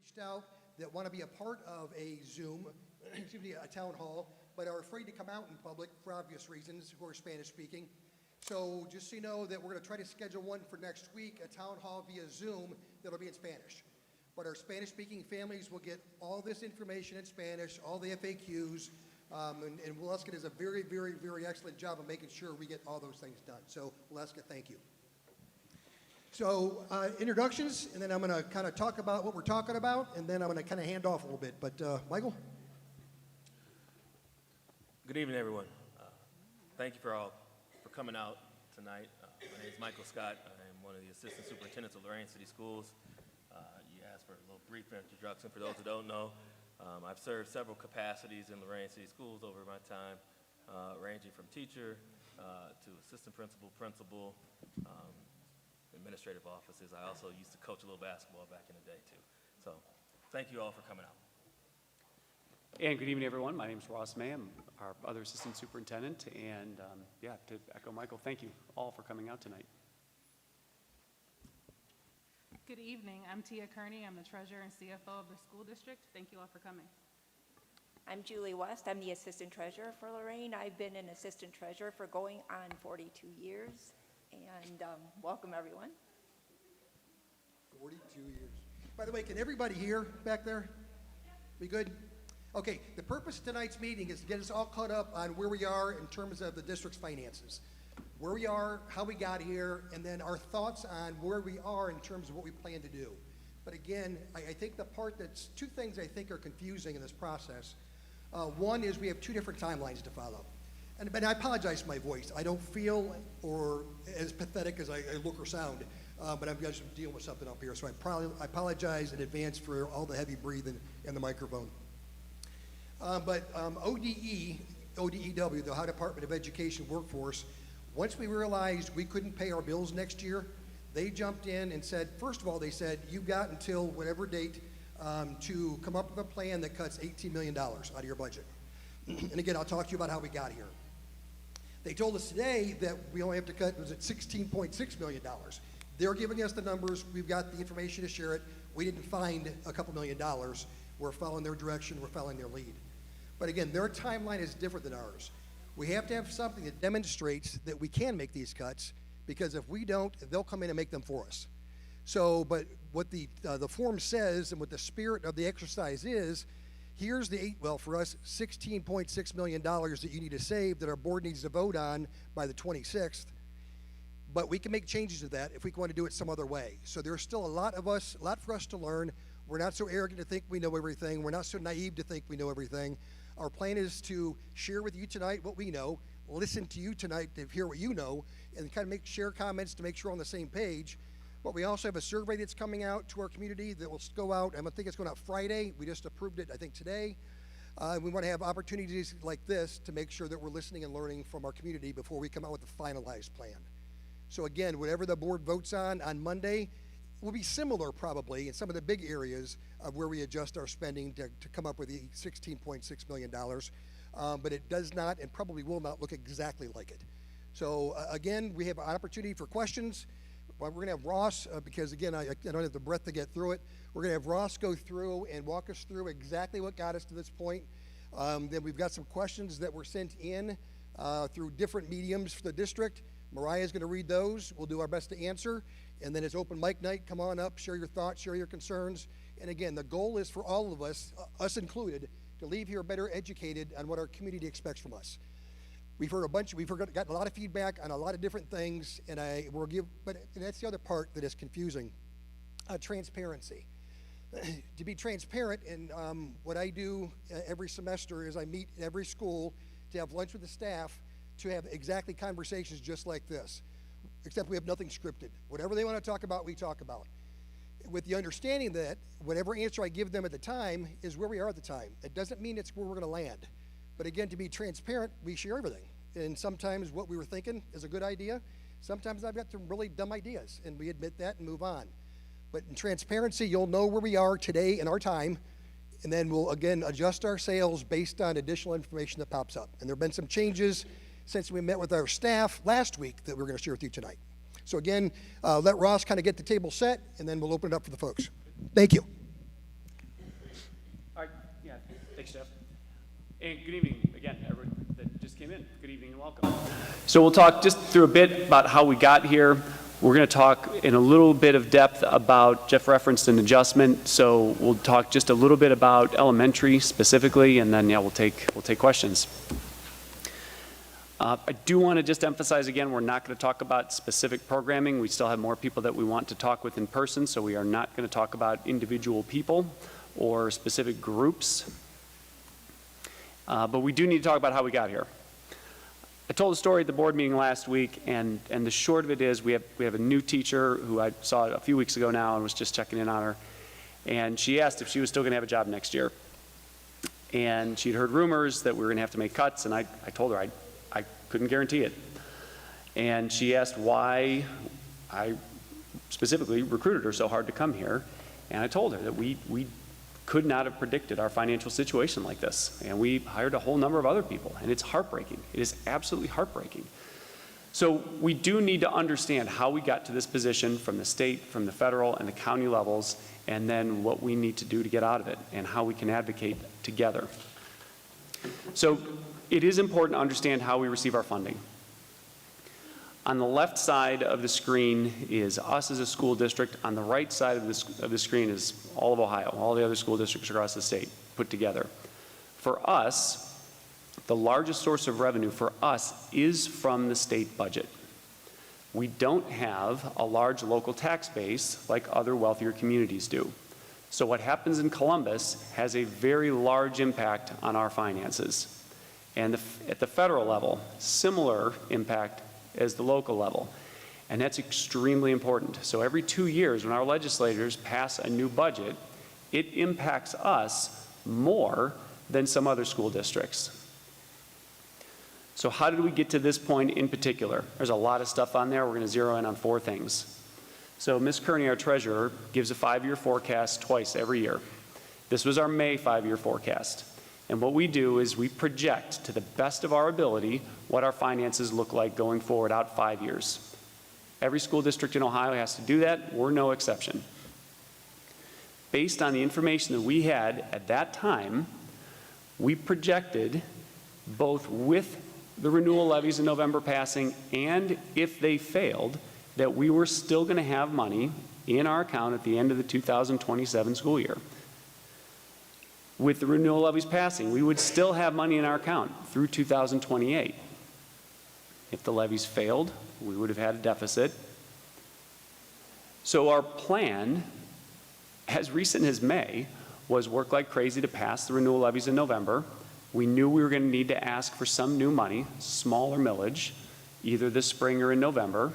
reached out that want to be a part of a Zoom, excuse me, a town hall, but are afraid to come out in public for obvious reasons, who are Spanish speaking. So just so you know that we're going to try to schedule one for next week, a town hall via Zoom that'll be in Spanish. But our Spanish speaking families will get all this information in Spanish, all the FAQs, and Waleska does a very, very, very excellent job of making sure we get all those things done. So Waleska, thank you. So introductions, and then I'm going to kind of talk about what we're talking about, and then I'm going to kind of hand off a little bit. But Michael? Good evening, everyone. Thank you for coming out tonight. My name is Michael Scott. I am one of the assistant superintendents of Lorain City Schools. You asked for a little brief introduction for those who don't know. I've served several capacities in Lorain City Schools over my time, ranging from teacher to assistant principal, administrative offices. I also used to coach a little basketball back in the day, too. So thank you all for coming out. And good evening, everyone. My name is Ross May. I'm our other assistant superintendent. And to echo Michael, thank you all for coming out tonight. Good evening. I'm Tia Kearney. I'm the treasurer and CFO of the school district. Thank you all for coming. I'm Julie West. I'm the assistant treasurer for Lorain. I've been an assistant treasurer for going on 42 years. And welcome, everyone. 42 years. By the way, can everybody hear back there? We good? Okay, the purpose of tonight's meeting is to get us all caught up on where we are in terms of the district's finances. Where we are, how we got here, and then our thoughts on where we are in terms of what we plan to do. But again, I think the part that's two things I think are confusing in this process. One is we have two different timelines to follow. And I apologize for my voice. I don't feel or as pathetic as I look or sound, but I'm just dealing with something up here. So I apologize in advance for all the heavy breathing in the microphone. But ODEW, the Ohio Department of Education Workforce, once we realized we couldn't pay our bills next year, they jumped in and said, first of all, they said, you've got until whatever date to come up with a plan that cuts $18 million out of your budget. And again, I'll talk to you about how we got here. They told us today that we only have to cut, was it $16.6 million? They're giving us the numbers. We've got the information to share it. We didn't find a couple $1 million. We're following their direction. We're following their lead. But again, their timeline is different than ours. We have to have something that demonstrates that we can make these cuts, because if we don't, they'll come in and make them for us. So, but what the form says and what the spirit of the exercise is, here's the for us, $16.6 million that you need to save that our board needs to vote on by the 26th. But we can make changes to that if we want to do it some other way. So there's still a lot for us to learn. We're not so arrogant to think we know everything. We're not so naive to think we know everything. Our plan is to share with you tonight what we know, listen to you tonight to hear what you know, and kind of share comments to make sure we're on the same page. But we also have a survey that's coming out to our community that will go out, I think it's going out Friday. We just approved it, I think, today. We want to have opportunities like this to make sure that we're listening and learning from our community before we come out with a finalized plan. So again, whatever the board votes on Monday will be similar probably in some of the big areas of where we adjust our spending to come up with the $16.6 million. But it does not and probably will not look exactly like it. So again, we have an opportunity for questions. We're going to have Ross, because again, I don't have the breath to get through it. We're going to have Ross go through and walk us through exactly what got us to this point. Then we've got some questions that were sent in through different mediums for the district. Mariah's going to read those. We'll do our best to answer. And then it's open mic night. Come on up, share your thoughts, share your concerns. And again, the goal is for all of us, us included, to leave here better educated on what our community expects from us. We've gotten a lot of feedback on a lot of different things, and but that's the other part that is confusing, transparency. To be transparent, and what I do every semester is I meet every school to have lunch with the staff to have exactly conversations just like this, except we have nothing scripted. Whatever they want to talk about, we talk about. With the understanding that whatever answer I give them at the time is where we are at the time. It doesn't mean it's where we're going to land. But again, to be transparent, we share everything. And sometimes what we were thinking is a good idea. Sometimes I've got some really dumb ideas, and we admit that and move on. But in transparency, you'll know where we are today in our time, and then we'll, again, adjust our sales based on additional information that pops up. And there have been some changes since we met with our staff last week that we're going to share with you tonight. So again, let Ross kind of get the table set, and then we'll open it up for the folks. Thank you. Thanks, Jeff. And good evening again, everyone that just came in. Good evening and welcome. So we'll talk just through a bit about how we got here. We're going to talk in a little bit of depth about, Jeff referenced an adjustment, so we'll talk just a little bit about elementary specifically, and then we'll take questions. I do want to just emphasize again, we're not going to talk about specific programming. We still have more people that we want to talk with in person, so we are not going to talk about individual people or specific groups. But we do need to talk about how we got here. I told a story at the board meeting last week, and the short of it is we have a new teacher who I saw a few weeks ago now and was just checking in on her. And she asked if she was still going to have a job next year. And she'd heard rumors that we were going to have to make cuts, and I told her I couldn't guarantee it. And she asked why I specifically recruited her so hard to come here. And I told her that we could not have predicted our financial situation like this. And we hired a whole number of other people, and it's heartbreaking. It is absolutely heartbreaking. So we do need to understand how we got to this position from the state, from the federal, and the county levels, and then what we need to do to get out of it, and how we can advocate together. So it is important to understand how we receive our funding. On the left side of the screen is us as a school district. On the right side of the screen is all of Ohio, all the other school districts across the state put together. For us, the largest source of revenue for us is from the state budget. We don't have a large local tax base like other wealthier communities do. So what happens in Columbus has a very large impact on our finances. And at the federal level, similar impact as the local level. And that's extremely important. So every 2 years when our legislators pass a new budget, it impacts us more than some other school districts. So how did we get to this point in particular? There's a lot of stuff on there. We're going to zero in on 4 things. So Ms. Kearney, our treasurer, gives a 5-year forecast twice every year. This was our May 5-year forecast. And what we do is we project to the best of our ability what our finances look like going forward out 5 years. Every school district in Ohio has to do that. We're no exception. Based on the information that we had at that time, we projected both with the renewal levies in November passing and if they failed, that we were still going to have money in our account at the end of the 2027 school year. With the renewal levies passing, we would still have money in our account through 2028. If the levies failed, we would have had a deficit. So our plan, as recent as May, was work like crazy to pass the renewal levies in November. We knew we were going to need to ask for some new money, smaller millage, either this spring or in November,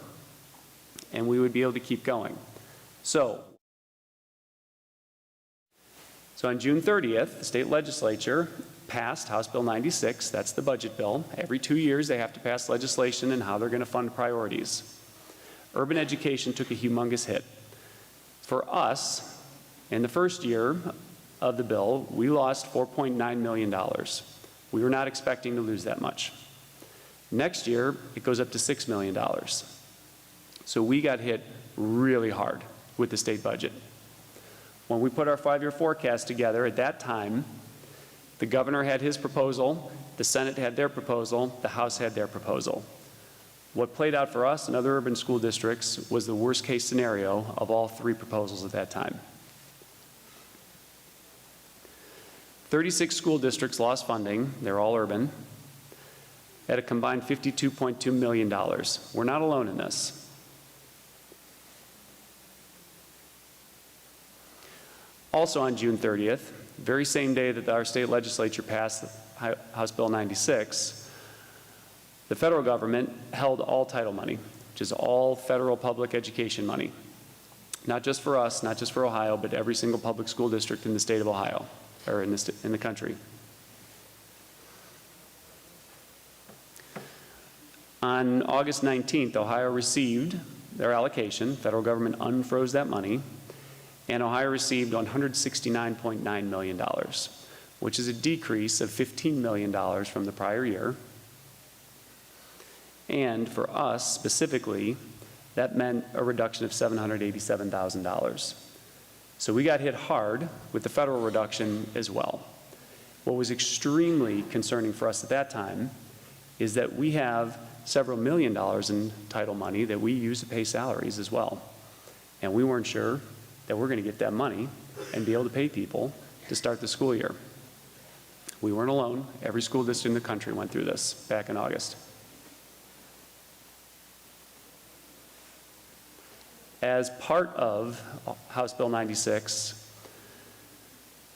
and we would be able to keep going. So on June 30th, the state legislature passed House Bill 96, that's the budget bill. Every 2 years they have to pass legislation and how they're going to fund priorities. Urban education took a humongous hit. For us, in the first year of the bill, we lost $4.9 million. We were not expecting to lose that much. Next year, it goes up to $6 million. So we got hit really hard with the state budget. When we put our 5-year forecast together at that time, the governor had his proposal, the Senate had their proposal, the House had their proposal. What played out for us and other urban school districts was the worst case scenario of all 3 proposals at that time. 36 school districts lost funding, they're all urban, at a combined $52.2 million. We're not alone in this. Also on June 30th, very same day that our state legislature passed House Bill 96, the federal government held all title money, which is all federal public education money. Not just for us, not just for Ohio, but every single public school district in the state of Ohio, or in the country. On August 19th, Ohio received their allocation. Federal government unfroze that money. And Ohio received $169.9 million, which is a decrease of $15 million from the prior year. And for us specifically, that meant a reduction of $787,000. So we got hit hard with the federal reduction as well. What was extremely concerning for us at that time is that we have several $1 million in title money that we use to pay salaries as well. And we weren't sure that we're going to get that money and be able to pay people to start the school year. We weren't alone. Every school district in the country went through this back in August. As part of House Bill 96,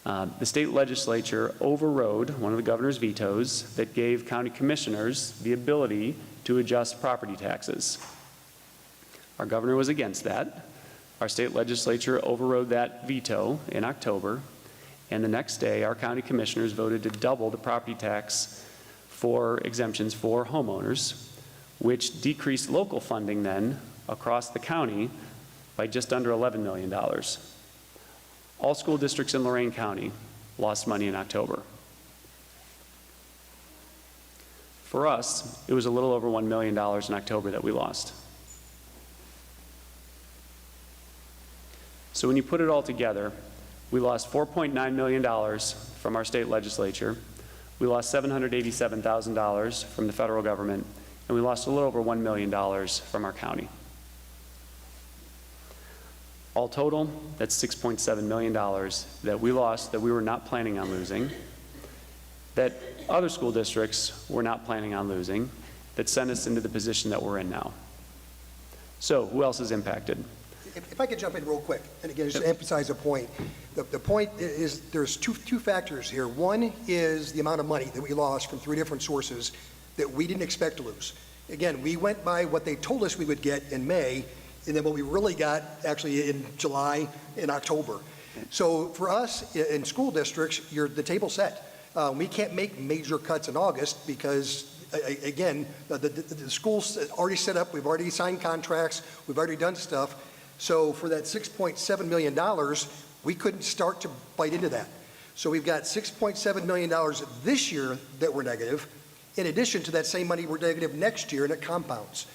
the state legislature overrode one of the governor's vetoes that gave county commissioners the ability to adjust property taxes. Our governor was against that. Our state legislature overrode that veto in October, and the next day our county commissioners voted to double the property tax for exemptions for homeowners, which decreased local funding then across the county by just under $11 million. All school districts in Lorain County lost money in October. For us, it was a little over $1 million in October that we lost. So when you put it all together, we lost $4.9 million from our state legislature, we lost $787,000 from the federal government, and we lost a little over $1 million from our county. All total, that's $6.7 million that we lost, that we were not planning on losing, that other school districts were not planning on losing, that sent us into the position that we're in now. So who else is impacted? If I could jump in real quick, and again, just to emphasize a point. The point is there's two factors here. One is the amount of money that we lost from 3 different sources that we didn't expect to lose. Again, we went by what they told us we would get in May, and then what we really got actually in July and October. So for us in school districts, the table's set. We can't make major cuts in August because, again, the school's already set up, we've already signed contracts, we've already done stuff. So for that $6.7 million, we couldn't start to bite into that. So we've got $6.7 million this year that were negative. In addition to that same money, we're negative next year, and it compounds.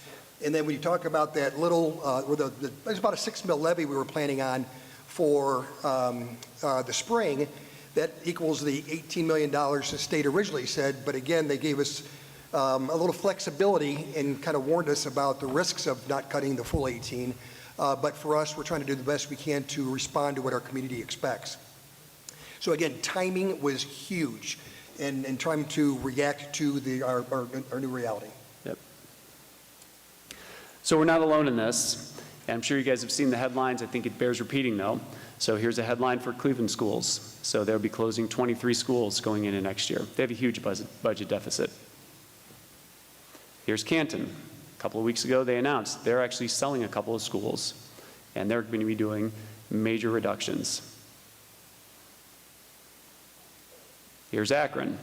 And then when you talk about that little, there's about a $6 million levy we were planning on for the spring, that equals the $18 million the state originally said. But again, they gave us a little flexibility and kind of warned us about the risks of not cutting the full 18. But for us, we're trying to do the best we can to respond to what our community expects. So again, timing was huge, and trying to react to our new reality. Yep. So we're not alone in this. And I'm sure you guys have seen the headlines. I think it bears repeating, though. So here's a headline for Cleveland schools. So they'll be closing 23 schools going into next year. They have a huge budget deficit. Here's Canton. A couple of weeks ago, they announced they're actually selling a couple of schools, and they're going to be doing major reductions. Here's Akron.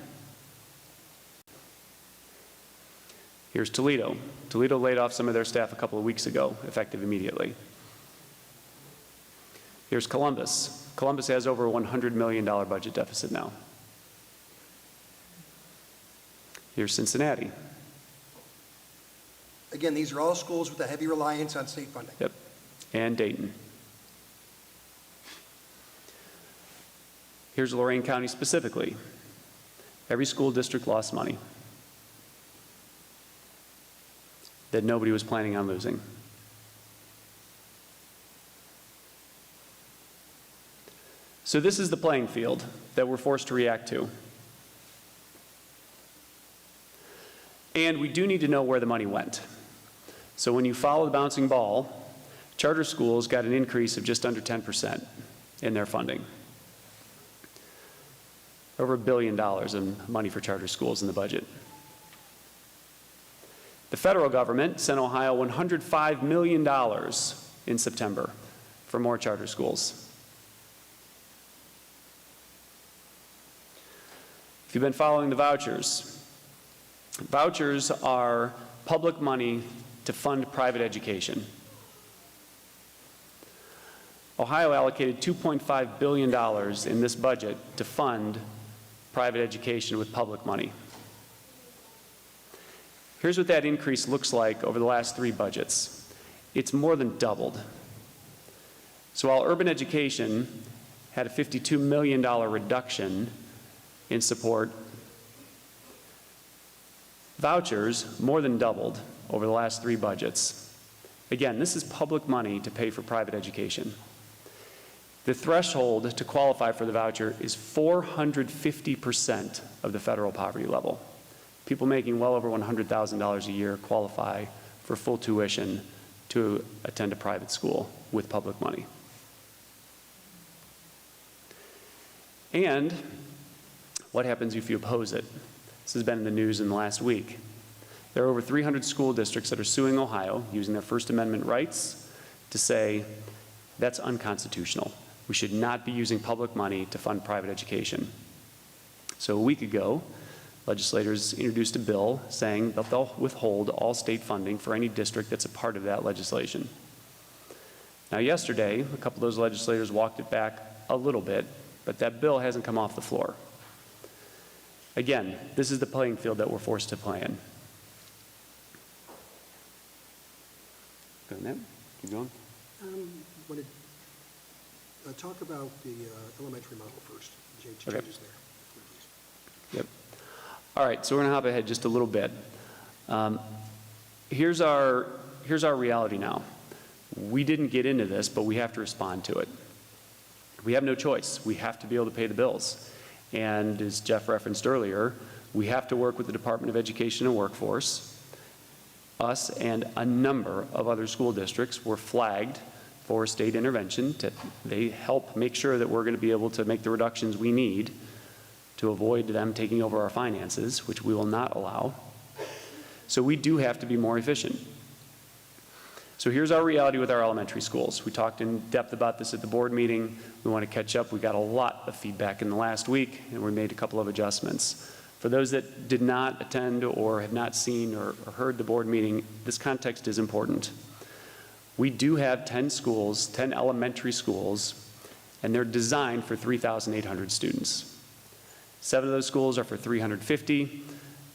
Here's Toledo. Toledo laid off some of their staff a couple of weeks ago, effective immediately. Here's Columbus. Columbus has over a $100 million budget deficit now. Here's Cincinnati. Again, these are all schools with a heavy reliance on state funding. Yep. And Dayton. Here's Lorain County specifically. Every school district lost money that nobody was planning on losing. So this is the playing field that we're forced to react to. And we do need to know where the money went. So when you follow the bouncing ball, charter schools got an increase of just under 10% in their funding. Over $1 billion in money for charter schools in the budget. The federal government sent Ohio $105 million in September for more charter schools. If you've been following the vouchers, vouchers are public money to fund private education. Ohio allocated $2.5 billion in this budget to fund private education with public money. Here's what that increase looks like over the last 3 budgets. It's more than doubled. So while urban education had a $52 million reduction, in support. Vouchers more than doubled over the last 3 budgets. Again, this is public money to pay for private education. The threshold to qualify for the voucher is 450% of the federal poverty level. People making well over $100,000 a year qualify for full tuition to attend a private school with public money. And what happens if you oppose it? This has been in the news in the last week. There are over 300 school districts that are suing Ohio, using their First Amendment rights, to say that's unconstitutional. We should not be using public money to fund private education. So a week ago, legislators introduced a bill saying that they'll withhold all state funding for any district that's a part of that legislation. Now yesterday, a couple of those legislators walked it back a little bit, but that bill hasn't come off the floor. Again, this is the playing field that we're forced to play in. Go ahead, keep going. Want to talk about the elementary model first, changes Okay. there. Yep. All right, so we're going to hop ahead just a little bit. Here's our reality now. We didn't get into this, but we have to respond to it. We have no choice. We have to be able to pay the bills. And as Jeff referenced earlier, we have to work with the Department of Education and Workforce. Us and a number of other school districts were flagged for state intervention. They help make sure that we're going to be able to make the reductions we need to avoid them taking over our finances, which we will not allow. So we do have to be more efficient. So here's our reality with our elementary schools. We talked in depth about this at the board meeting. We want to catch up. We got a lot of feedback in the last week, and we made a couple of adjustments. For those that did not attend or have not seen or heard the board meeting, this context is important. We do have 10 schools, 10 elementary schools, and they're designed for 3,800 students. 7 of those schools are for 350,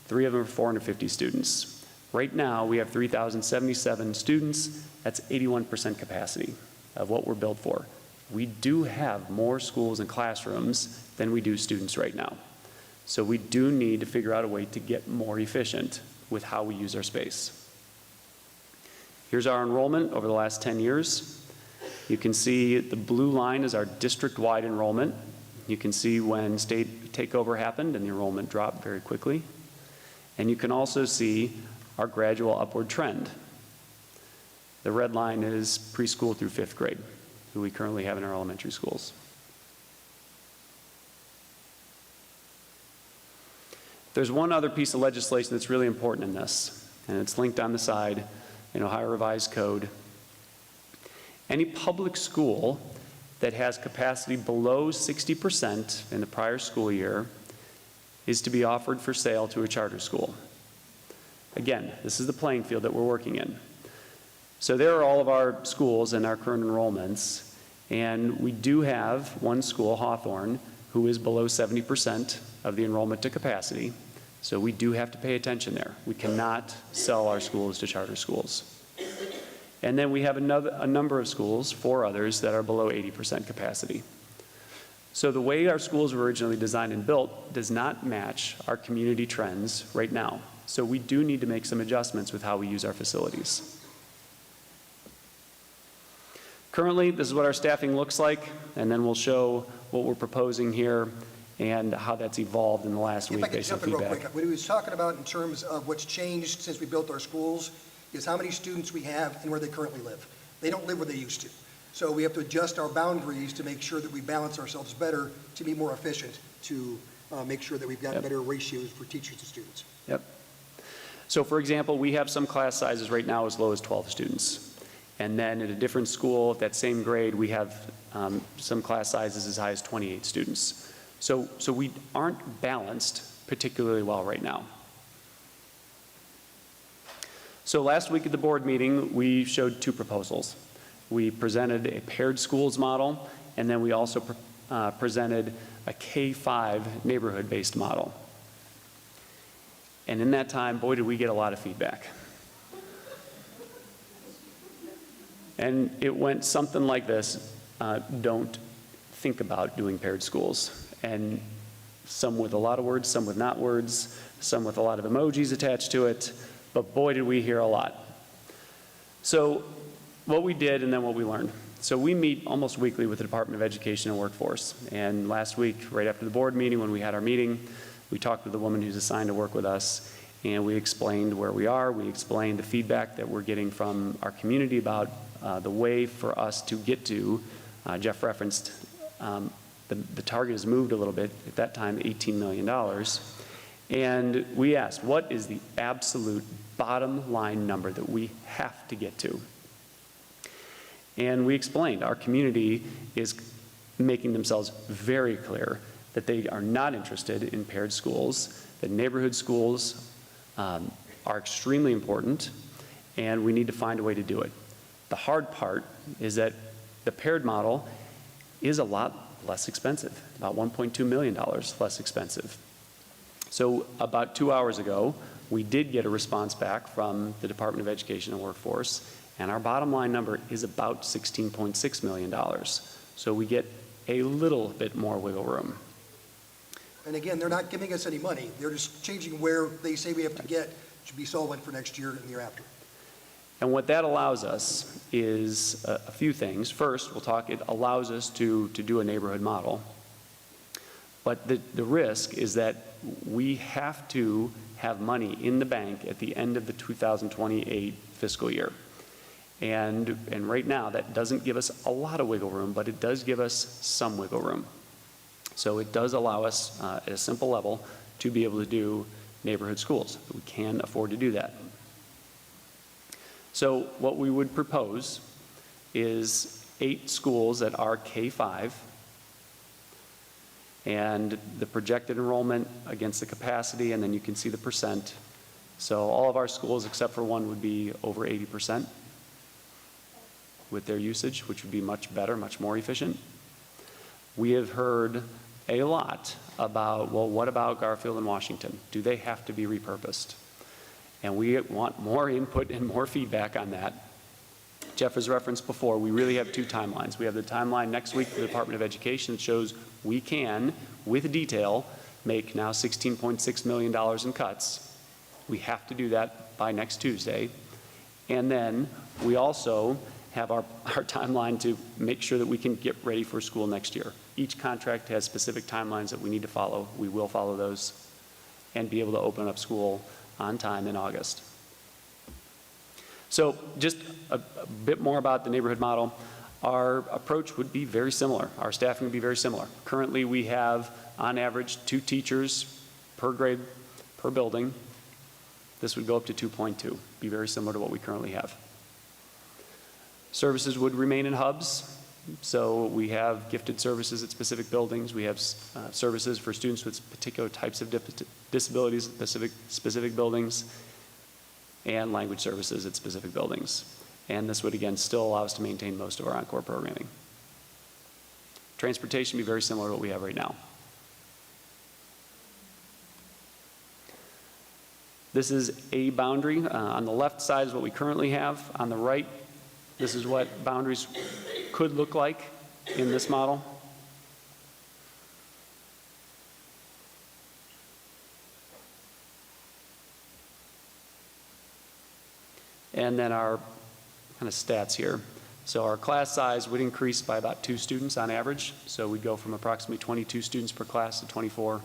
3 of them are 450 students. Right now, we have 3,077 students. That's 81% capacity of what we're built for. We do have more schools and classrooms than we do students right now. So we do need to figure out a way to get more efficient with how we use our space. Here's our enrollment over the last 10 years. You can see the blue line is our district-wide enrollment. You can see when state takeover happened and the enrollment dropped very quickly. And you can also see our gradual upward trend. The red line is preschool through 5th grade, who we currently have in our elementary schools. There's one other piece of legislation that's really important in this, and it's linked on the side in Ohio Revised Code. Any public school that has capacity below 60% in the prior school year is to be offered for sale to a charter school. Again, this is the playing field that we're working in. So there are all of our schools and our current enrollments, and we do have one school, Hawthorne, who is below 70% of the enrollment to capacity. So we do have to pay attention there. We cannot sell our schools to charter schools. And then we have a number of schools, 4 others, that are below 80% capacity. So the way our schools were originally designed and built does not match our community trends right now. So we do need to make some adjustments with how we use our facilities. Currently, this is what our staffing looks like, and then we'll show what we're proposing here and how that's evolved in the last week If I could based on jump in real feedback. quick, what he was talking about in terms of what's changed since we built our schools is how many students we have and where they currently live. They don't live where they used to. So we have to adjust our boundaries to make sure that we balance ourselves better, to be more efficient, to make sure that we've got Yep. better ratios for teachers to students. Yep. So for example, we have some class sizes right now as low as 12 students. And then at a different school, at that same grade, we have some class sizes as high as 28 students. So we aren't balanced particularly well right now. So last week at the board meeting, we showed 2 proposals. We presented a paired schools model, and then we also presented a K-5 neighborhood-based model. And in that time, boy, did we get a lot of feedback. And it went something like this: don't think about doing paired schools. And some with a lot of words, some with not words, some with a lot of emojis attached to it, but boy, did we hear a lot. So what we did and then what we learned. So we meet almost weekly with the Department of Education and Workforce. And last week, right after the board meeting, when we had our meeting, we talked with the woman who's assigned to work with us, and we explained where we are. We explained the feedback that we're getting from our community about the way for us to get to, Jeff referenced, the target has moved a little bit, at that time $18 million. And we asked, what is the absolute bottom line number that we have to get to? And we explained our community is making themselves very clear that they are not interested in paired schools, that neighborhood schools are extremely important, and we need to find a way to do it. The hard part is that the paired model is a lot less expensive, about $1.2 million less expensive. So about 2 hours ago, we did get a response back from the Department of Education and Workforce, and our bottom line number is about $16.6 million. So we get a little bit more wiggle room. And again, they're not giving us any money. They're just changing where they say we have to get to be solvent for next year and the year after. And what that allows us is a few things. First, it allows us to do a neighborhood model. But the risk is that we have to have money in the bank at the end of the 2028 fiscal year. And right now, that doesn't give us a lot of wiggle room, but it does give us some wiggle room. So it does allow us, at a simple level, to be able to do neighborhood schools. We can afford to do that. So what we would propose is 8 schools that are K-5, and the projected enrollment against the capacity, and then you can see the percent. So all of our schools, except for one, would be over 80% with their usage, which would be much better, much more efficient. We have heard a lot about, well, what about Garfield and Washington? Do they have to be repurposed? And we want more input and more feedback on that. Jeff has referenced before, we really have 2 timelines. We have the timeline next week for the Department of Education that shows we can, with detail, make now $16.6 million in cuts. We have to do that by next Tuesday. And then we also have our timeline to make sure that we can get ready for school next year. Each contract has specific timelines that we need to follow. We will follow those and be able to open up school on time in August. So just a bit more about the neighborhood model. Our approach would be very similar. Our staffing would be very similar. Currently, we have, on average, 2 teachers per grade, per building. This would go up to 2.2, be very similar to what we currently have. Services would remain in hubs. So we have gifted services at specific buildings. We have services for students with particular types of disabilities at specific buildings, and language services at specific buildings. And this would, again, still allow us to maintain most of our encore programming. Transportation would be very similar to what we have right now. This is a boundary. On the left side is what we currently have. On the right, this is what boundaries could look like in this model. And then our kind of stats here. So our class size would increase by about 2 students on average. So we'd go from approximately 22 students per class to 24.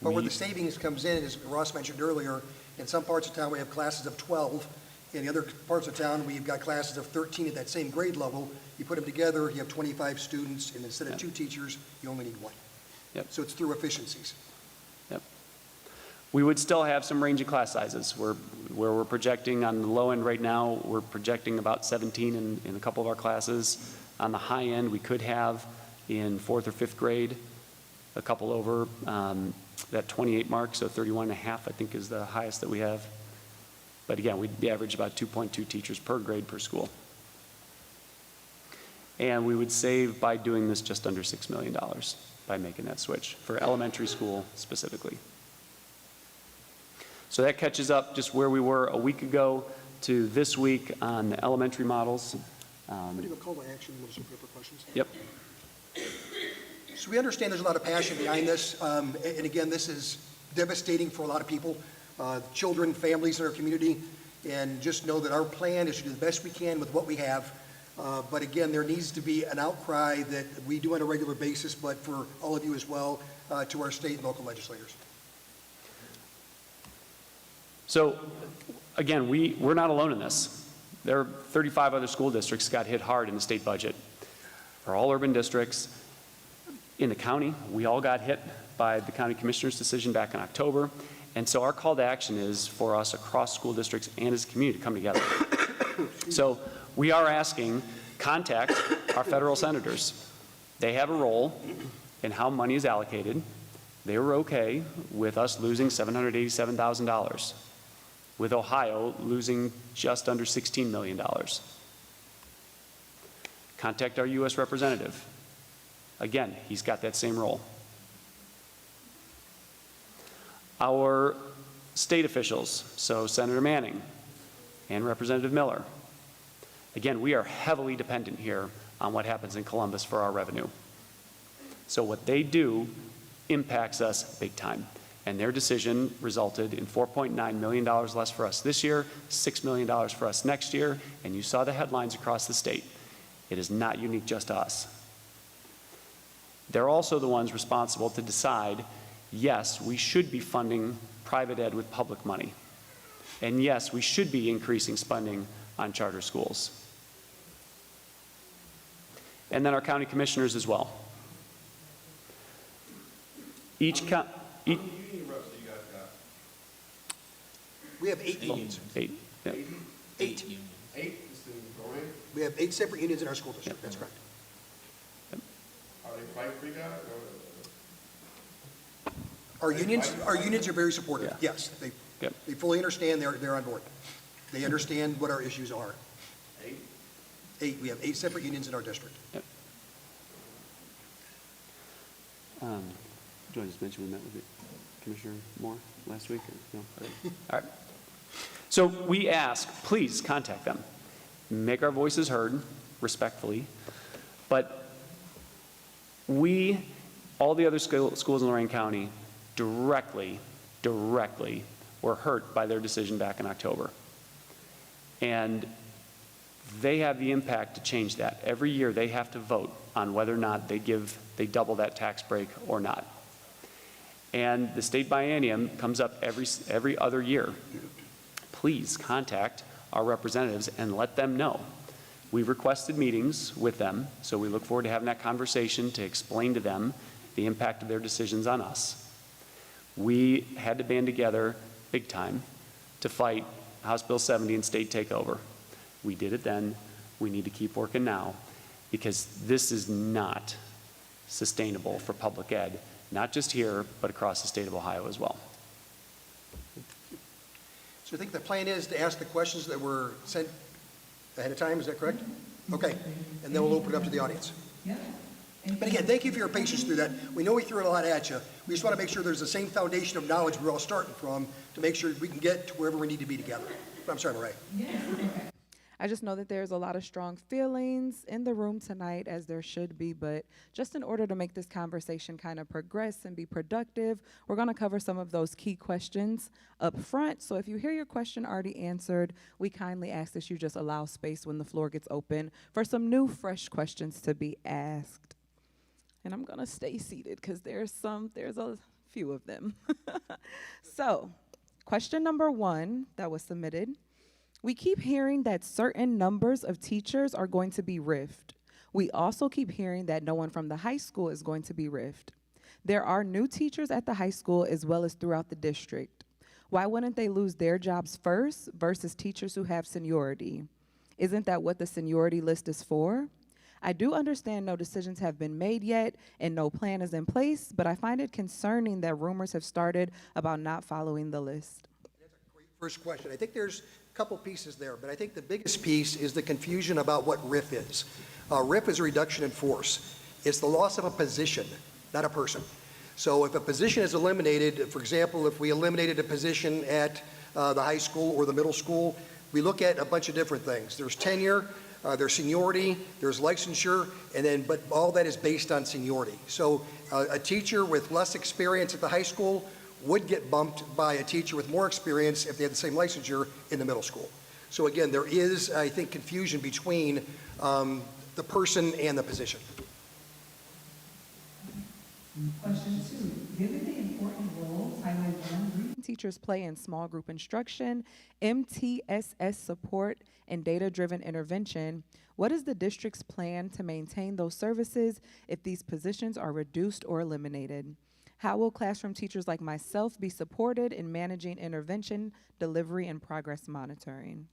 But where the savings comes in, as Ross mentioned earlier, in some parts of town we have classes of 12. In the other parts of town, we've got classes of 13 at that same grade level. You put them together, you have 25 students, and instead of 2 teachers, you only need 1. Yep. So it's through efficiencies. Yep. We would still have some range of class sizes. Where we're projecting on the low end right now, we're projecting about 17 in a couple of our classes. On the high end, we could have in 4th or 5th grade, a couple over that 28 mark, so 31 and a half, I think, is the highest that we have. But again, we average about 2.2 teachers per grade per school. And we would save by doing this just under $6 million by making that switch for elementary school specifically. So that catches up just where we were a week ago to this week on the elementary models. What do you call to action, little super paper questions? Yep. So we understand there's a lot of passion behind this, and again, this is devastating for a lot of people, children, families in our community, and just know that our plan is to do the best we can with what we have. But again, there needs to be an outcry that we do on a regular basis, but for all of you as well, to our state and local legislators. So, again, we're not alone in this. There are 35 other school districts got hit hard in the state budget. They're all urban districts. In the county, we all got hit by the county commissioner's decision back in October. And so our call to action is for us across school districts and as a community to come together. So we are asking, contact our federal senators. They have a role in how money is allocated. They were okay with us losing $787,000, with Ohio losing just under $16 million. Contact our U.S. representative. Again, he's got that same role. Our state officials, so Senator Manning and Representative Miller. Again, we are heavily dependent here on what happens in Columbus for our revenue. So what they do impacts us big time. And their decision resulted in $4.9 million less for us this year, $6 million for us next year, and you saw the headlines across the state. It is not unique just to us. They're also the ones responsible to decide, yes, we should be funding private ed with public money. And yes, we should be increasing spending on charter schools. And then our county commissioners as well. How many union reps do you guys got? We have 8 unions. 8. Yeah. 8. 8? Just in Lorain? We have 8 separate unions in our school district, that's correct. Are they fighting for you guys? Our unions are very supportive, Yeah. yes. Yep. They fully understand, they're on board. They understand what our issues are. 8? 8, we have 8 separate unions in our district. Yep. Do I just mention we met with Commissioner Moore last week? Or no? All right. So we ask, please contact them. Make our voices heard respectfully. But we, all the other schools in Lorain County, directly were hurt by their decision back in October. And they have the impact to change that. Every year they have to vote on whether or not they double that tax break or not. And the state biennium comes up every other year. Please contact our representatives and let them know. We've requested meetings with them, so we look forward to having that conversation to explain to them the impact of their decisions on us. We had to band together big time to fight House Bill 70 and state takeover. We did it then. We need to keep working now, because this is not sustainable for public ed, not just here, but across the state of Ohio as well. So I think the plan is to ask the questions that were sent ahead of time, is that correct? Okay, and then we'll open it up to the audience. But again, thank you for your patience through that. We know we threw a lot at you. We just want to make sure there's the same foundation of knowledge we're all starting from to make sure we can get to wherever we need to be together. I'm sorry, Lorain. I just know that there's a lot of strong feelings in the room tonight, as there should be, but just in order to make this conversation kind of progress and be productive, we're going to cover some of those key questions up front. So if you hear your question already answered, we kindly ask that you just allow space when the floor gets open for some new, fresh questions to be asked. And I'm going to stay seated because there's a few of them. So, question number 1 that was submitted. We keep hearing that certain numbers of teachers are going to be RIF'd. We also keep hearing that no one from the high school is going to be RIF'd. There are new teachers at the high school as well as throughout the district. Why wouldn't they lose their jobs first versus teachers who have seniority? Isn't that what the seniority list is for? I do understand no decisions have been made yet and no plan is in place, but I find it concerning that rumors have started about not following the list. That's a great first question. I think there's a couple pieces there, but I think the biggest piece is the confusion about what RIF is. RIF is a reduction in force. It's the loss of a position, not a person. So if a position is eliminated, for example, if we eliminated a position at the high school or the middle school, we look at a bunch of different things. There's tenure, there's seniority, there's licensure, but all that is based on seniority. So a teacher with less experience at the high school would get bumped by a teacher with more experience if they had the same licensure in the middle school. So again, there is, I think, confusion between the person and the position. Question 2, given the important role Title I reading teachers play in small group instruction, MTSS support, and data-driven intervention, what is the district's plan to maintain those services if these positions are reduced or eliminated? How will classroom teachers like myself be supported in managing intervention, delivery, and progress monitoring?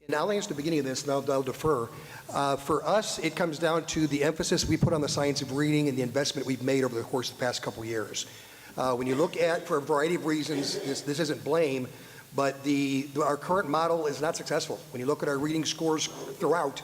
And I'll answer the beginning of this, and I'll defer. For us, it comes down to the emphasis we put on the science of reading and the investment we've made over the course of the past couple of years. When you look at, for a variety of reasons, this isn't blame, but our current model is not successful. When you look at our reading scores throughout,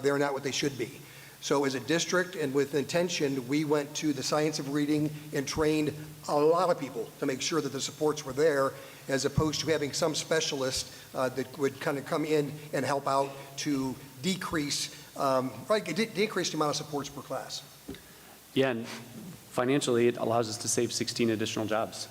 they're not what they should be. So as a district and with intention, we went to the science of reading and trained a lot of people to make sure that the supports were there, as opposed to having some specialist that would kind of come in and help out to decrease the amount of supports per class. Yeah, and financially, it allows us to save 16 additional jobs.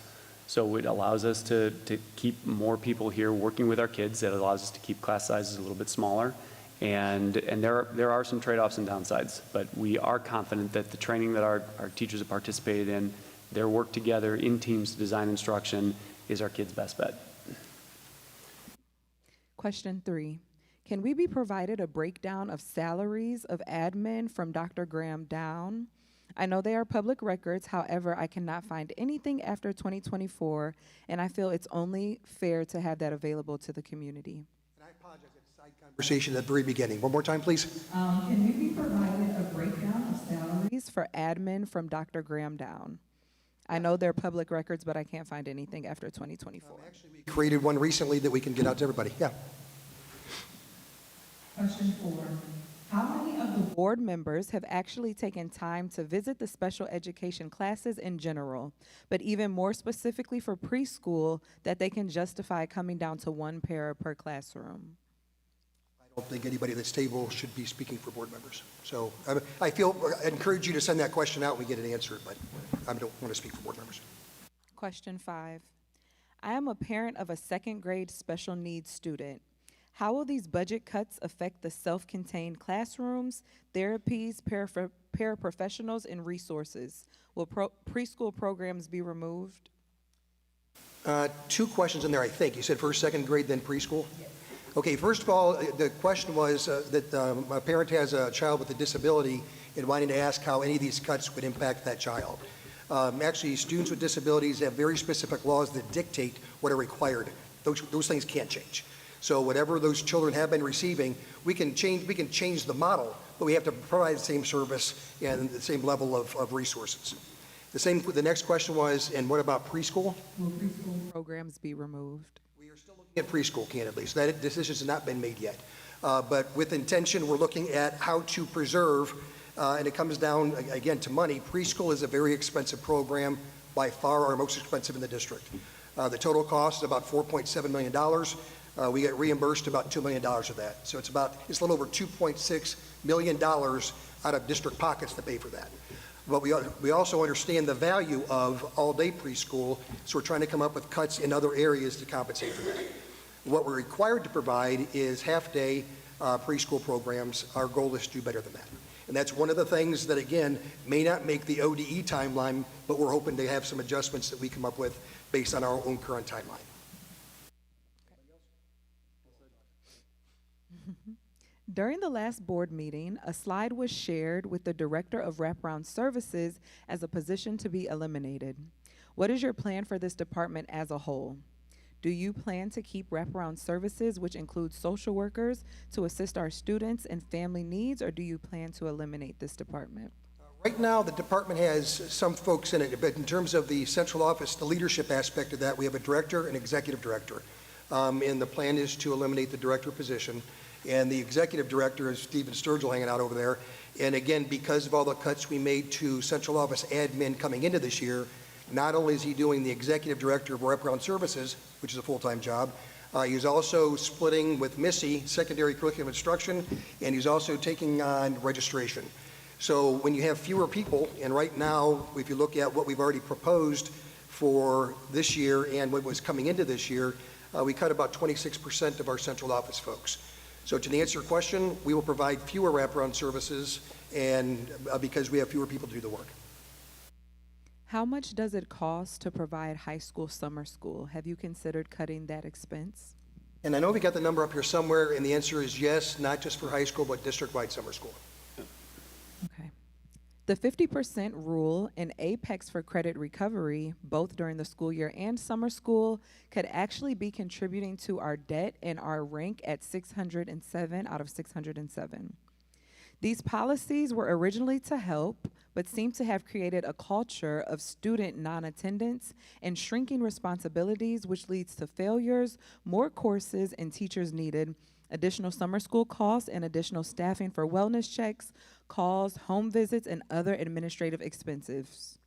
So it allows us to keep more people here working with our kids. It allows us to keep class sizes a little bit smaller. And there are some trade-offs and downsides, but we are confident that the training that our teachers have participated in, their work together in teams to design instruction, is our kids' best bet. Question 3, can we be provided a breakdown of salaries of admin from Dr. Graham down? I know they are public records, however, I cannot find anything after 2024, and I feel it's only fair to have that available to the community. And I apologize, it's a side conversation at the very beginning. One more time, please. Can we be provided a breakdown of salaries for admin from Dr. Graham down? I know they're public records, but I can't find anything after 2024. Actually, we created one recently that we can get out to everybody. Yeah. Question 4. How many of the board members have actually taken time to visit the special education classes in general, but even more specifically for preschool, that they can justify coming down to one para per classroom? I don't think anybody at this table should be speaking for board members. So I encourage you to send that question out and we get it answered, but I don't want to speak for board members. Question 5. I am a parent of a second grade special needs student. How will these budget cuts affect the self-contained classrooms, therapies, paraprofessionals, and resources? Will preschool programs be removed? 2 questions in there, I think. You said first, second grade, then preschool? Yes. Okay, first of all, the question was that a parent has a child with a disability and wanting to ask how any of these cuts would impact that child. Actually, students with disabilities have very specific laws that dictate what are required. Those things can't change. So whatever those children have been receiving, we can change the model, but we have to provide the same service and the same level of resources. The next question was, and what about preschool? Will preschool programs be removed? We are still looking at preschool, candidly, so that decision has not been made yet. But with intention, we're looking at how to preserve, and it comes down, again, to money. Preschool is a very expensive program, by far our most expensive in the district. The total cost is about $4.7 million. We get reimbursed about $2 million of that. So it's a little over $2.6 million out of district pockets to pay for that. But we also understand the value of all-day preschool, so we're trying to come up with cuts in other areas to compensate for that. What we're required to provide is half-day preschool programs. Our goal is to do better than that. And that's one of the things that, again, may not make the ODE timeline, but we're hoping to have some adjustments that we come up with based on our own current timeline. During the last board meeting, a slide was shared with the Director of Wraparound Services as a position to be eliminated. What is your plan for this department as a whole? Do you plan to keep wraparound services, which includes social workers, to assist our students and family needs, or do you plan to eliminate this department? Right now, the department has some folks in it, but in terms of the central office, the leadership aspect of that, we have a director and executive director. And the plan is to eliminate the director position. And the executive director is Stephen Sturgill hanging out over there. And again, because of all the cuts we made to central office admin coming into this year, not only is he doing the executive director of wraparound services, which is a full-time job, He's also splitting with Missy, secondary curriculum instruction, and he's also taking on registration. So when you have fewer people, and right now, if you look at what we've already proposed for this year and what was coming into this year, we cut about 26% of our central office folks. So to answer your question, we will provide fewer wraparound services and because we have fewer people to do the work. How much does it cost to provide high school summer school? Have you considered cutting that expense? And I know we got the number up here somewhere, and the answer is yes, not just for high school, but district-wide summer school. Okay. The 50% rule and Apex for credit recovery, both during the school year and summer school, could actually be contributing to our debt and our rank at 607 out of 607. These policies were originally to help, but seem to have created a culture of student non-attendance and shrinking responsibilities, which leads to failures, more courses and teachers needed, additional summer school costs and additional staffing for wellness checks, calls, home visits, and other administrative expenses.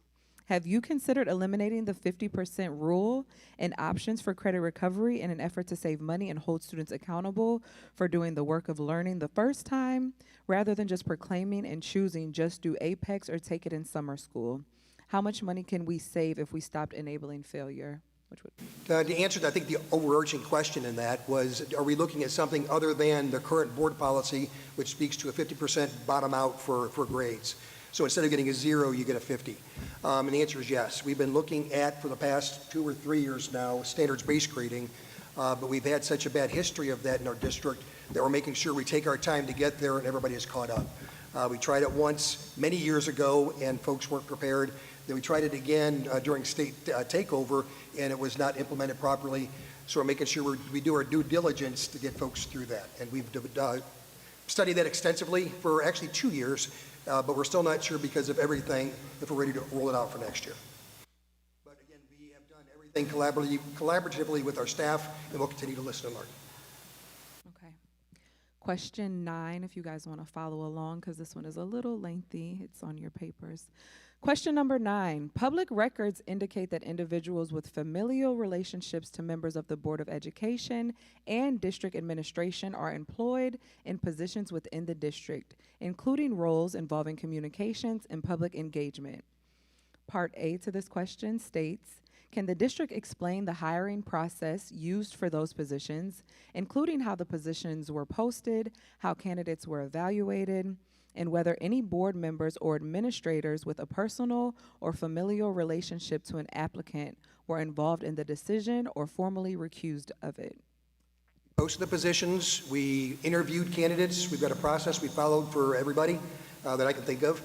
Have you considered eliminating the 50% rule and options for credit recovery in an effort to save money and hold students accountable for doing the work of learning the first time, rather than just proclaiming and choosing just do Apex or take it in summer school? How much money can we save if we stopped enabling failure? To answer, I think the overarching question in that was, are we looking at something other than the current board policy, which speaks to a 50% bottom out for grades? So instead of getting a 0, you get a 50. And the answer is yes. We've been looking at, for the past 2 or 3 years now, standards-based grading, but we've had such a bad history of that in our district that we're making sure we take our time to get there and everybody is caught up. We tried it once many years ago and folks weren't prepared. Then we tried it again during state takeover and it was not implemented properly. So we're making sure we do our due diligence to get folks through that. And we've studied that extensively for actually 2 years, but we're still not sure because of everything if we're ready to roll it out for next year. But again, we have done everything collaboratively with our staff and we'll continue to listen and learn. Okay. Question 9, if you guys want to follow along, because this one is a little lengthy. It's on your papers. Question number 9, public records indicate that individuals with familial relationships to members of the Board of Education and district administration are employed in positions within the district, including roles involving communications and public engagement. Part A to this question states, can the district explain the hiring process used for those positions, including how the positions were posted, how candidates were evaluated, and whether any board members or administrators with a personal or familial relationship to an applicant were involved in the decision or formally recused of it? Most of the positions, we interviewed candidates. We've got a process we followed for everybody that I can think of.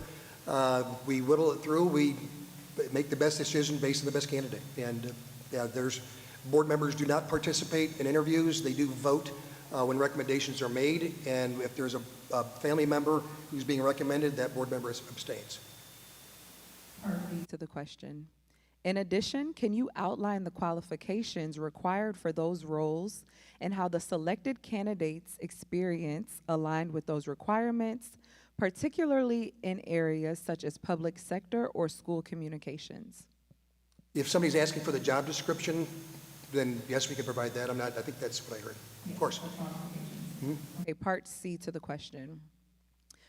We whittle it through. We make the best decision based on the best candidate. And there's board members do not participate in interviews. They do vote when recommendations are made. And if there's a family member who's being recommended, that board member abstains. To the question. In addition, can you outline the qualifications required for those roles and how the selected candidates' experience aligned with those requirements, particularly in areas such as public sector or school communications? If somebody's asking for the job description, then yes, we can provide that. I think that's what I heard. Of course. Okay, part C to the question.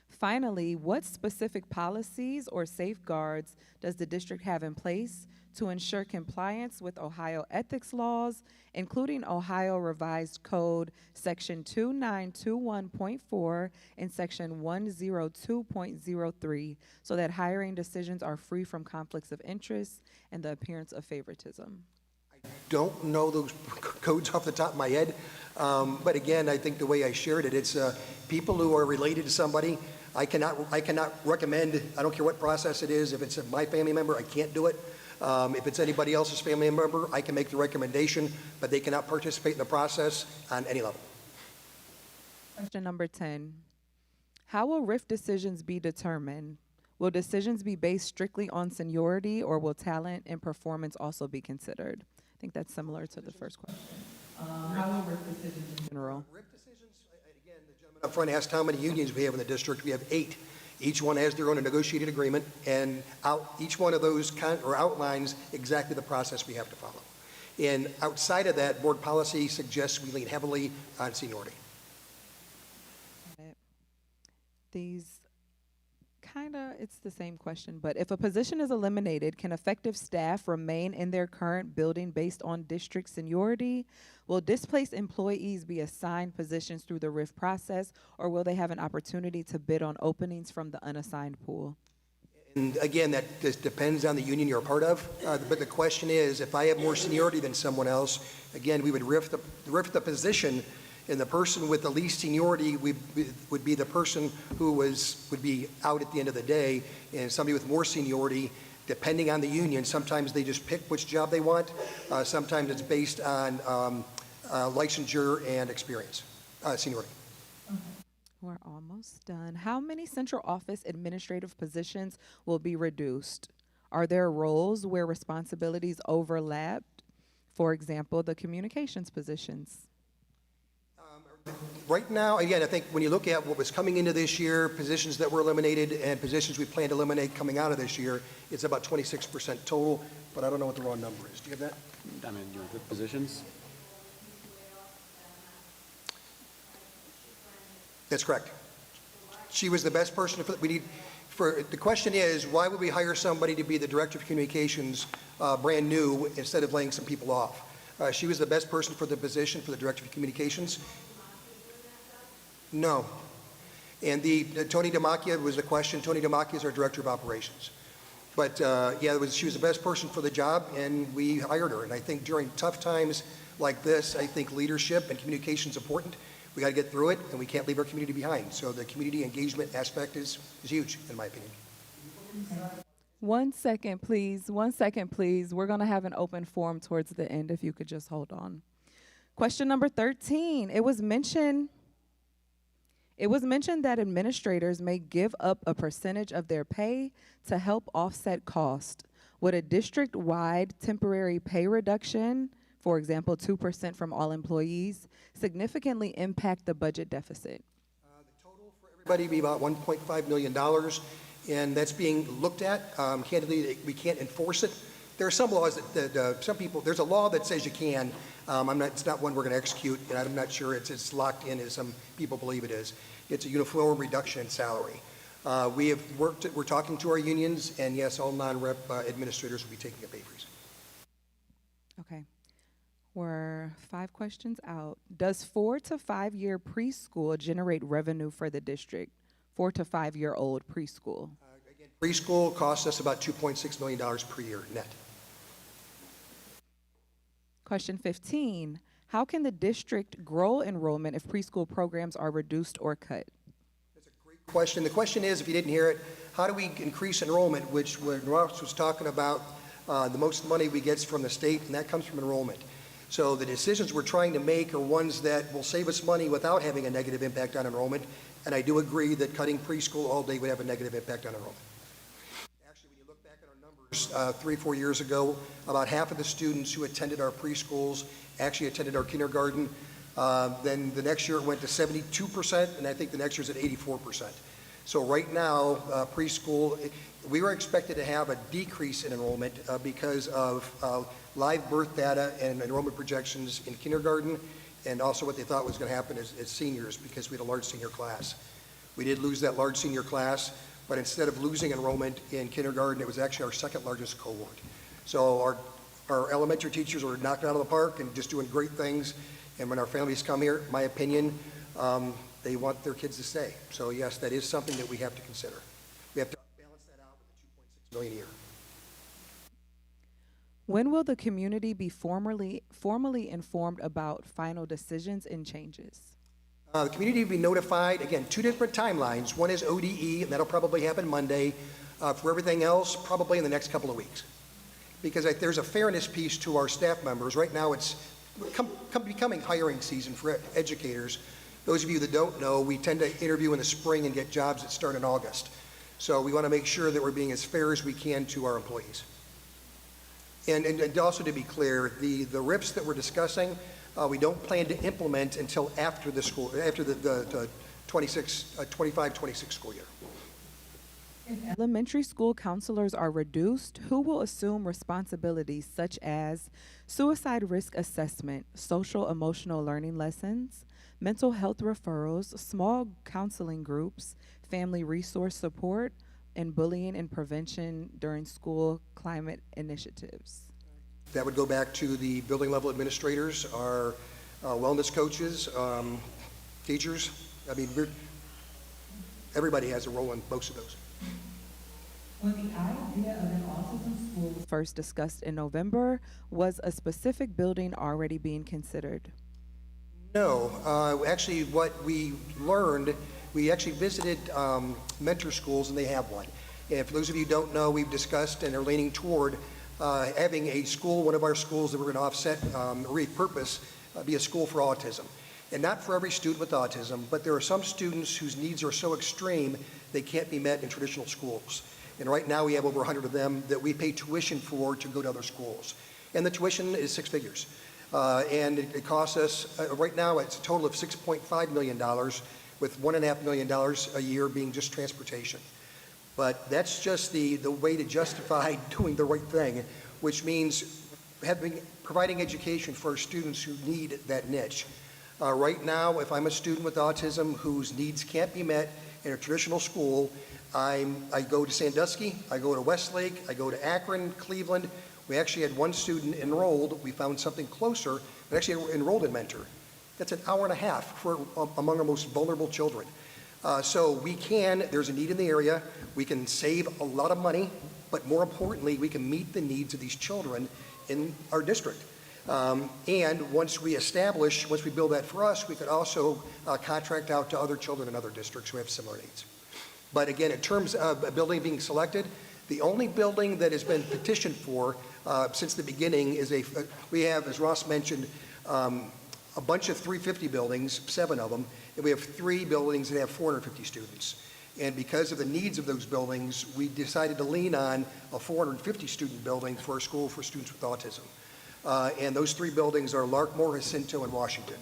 Finally, what specific policies or safeguards does the district have in place to ensure compliance with Ohio ethics laws, including Ohio Revised Code Section 2921.4 and Section 102.03, so that hiring decisions are free from conflicts of interest and the appearance of favoritism? Don't know those codes off the top of my head, but again, I think the way I shared it, it's people who are related to somebody. I cannot recommend, I don't care what process it is. If it's my family member, I can't do it. If it's anybody else's family member, I can make the recommendation, but they cannot participate in the process on any level. Question number 10. How will RIF decisions be determined? Will decisions be based strictly on seniority, or will talent and performance also be considered? I think that's similar to the first question. How will RIF decisions in general? RIF decisions, again, the gentleman up front asked how many unions we have in the district. We have 8. Each one has their own negotiated agreement, and each one of those outlines exactly the process we have to follow. And outside of that, board policy suggests we lean heavily on seniority. These it's the same question, but if a position is eliminated, can effective staff remain in their current building based on district seniority? Will displaced employees be assigned positions through the RIF process, or will they have an opportunity to bid on openings from the unassigned pool? And again, that just depends on the union you're a part of. But the question is, if I have more seniority than someone else, again, we would RIF the position, and the person with the least seniority would be the person who would be out at the end of the day, and somebody with more seniority, depending on the union, sometimes they just pick which job they want. Sometimes it's based on licensure and experience, seniority. We're almost done. How many central office administrative positions will be reduced? Are there roles where responsibilities overlapped? For example, the communications positions. Right now, again, I think when you look at what was coming into this year, positions that were eliminated and positions we plan to eliminate coming out of this year, it's about 26% total, but I don't know what the raw number is. Do you have that? I mean, the positions? That's correct. She was the best person the question is, why would we hire somebody to be the director of communications brand new instead of laying some people off? She was the best person for the position for the director of communications. No. And Tony Damacchia was the question. Tony Damacchia is our director of operations. But yeah, she was the best person for the job, and we hired her. And I think during tough times like this, I think leadership and communication is important. We got to get through it, and we can't leave our community behind. So the community engagement aspect is huge, in my opinion. 1 second, please. 1 second, please. We're going to have an open forum towards the end, if you could just hold on. Question number 13. It was mentioned that administrators may give up a percentage of their pay to help offset cost. Would a district-wide temporary pay reduction, for example, 2% from all employees, significantly impact the budget deficit? The total for everybody would be about $1.5 million, and that's being looked at. Candidly, we can't enforce it. There are some laws that some people, there's a law that says you can. It's not one we're going to execute, and I'm not sure it's locked in as some people believe it is. It's a uniform reduction in salary. We're talking to our unions, and yes, all non-rep administrators will be taking a pay freeze. Okay. We're 5 questions out. Does 4 to 5 year preschool generate revenue for the district? 4 to 5 year old preschool. Again, preschool costs us about $2.6 million per year net. Question 15. How can the district grow enrollment if preschool programs are reduced or cut? That's a great question. The question is, if you didn't hear it, how do we increase enrollment, which when Ross was talking about the most money we get from the state, and that comes from enrollment. So the decisions we're trying to make are ones that will save us money without having a negative impact on enrollment, and I do agree that cutting preschool all day would have a negative impact on enrollment. Actually, when you look back at our numbers, 3 or 4 years ago, about half of the students who attended our preschools actually attended our kindergarten. Then the next year it went to 72%, and I think the next year's at 84%. So right now, preschool, we were expected to have a decrease in enrollment because of live birth data and enrollment projections in kindergarten, and also what they thought was going to happen is seniors, because we had a large senior class. We did lose that large senior class, but instead of losing enrollment in kindergarten, it was actually our second largest cohort. So our elementary teachers were knocking it out of the park and just doing great things, and when our families come here, my opinion, they want their kids to stay. So yes, that is something that we have to consider. We have to balance that out with the $2.6 million a year. When will the community be formally informed about final decisions and changes? The community will be notified, again, 2 different timelines. One is ODE, and that'll probably happen Monday. For everything else, probably in the next couple of weeks. Because there's a fairness piece to our staff members. Right now, it's becoming hiring season for educators. Those of you that don't know, we tend to interview in the spring and get jobs that start in August. So we want to make sure that we're being as fair as we can to our employees. And also to be clear, the RIPs that we're discussing, we don't plan to implement until after the 25-26 school year. Elementary school counselors are reduced, who will assume responsibilities such as suicide risk assessment, social emotional learning lessons, mental health referrals, small counseling groups, family resource support, and bullying and prevention during school climate initiatives? That would go back to the building level administrators, our wellness coaches, teachers. I mean, everybody has a role in most of those. When the idea of an autism school was first discussed in November, was a specific building already being considered? No, actually what we learned, we actually visited mentor schools and they have one. And for those of you who don't know, we've discussed and are leaning toward having a school, one of our schools that we're going to offset, repurpose, be a school for autism. And not for every student with autism, but there are some students whose needs are so extreme they can't be met in traditional schools. And right now we have over 100 of them that we pay tuition for to go to other schools. And the tuition is 6 figures. And it costs us, right now it's a total of $6.5 million, with $1.5 million a year being just transportation. But that's just the way to justify doing the right thing, which means providing education for students who need that niche. Right now, if I'm a student with autism whose needs can't be met in a traditional school, I go to Sandusky, I go to Westlake, I go to Akron, Cleveland. We actually had one student enrolled. We found something closer, but actually enrolled in Mentor. That's an hour and a half for among our most vulnerable children. So there's a need in the area. We can save a lot of money, but more importantly, we can meet the needs of these children in our district. And once we build that for us, we could also contract out to other children in other districts who have similar needs. But again, in terms of a building being selected, the only building that has been petitioned for since the beginning is we have, as Ross mentioned, a bunch of 350 buildings, 7 of them, and we have 3 buildings that have 450 students. And because of the needs of those buildings, we decided to lean on a 450 student building for a school for students with autism. And those 3 buildings are Larkmore, Jacinto, and Washington.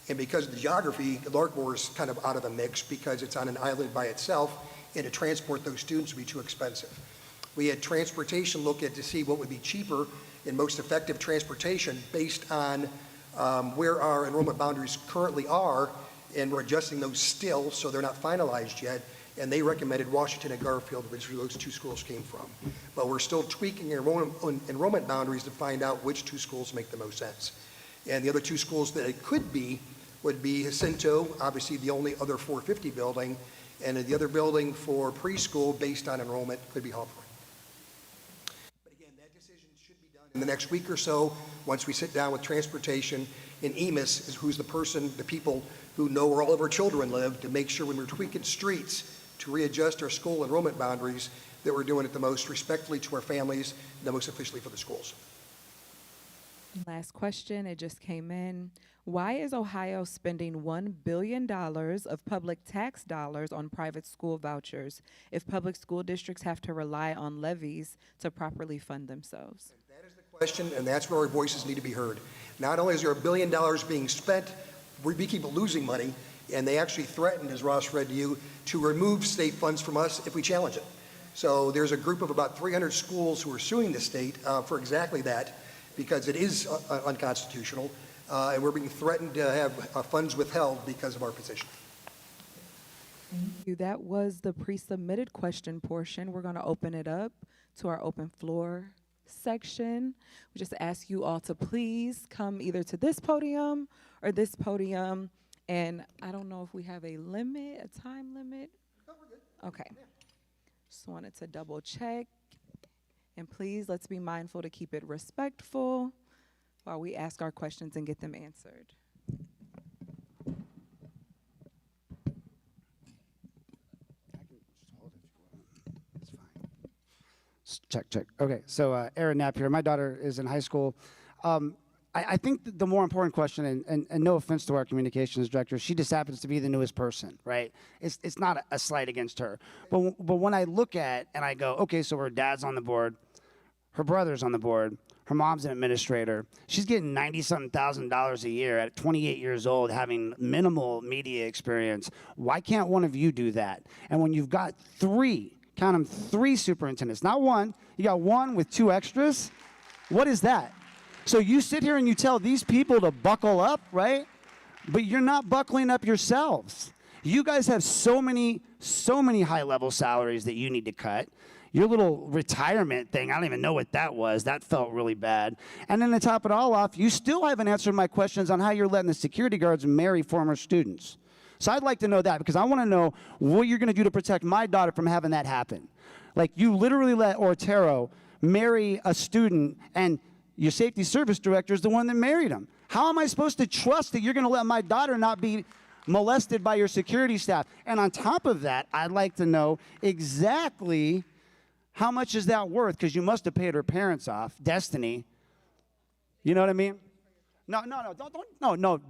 And because of the geography, Larkmore is kind of out of the mix because it's on an island by itself, and to transport those students would be too expensive. We had transportation look at to see what would be cheaper and most effective transportation based on where our enrollment boundaries currently are, and we're adjusting those still, so they're not finalized yet. And they recommended Washington and Garfield, which are those 2 schools came from. But we're still tweaking enrollment boundaries to find out which 2 schools make the most sense. And the other 2 schools that it could be would be Jacinto, obviously the only other 450 building, and the other building for preschool based on enrollment could be Hawthorne. But again, that decision should be done in the next week or so once we sit down with transportation. And EMIS, who's the people who know where all of our children live, to make sure when we're tweaking streets to readjust our school enrollment boundaries that we're doing it the most respectfully to our families and the most efficiently for the schools. Last question, it just came in. Why is Ohio spending $1 billion of public tax dollars on private school vouchers if public school districts have to rely on levies to properly fund themselves? That is the question, and that's where our voices need to be heard. Not only is there $1 billion being spent, we keep losing money, and they actually threatened, as Ross read to you, to remove state funds from us if we challenge it. So there's a group of about 300 schools who are suing the state for exactly that, because it is unconstitutional, and we're being threatened to have funds withheld because of our position. Thank you. That was the pre-submitted question portion. We're going to open it up to our open floor section. We just ask you all to please come either to this podium or this podium. And I don't know if we have a limit, a time limit. Oh, we're good. Okay. Just wanted to double check. And please, let's be mindful to keep it respectful while we ask our questions and get them answered. Check. Okay, so Aaron Knapp here. My daughter is in high school. I think the more important question, and no offense to our communications director, she just happens to be the newest person, right? It's not a slight against her. But when I look at and I go, okay, so her dad's on the board, her brother's on the board, her mom's an administrator. She's getting $90-something thousand a year at 28 years old, having minimal media experience. Why can't one of you do that? And when you've got 3 count them, 3 superintendents, not one. You got one with 2 extras. What is that? So you sit here and you tell these people to buckle up, right? But you're not buckling up yourselves. You guys have so many high-level salaries that you need to cut. Your little retirement thing, I don't even know what that was. That felt really bad. And then to top it all off, you still haven't answered my questions on how you're letting the security guards marry former students. So I'd like to know that, because I want to know what you're going to do to protect my daughter from having that happen. Like, you literally let Ortero marry a student, and your safety service director is the one that married him. How am I supposed to trust that you're going to let my daughter not be molested by your security staff? And on top of that, I'd like to know exactly how much is that worth, because you must have paid her parents off, Destiny. You know what I mean? No,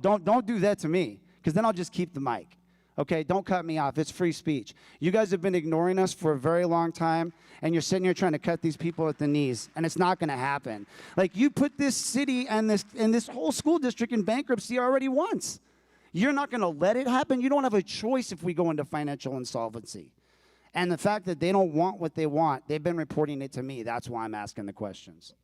don't do that to me, because then I'll just keep the mic. Okay, don't cut me off. It's free speech. You guys have been ignoring us for a very long time, and you're sitting here trying to cut these people at the knees, and it's not going to happen. Like, you put this city and this whole school district in bankruptcy already once. You're not going to let it happen. You don't have a choice if we go into financial insolvency. And the fact that they don't want what they want, they've been reporting it to me. That's why I'm asking the questions.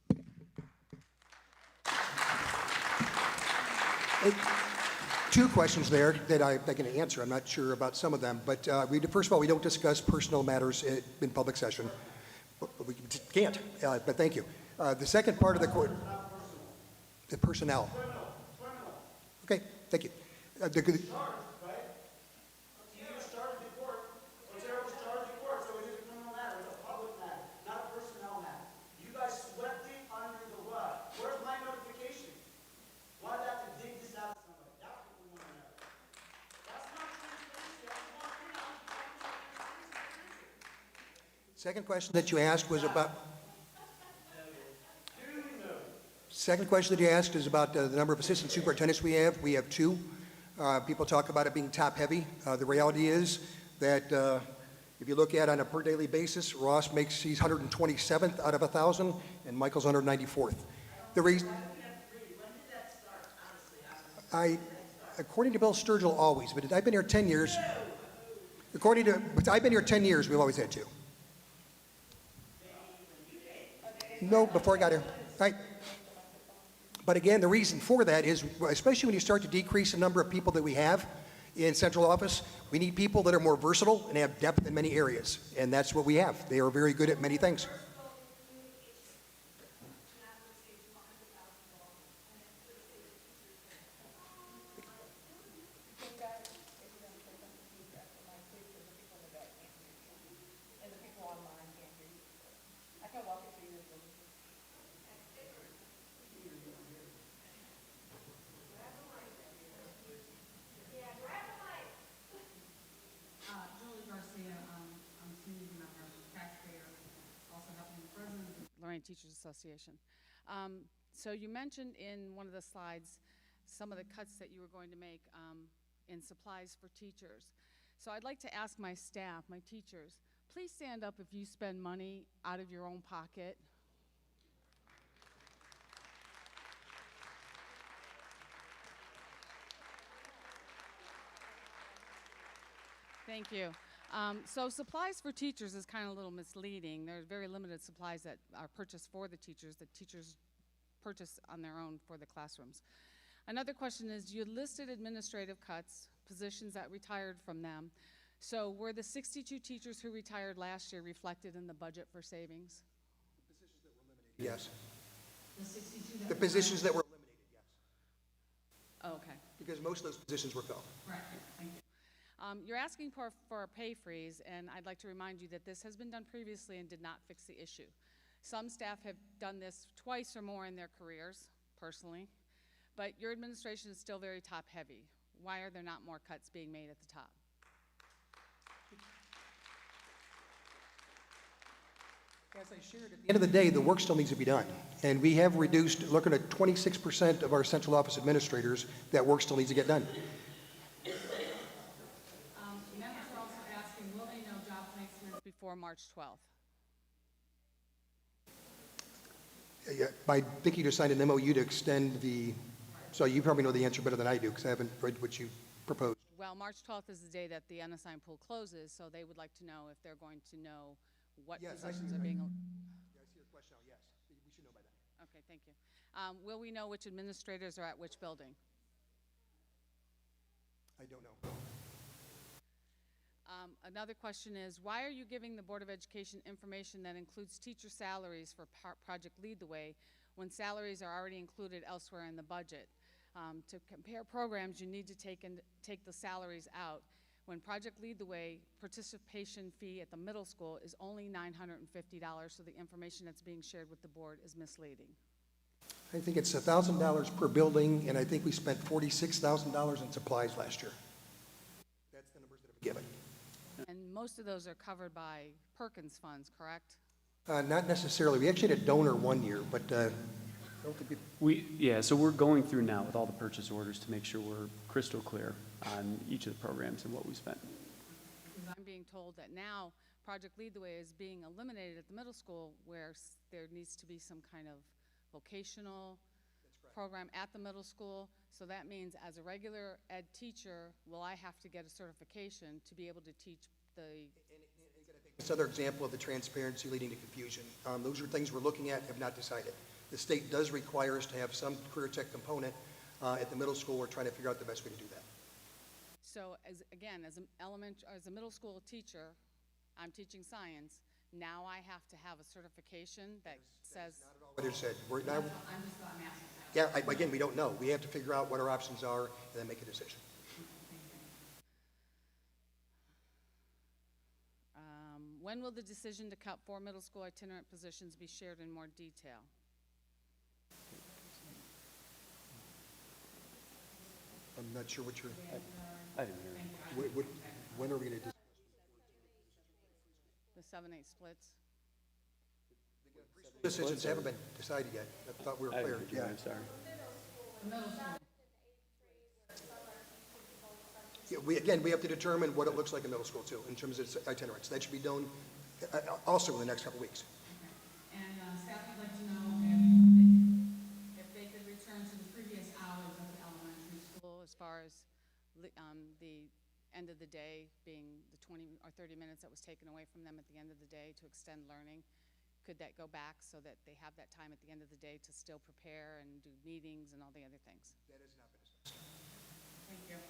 Two questions there that I can answer. I'm not sure about some of them, but first of all, we don't discuss personal matters in public session. We can't, but thank you. The second part of the personnel. Okay, thank you. Second question that you asked was about. Second question that you asked is about the number of assistant superintendents we have. We have 2. People talk about it being top heavy. The reality is that if you look at it on a per daily basis, Ross he's 127th out of 1,000, and Michael's 194th. The reason. According to Bill Sturgill, always, but I've been here 10 years. I've been here 10 years. We've always had 2. No, before I got here. Right. But again, the reason for that is, especially when you start to decrease the number of people that we have in central office, we need people that are more versatile and have depth in many areas. And that's what we have. They are very good at many things. Lorain Teachers Association. So you mentioned in one of the slides some of the cuts that you were going to make in supplies for teachers. So I'd like to ask my staff, my teachers, please stand up if you spend money out of your own pocket. Thank you. So supplies for teachers is kind of a little misleading. There's very limited supplies that are purchased for the teachers that teachers purchase on their own for the classrooms. Another question is, you listed administrative cuts, positions that retired from them. So were the 62 teachers who retired last year reflected in the budget for savings? The positions that were eliminated, yes. The positions that were eliminated, yes. Oh, okay. Because most of those positions were filled. Right. Thank you. You're asking for a pay freeze, and I'd like to remind you that this has been done previously and did not fix the issue. Some staff have done this twice or more in their careers, personally, but your administration is still very top-heavy. Why are there not more cuts being made at the top? As I shared, at the end of the day, the work still needs to be done. And we have reduced, looking at 26% of our central office administrators, that work still needs to get done. Members are also asking, will they know job placements before March 12th? I think you just signed an MOU to extend the, so you probably know the answer better than I do, because I haven't read what you proposed. Well, March 12th is the day that the unassigned pool closes, so they would like to know if they're going to know what Yes, I see positions your are being, Yeah, I see your question now, yes. We should know by that. okay, thank you. Will we know which administrators are at which building? I don't know. Another question is, why are you giving the Board of Education information that includes teacher salaries for Project Lead the Way when salaries are already included elsewhere in the budget? To compare programs, you need to take the salaries out. When Project Lead the Way, participation fee at the middle school is only $950, so the information that's being shared with the board is misleading. I think it's $1,000 per building, and I think we spent $46,000 in supplies last year. That's the numbers that have been given. And most of those are covered by Perkins funds, correct? Not necessarily. We actually had a donor one year, but I don't think Yeah, so we're going through now with all the purchase orders to make sure we're crystal clear on each of the programs and what we spent. Because I'm being told that now Project Lead the Way is being eliminated at the middle school where there needs to be some kind of vocational program at the middle school. So that means as a regular ed teacher, will I have to get a certification to be able to teach the, This other example of the transparency leading to confusion. Those are things we're looking at, have not decided. The state does require us to have some career tech component at the middle school. We're trying to figure out the best way to do that. so as a middle school teacher, I'm teaching science. Now I have to have a certification that says. Not at all what it said. We're not, I'm asking. yeah, again, we don't know. We have to figure out what our options are and then make a decision. When will the decision to cut 4 middle school itinerant positions be shared in more detail? I'm not sure what you're, I didn't hear you. when are we going to do? The 7-8 splits? Decisions haven't been decided yet. I thought we were I clear. didn't hear you, Yeah. I'm sorry. Yeah, we have to determine what it looks like in middle school too, in terms of itinerants. That should be done also in the next couple of weeks. And staff would like to know if they could return to the previous hours of the elementary school as far as the end of the day being the 20 or 30 minutes that was taken away from them at the end of the day to extend learning. Could that go back so that they have that time at the end of the day to still prepare and do meetings and all the other things? That has not been discussed. Thank you.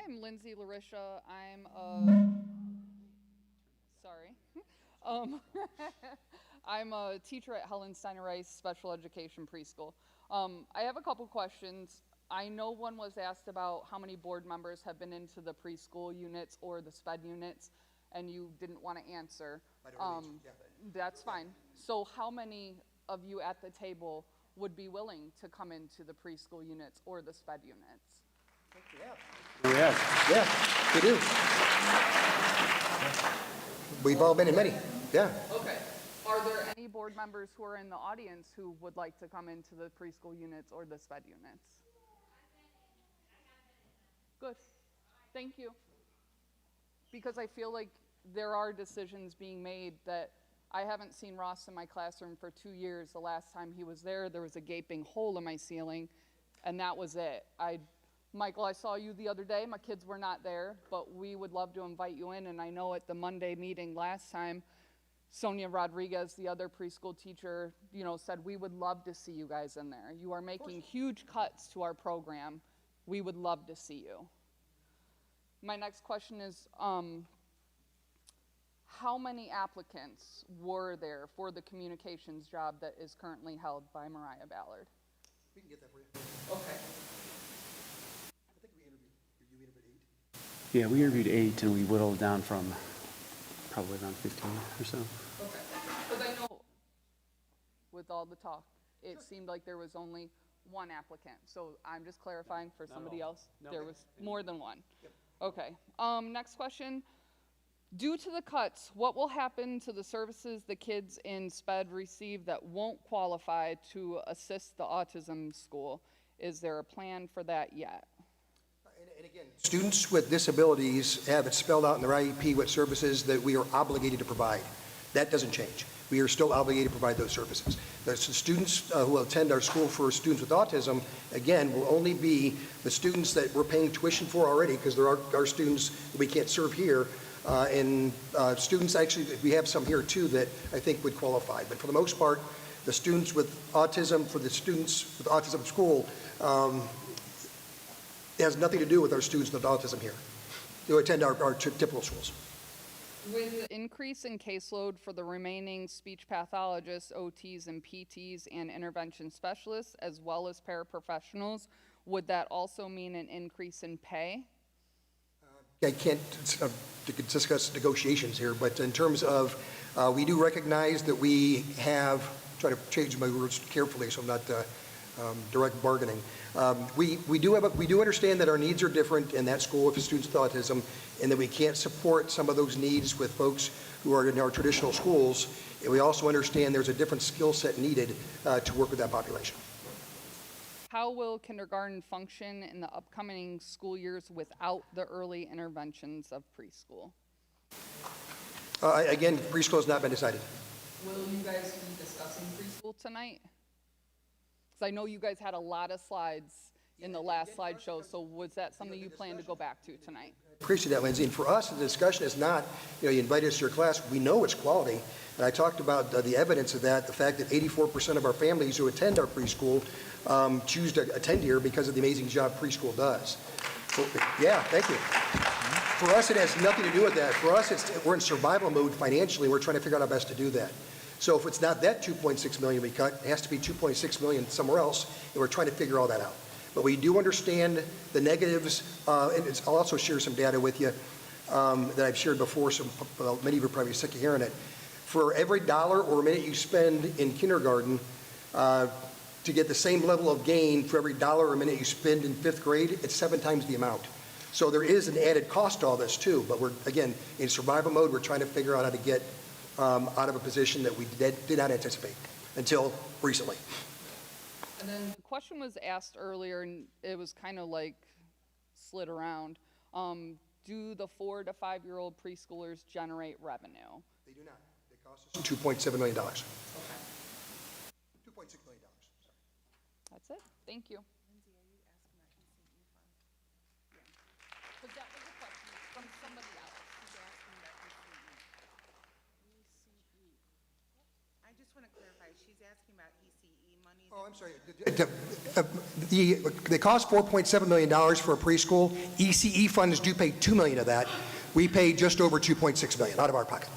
I'm Lindsay Larisha. I'm a teacher at Helen Steiner Rice Special Education Preschool. I have a couple questions. I know one was asked about how many board members have been into the preschool units or the SPED units, and you didn't want to answer. That's fine. So how many of you at the table would be willing to come into the preschool units or the SPED units? Yeah. Yeah, we do. We've all been in many, yeah. Okay. Are there any board members who are in the audience who would like to come into the preschool units or the SPED units? Good. Thank you. Because I feel like there are decisions being made that I haven't seen Ross in my classroom for 2 years. The last time he was there was a gaping hole in my ceiling, and that was it. Michael, I saw you the other day. My kids were not there, but we would love to invite you in. And I know at the Monday meeting last time, Sonia Rodriguez, the other preschool teacher, said we would love to see you guys in there. You are making huge cuts to our program. We would love to see you. My next question is, how many applicants were there for the communications job that is currently held by Mariah Ballard? We can get that for you. Okay. I think you interviewed 8. Yeah, we interviewed 8 and we whittled down from probably around 15 or so. Okay. Because I know with all the talk, it seemed like there was only one applicant. So I'm just clarifying for somebody else. No. There was more than one. Okay. Next question. Due to the cuts, what will happen to the services the kids in SPED receive that won't qualify to assist the autism school? Is there a plan for that yet? And again, students with disabilities have it spelled out in their IEP what services that we are obligated to provide. That doesn't change. we are still obligated to provide those services. The students who attend our school for students with autism, again, will only be the students that we're paying tuition for already, because there are students that we can't serve here, and students, actually, we have some here too that I think would qualify. But for the most part, the students with autism, for the students with autism school, it has nothing to do with our students with autism here who attend our typical schools. With the increase in caseload for the remaining speech pathologists, OTs, and PTs, and intervention specialists, as well as paraprofessionals, would that also mean an increase in pay? I can't discuss negotiations here, but in terms of, we do recognize that we have, try to change my words carefully so I'm not direct bargaining. We do understand that our needs are different in that school for students with autism, and that we can't support some of those needs with folks who are in our traditional schools. And we also understand there's a different skill set needed to work with that population. How will kindergarten function in the upcoming school years without the early interventions of preschool? Again, preschool has not been decided. Will you guys be discussing preschool tonight? Because I know you guys had a lot of slides in the last slideshow, so was that something you plan to go back to tonight? Appreciate that, Lindsay. And for us, the discussion is not, you invite us to your class. We know it's quality. And I talked about the evidence of that, the fact that 84% of our families who attend our preschool choose to attend here because of the amazing job preschool does. So, yeah, thank you. For us, it has nothing to do with that. For us, we're in survival mode financially. We're trying to figure out how best to do that. So if it's not that 2.6 million we cut, it has to be 2.6 million somewhere else, and we're trying to figure all that out. But we do understand the negatives, and I'll also share some data with you that I've shared before, so many of you are probably sick of hearing it. For every dollar or minute you spend in kindergarten, to get the same level of gain for every dollar or minute you spend in 5th grade, it's 7 times the amount. So there is an added cost to all this too, but we're, again, in survival mode. We're trying to figure out how to get out of a position that we did not anticipate until recently. And then the question was asked earlier, and it was kind of like slid around. Do the 4 to 5-year-old preschoolers generate revenue? They do not. They cost us $2.7 million. Okay. $2.6 million. Sorry. That's it. Thank you. Because that was a question from somebody else. I just want to clarify, she's asking about ECE money. Oh, I'm sorry. They cost $4.7 million for a preschool. ECE funds do pay $2 million of that. We pay just over $2.6 million out of our pocket.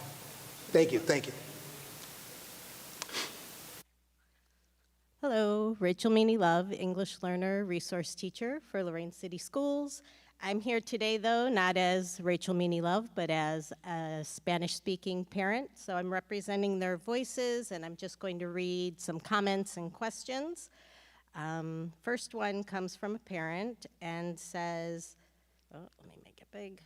Thank you. Thank you. Hello, Rachel Meany Love, English learner, resource teacher for Lorain City Schools. I'm here today, though, not as Rachel Meany Love, but as a Spanish-speaking parent. So I'm representing their voices, and I'm just going to read some comments and questions. First one comes from a parent and says, oh, let me make it big.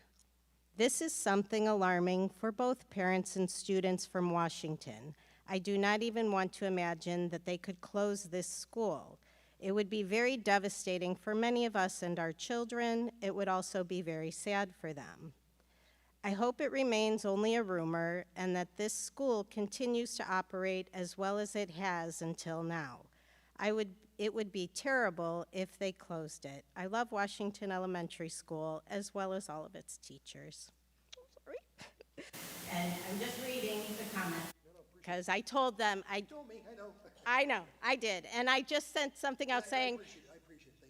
This is something alarming for both parents and students from Washington. I do not even want to imagine that they could close this school. It would be very devastating for many of us and our children. It would also be very sad for them. I hope it remains only a rumor and that this school continues to operate as well as it has until now. It would be terrible if they closed it. I love Washington Elementary School as well as all of its teachers. Sorry. And I'm just reading the comment because I told them, I know, I did. And I just sent something out saying,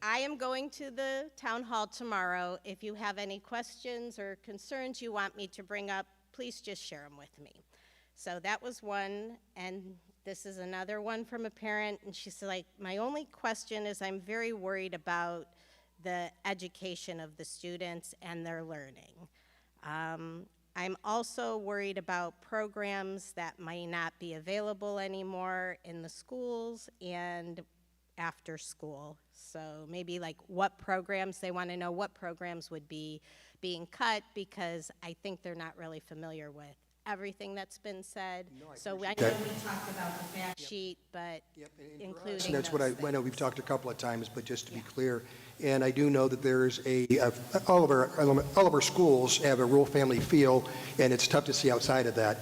I am going to the town hall tomorrow. If you have any questions or concerns you want me to bring up, please just share them with me. So that was one, and this is another one from a parent, and she's like, my only question is I'm very worried about the education of the students and their learning. I'm also worried about programs that might not be available anymore in the schools and after school. So maybe like what programs, they want to know what programs would be being cut, because I think they're not really familiar with everything that's been said. No, so I know that. we talked about the fact sheet, but including And that's what those I know we've things. talked a couple of times, but just to be clear, and I do know that there's all of our schools have a rural family feel, and it's tough to see outside of that.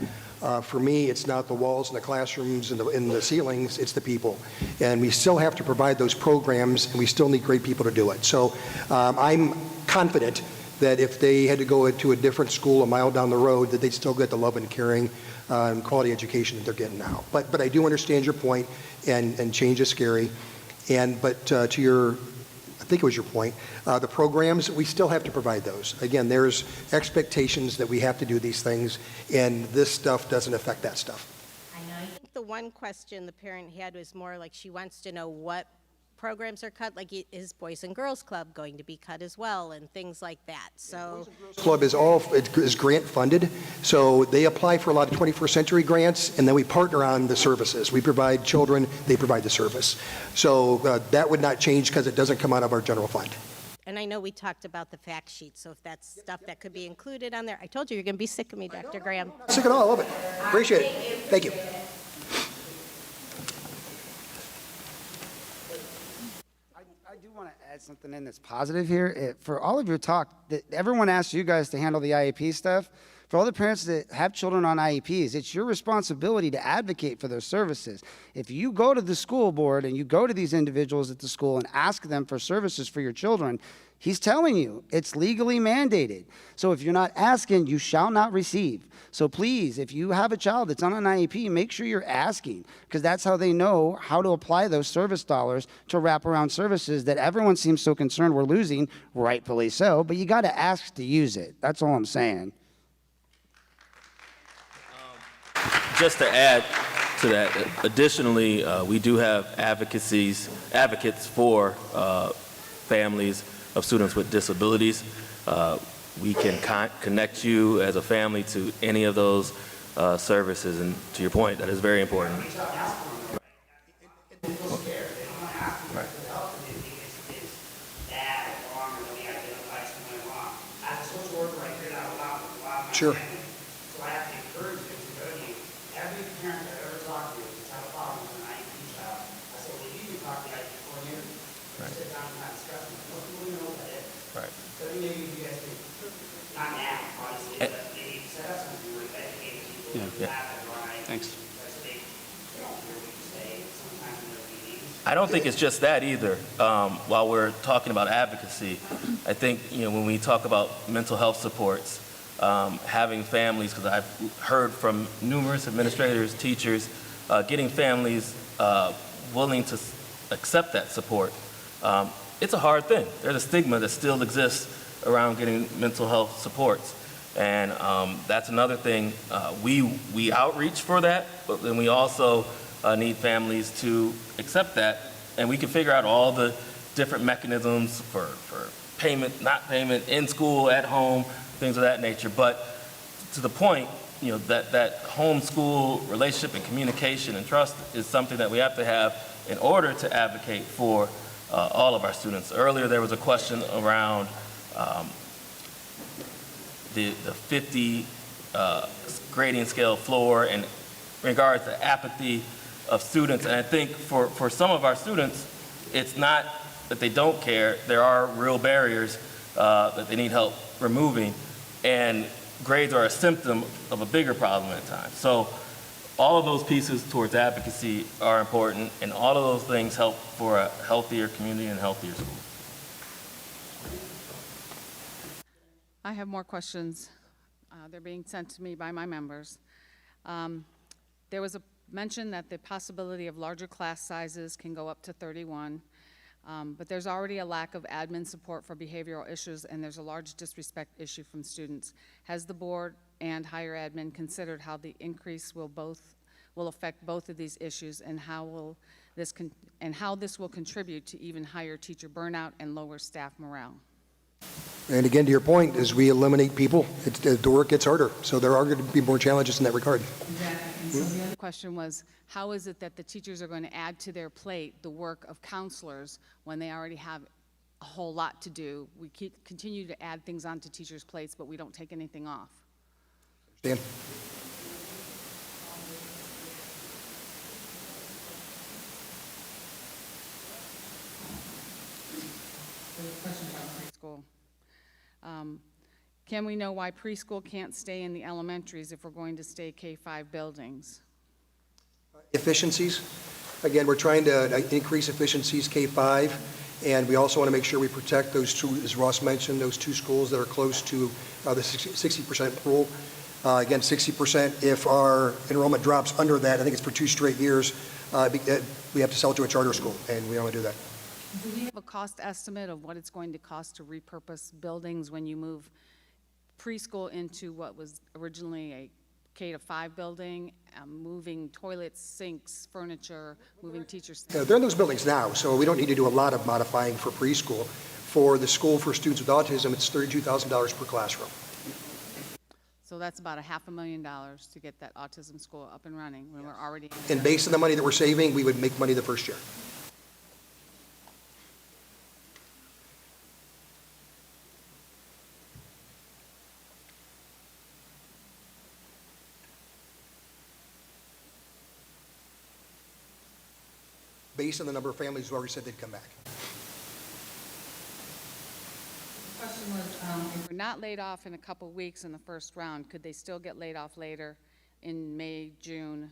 For me, it's not the walls and the classrooms and the ceilings, it's the people. And we still have to provide those programs, and we still need great people to do it. So I'm confident that if they had to go to a different school a mile down the road, that they'd still get the love and caring and quality education that they're getting now. But I do understand your point, and change is scary. But to your, I think it was your point, the programs, we still have to provide those. Again, there's expectations that we have to do these things, and this stuff doesn't affect that stuff. I think the one question the parent had was more like she wants to know what programs are cut, like is Boys and Girls Club going to be cut as well, and things like that. So Club is grant funded, so they apply for a lot of 21st century grants, and then we partner on the services. We provide children, they provide the service. So that would not change because it doesn't come out of our general fund. and I know we talked about the fact sheet, so if that's stuff that could be included on there, I told you you're going to be sick of me, Dr. Graham. Sick at all, I love it. Appreciate it. Thank you. I do want to add something in that's positive here. For all of your talk, everyone asked you guys to handle the IEP stuff. For all the parents that have children on IEPs, it's your responsibility to advocate for those services. If you go to the school board and you go to these individuals at the school and ask them for services for your children, he's telling you it's legally mandated. So if you're not asking, you shall not receive. So please, if you have a child that's on an IEP, make sure you're asking, because that's how they know how to apply those service dollars to wraparound services that everyone seems so concerned we're losing, rightfully so, but you got to ask to use it. That's all I'm saying. Just to add to that, additionally, we do have advocates for families of students with disabilities. We can connect you as a family to any of those services, and to your point, that is very important. Sure. Thanks. I don't think it's just that either. While we're talking about advocacy, I think, when we talk about mental health supports, having families, because I've heard from numerous administrators, teachers, getting families willing to accept that support. It's a hard thing. There's a stigma that still exists around getting mental health supports. And that's another thing. We outreach for that, but then we also need families to accept that, and we can figure out all the different mechanisms for payment, not payment, in school, at home, things of that nature. But to the point, that home-school relationship and communication and trust is something that we have to have in order to advocate for all of our students. Earlier, there was a question around the 50 grading scale floor in regards to apathy of students. And I think for some of our students, it's not that they don't care. There are real barriers that they need help removing. And grades are a symptom of a bigger problem at times. So all of those pieces towards advocacy are important, and all of those things help for a healthier community and healthier school. I have more questions. They're being sent to me by my members. There was a mention that the possibility of larger class sizes can go up to 31, but there's already a lack of admin support for behavioral issues, and there's a large disrespect issue from students. Has the board and higher admin considered how the increase will affect both of these issues, and how this will contribute to even higher teacher burnout and lower staff morale? And again, to your point, as we eliminate people, the work gets harder. So there are going to be more challenges in that regard. So the other question was, how is it that the teachers are going to add to their plate the work of counselors when they already have a whole lot to do? We continue to add things onto teachers' plates, but we don't take anything off. Dan? Preschool. Can we know why preschool can't stay in the elementaries if we're going to stay K-5 buildings? Efficiencies. Again, we're trying to increase efficiencies K-5, and we also want to make sure we protect those two, as Ross mentioned, those two schools that are close to the 60% rule. Again, 60%, if our enrollment drops under that, I think it's for 2 straight years, we have to sell it to a charter school, and we don't want to do that. Do we have a cost estimate of what it's going to cost to repurpose buildings when you move preschool into what was originally a K-5 building, moving toilets, sinks, furniture, moving teachers? They're in those buildings now, so we don't need to do a lot of modifying for preschool. For the school for students with autism, it's $32,000 per classroom. So that's about $500,000 to get that autism school up and running when we're already. And based on the money that we're saving, we would make money the first year. Based on the number of families who already said they'd come back. Question was, if we're not laid off in a couple weeks in the first round, could they still get laid off later in May, June,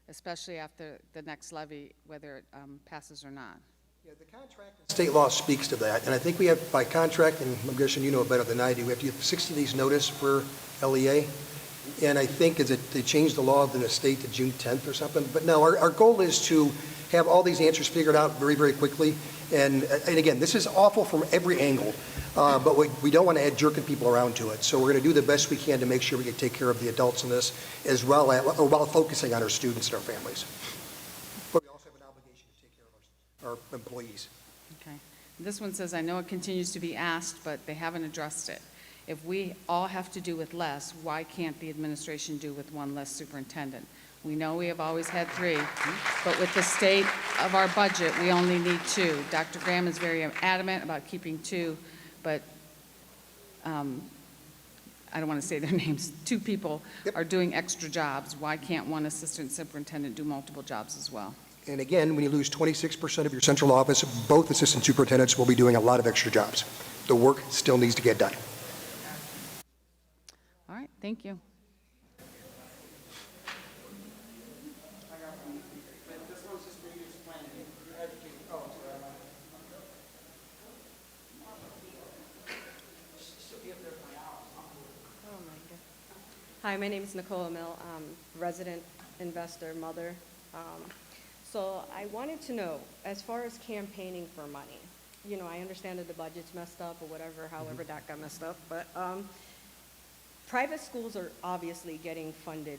especially after the next levy, whether it passes or not? Yeah, the contract and state law speaks to that, and I think we have by contract, and I'm guessing you know it better than I do, we have to give 60 days notice for LEA, and I think is it they changed the law in the state to June 10th or something, but no, our goal is to have all these answers figured out very, very quickly, and again, this is awful from every angle, but we don't want to add jerking people around to it, so we're going to do the best we can to make sure we can take care of the adults in this, as well as, while focusing on our students and our families. But we also have an obligation to take care of our employees. Okay. This one says, I know it continues to be asked, but they haven't addressed it. If we all have to do with less, why can't the administration do with one less superintendent? We know we have always had 3, but with the state of our budget, we only need 2. Dr. Graham is very adamant about keeping 2, but I don't want to say their names. 2 people are doing extra jobs. Why can't one assistant superintendent do multiple jobs as well? And again, when you lose 26% of your central office, both assistant superintendents will be doing a lot of extra jobs. The work still needs to get done. All right, thank you. Hi, my name is Nicole Emil. I'm resident investor, mother. So I wanted to know, as far as campaigning for money, you know, I understand that the budget's messed up or whatever, however that got messed up, but private schools are obviously getting funded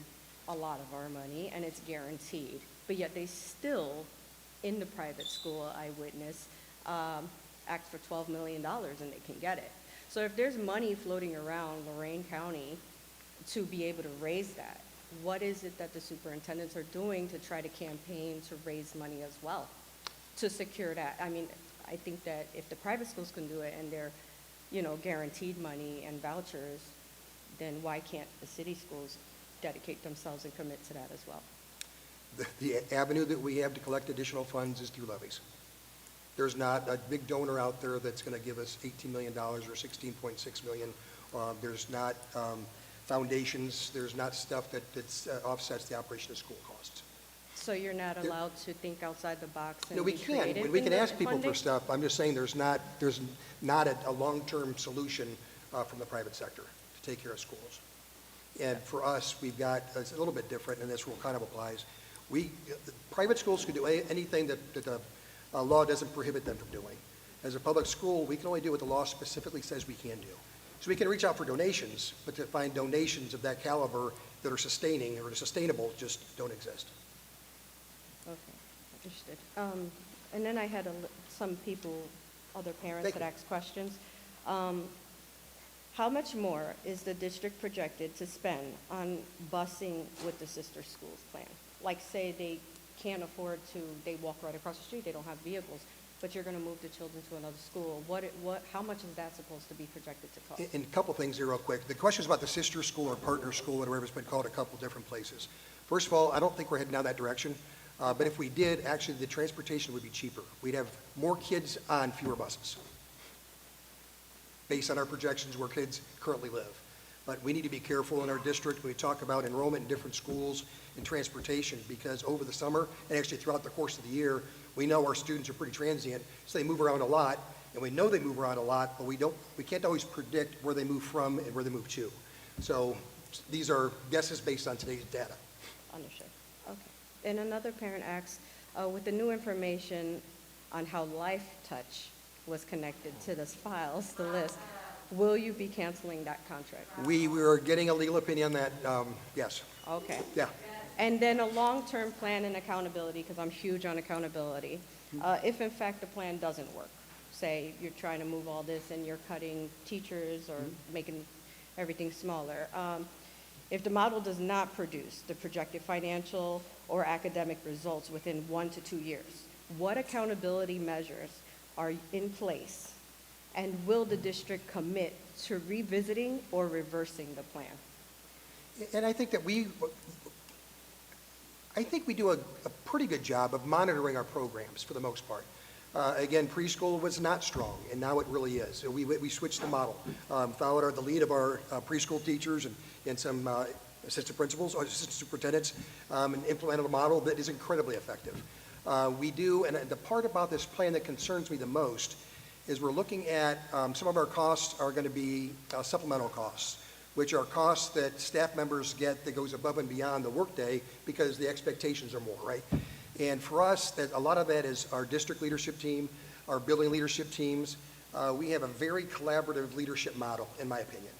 a lot of our money, and it's guaranteed, but yet they still, in the private school, I witness, ask for $12 million and they can get it. So if there's money floating around Lorain County to be able to raise that, what is it that the superintendents are doing to try to campaign to raise money as well, to secure that? I mean, I think that if the private schools can do it and they're, you know, guaranteed money and vouchers, then why can't the city schools dedicate themselves and commit to that as well? The avenue that we have to collect additional funds is through levies. There's not a big donor out there that's going to give us $18 million or $16.6 million. There's not foundations. There's not stuff that offsets the operation of school costs. So you're not allowed to think outside the box and No, we be can. creative We in can the ask people for funding? stuff. I'm just saying there's not a long-term solution from the private sector to take care of schools. And for us, we've got, it's a little bit different, and this rule kind of applies. Private schools can do anything that the law doesn't prohibit them from doing. As a public school, we can only do what the law specifically says we can do. So we can reach out for donations, but to find donations of that caliber that are sustaining or sustainable just don't exist. Okay, understood. And then I had some people, other parents that asked questions. How much more is the district projected to spend on busing with the sister schools plan? Like say they can't afford to, they walk right across the street, they don't have vehicles, but you're going to move the children to another school. How much is that supposed to be projected to cost? And a couple things here real quick. The question is about the sister school or partner school, whatever it's been called a couple different places. First of all, I don't think we're heading down that direction. But if we did, actually the transportation would be cheaper. We'd have more kids on fewer buses. based on our projections where kids currently live. But we need to be careful in our district when we talk about enrollment in different schools and transportation, because over the summer, and actually throughout the course of the year, we know our students are pretty transient, so they move around a lot, and we know they move around a lot, but we can't always predict where they move from and where they move to. So these are guesses based on today's data. Understood. Okay. And another parent asks, with the new information on how Life Touch was connected to this files, the list, will you be canceling that contract? We are getting a legal opinion on that, yes. Okay. Yeah. And then a long-term plan and accountability, because I'm huge on accountability. If in fact the plan doesn't work, say you're trying to move all this and you're cutting teachers or making everything smaller. If the model does not produce the projected financial or academic results within 1 to 2 years, what accountability measures are in place? And will the district commit to revisiting or reversing the plan? And I think that we do a pretty good job of monitoring our programs for the most part. Again, preschool was not strong, and now it really is. So we switched the model, followed the lead of our preschool teachers and some assistant principals or assistant superintendents, and implemented a model that is incredibly effective. We do, and the part about this plan that concerns me the most is we're looking at some of our costs are going to be supplemental costs, which are costs that staff members get that goes above and beyond the workday because the expectations are more, right? And for us, that a lot of that is our district leadership team, our building leadership teams. We have a very collaborative leadership model, in my opinion.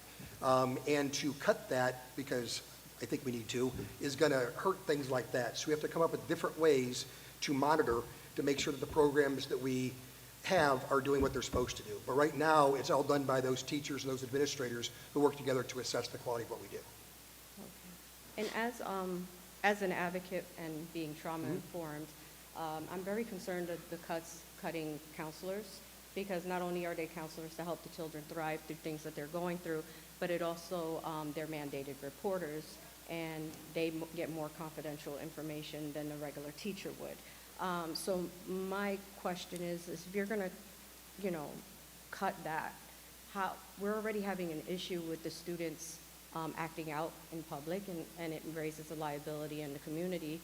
And to cut that, because I think we need to, is going to hurt things like that. So we have to come up with different ways to monitor to make sure that the programs that we have are doing what they're supposed to do. But right now, it's all done by those teachers and those administrators who work together to assess the quality of what we do. Okay. And as an advocate and being trauma informed, I'm very concerned at the cutting counselors, because not only are they counselors to help the children thrive through things that they're going through, but it also, they're mandated reporters, and they get more confidential information than a regular teacher would. So my question is if you're going to, cut that, we're already having an issue with the students acting out in public, and it raises a liability in the community,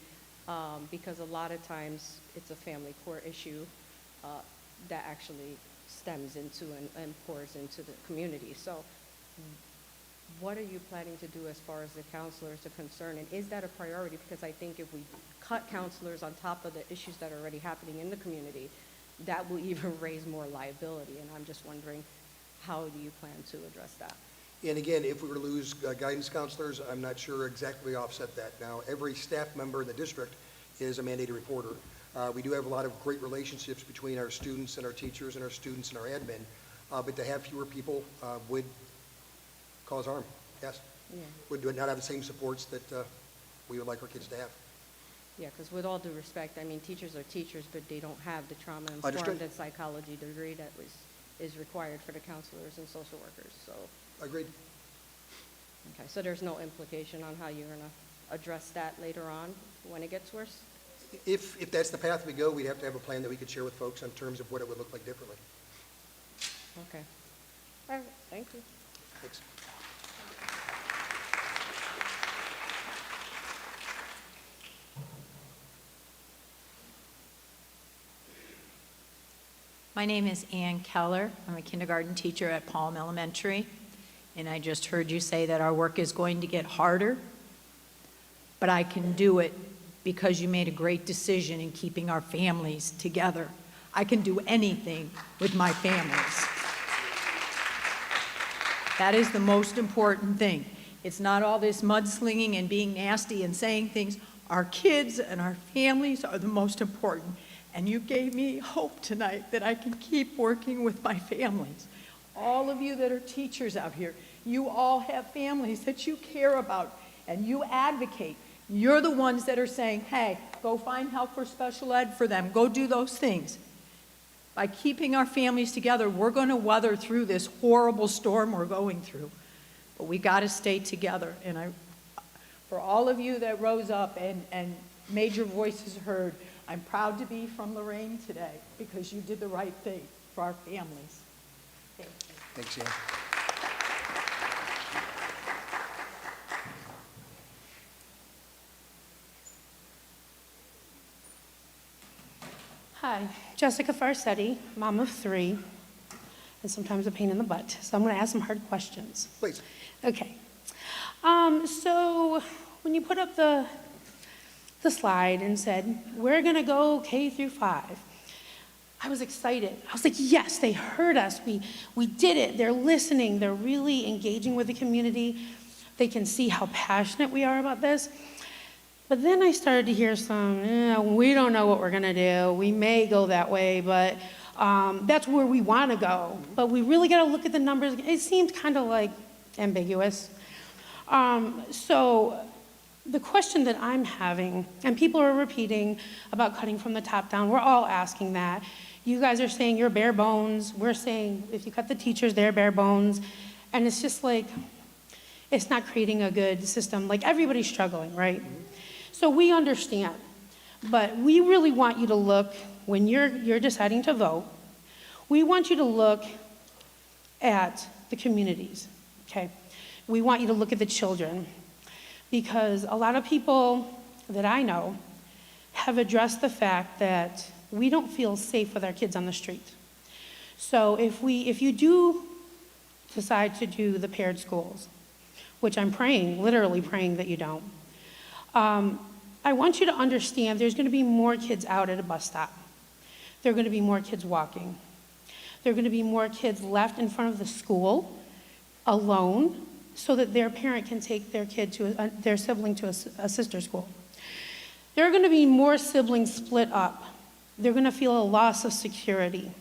because a lot of times it's a family court issue that actually stems into and pours into the community. So what are you planning to do as far as the counselors are concerned? And is that a priority? Because I think if we cut counselors on top of the issues that are already happening in the community, that will even raise more liability. And I'm just wondering, how do you plan to address that? And again, if we were to lose guidance counselors, I'm not sure exactly offset that. Now, every staff member in the district is a mandated reporter. We do have a lot of great relationships between our students and our teachers and our students and our admin, but to have fewer people would cause harm, yes. Yeah. Would not have the same supports that we would like our kids to have. Yeah, because with all due respect, I mean, teachers are teachers, but they don't have the trauma-informed Understood. and psychology degree that is required for the counselors and social workers, so. Agreed. Okay, so there's no implication on how you're going to address that later on when it gets worse? If that's the path we go, we'd have to have a plan that we could share with folks in terms of what it would look like differently. Okay. All right, thank you. Thanks. My name is Ann Keller. I'm a kindergarten teacher at Palm Elementary, and I just heard you say that our work is going to get harder, but I can do it because you made a great decision in keeping our families together. I can do anything with my families. That is the most important thing. It's not all this mudslinging and being nasty and saying things. Our kids and our families are the most important. And you gave me hope tonight that I can keep working with my families. All of you that are teachers out here, you all have families that you care about and you advocate. You're the ones that are saying, hey, go find help for special ed for them. Go do those things. By keeping our families together, we're going to weather through this horrible storm we're going through. But we got to stay together. And for all of you that rose up and made your voices heard, I'm proud to be from Lorain today because you did the right thing for our families. Thank you. Thanks, Ann. Hi, Jessica Farsetti, mom of 3, and sometimes a pain in the butt. So I'm going to ask some hard questions. Please. Okay. So when you put up the slide and said, we're going to go K through 5, I was excited. I was like, yes, they heard us. We did it. They're listening. They're really engaging with the community. They can see how passionate we are about this. But then I started to hear some, we don't know what we're going to do. We may go that way, but that's where we want to go. But we really got to look at the numbers. It seemed kind of like ambiguous. So the question that I'm having, and people are repeating about cutting from the top down, we're all asking that. You guys are saying you're bare bones. We're saying if you cut the teachers, they're bare bones. And it's just like, it's not creating a good system. Like everybody's struggling, right? So we understand, but we really want you to look, when you're deciding to vote, we want you to look at the communities, okay? We want you to look at the children, because a lot of people that I know have addressed the fact that we don't feel safe with our kids on the street. So if you do decide to do the paired schools, which I'm praying, literally praying that you don't, I want you to understand there's going to be more kids out at a bus stop. There are going to be more kids walking. There are going to be more kids left in front of the school alone so that their parent can take their kid to their sibling to a sister school. There are going to be more siblings split up. They're going to feel a loss of security.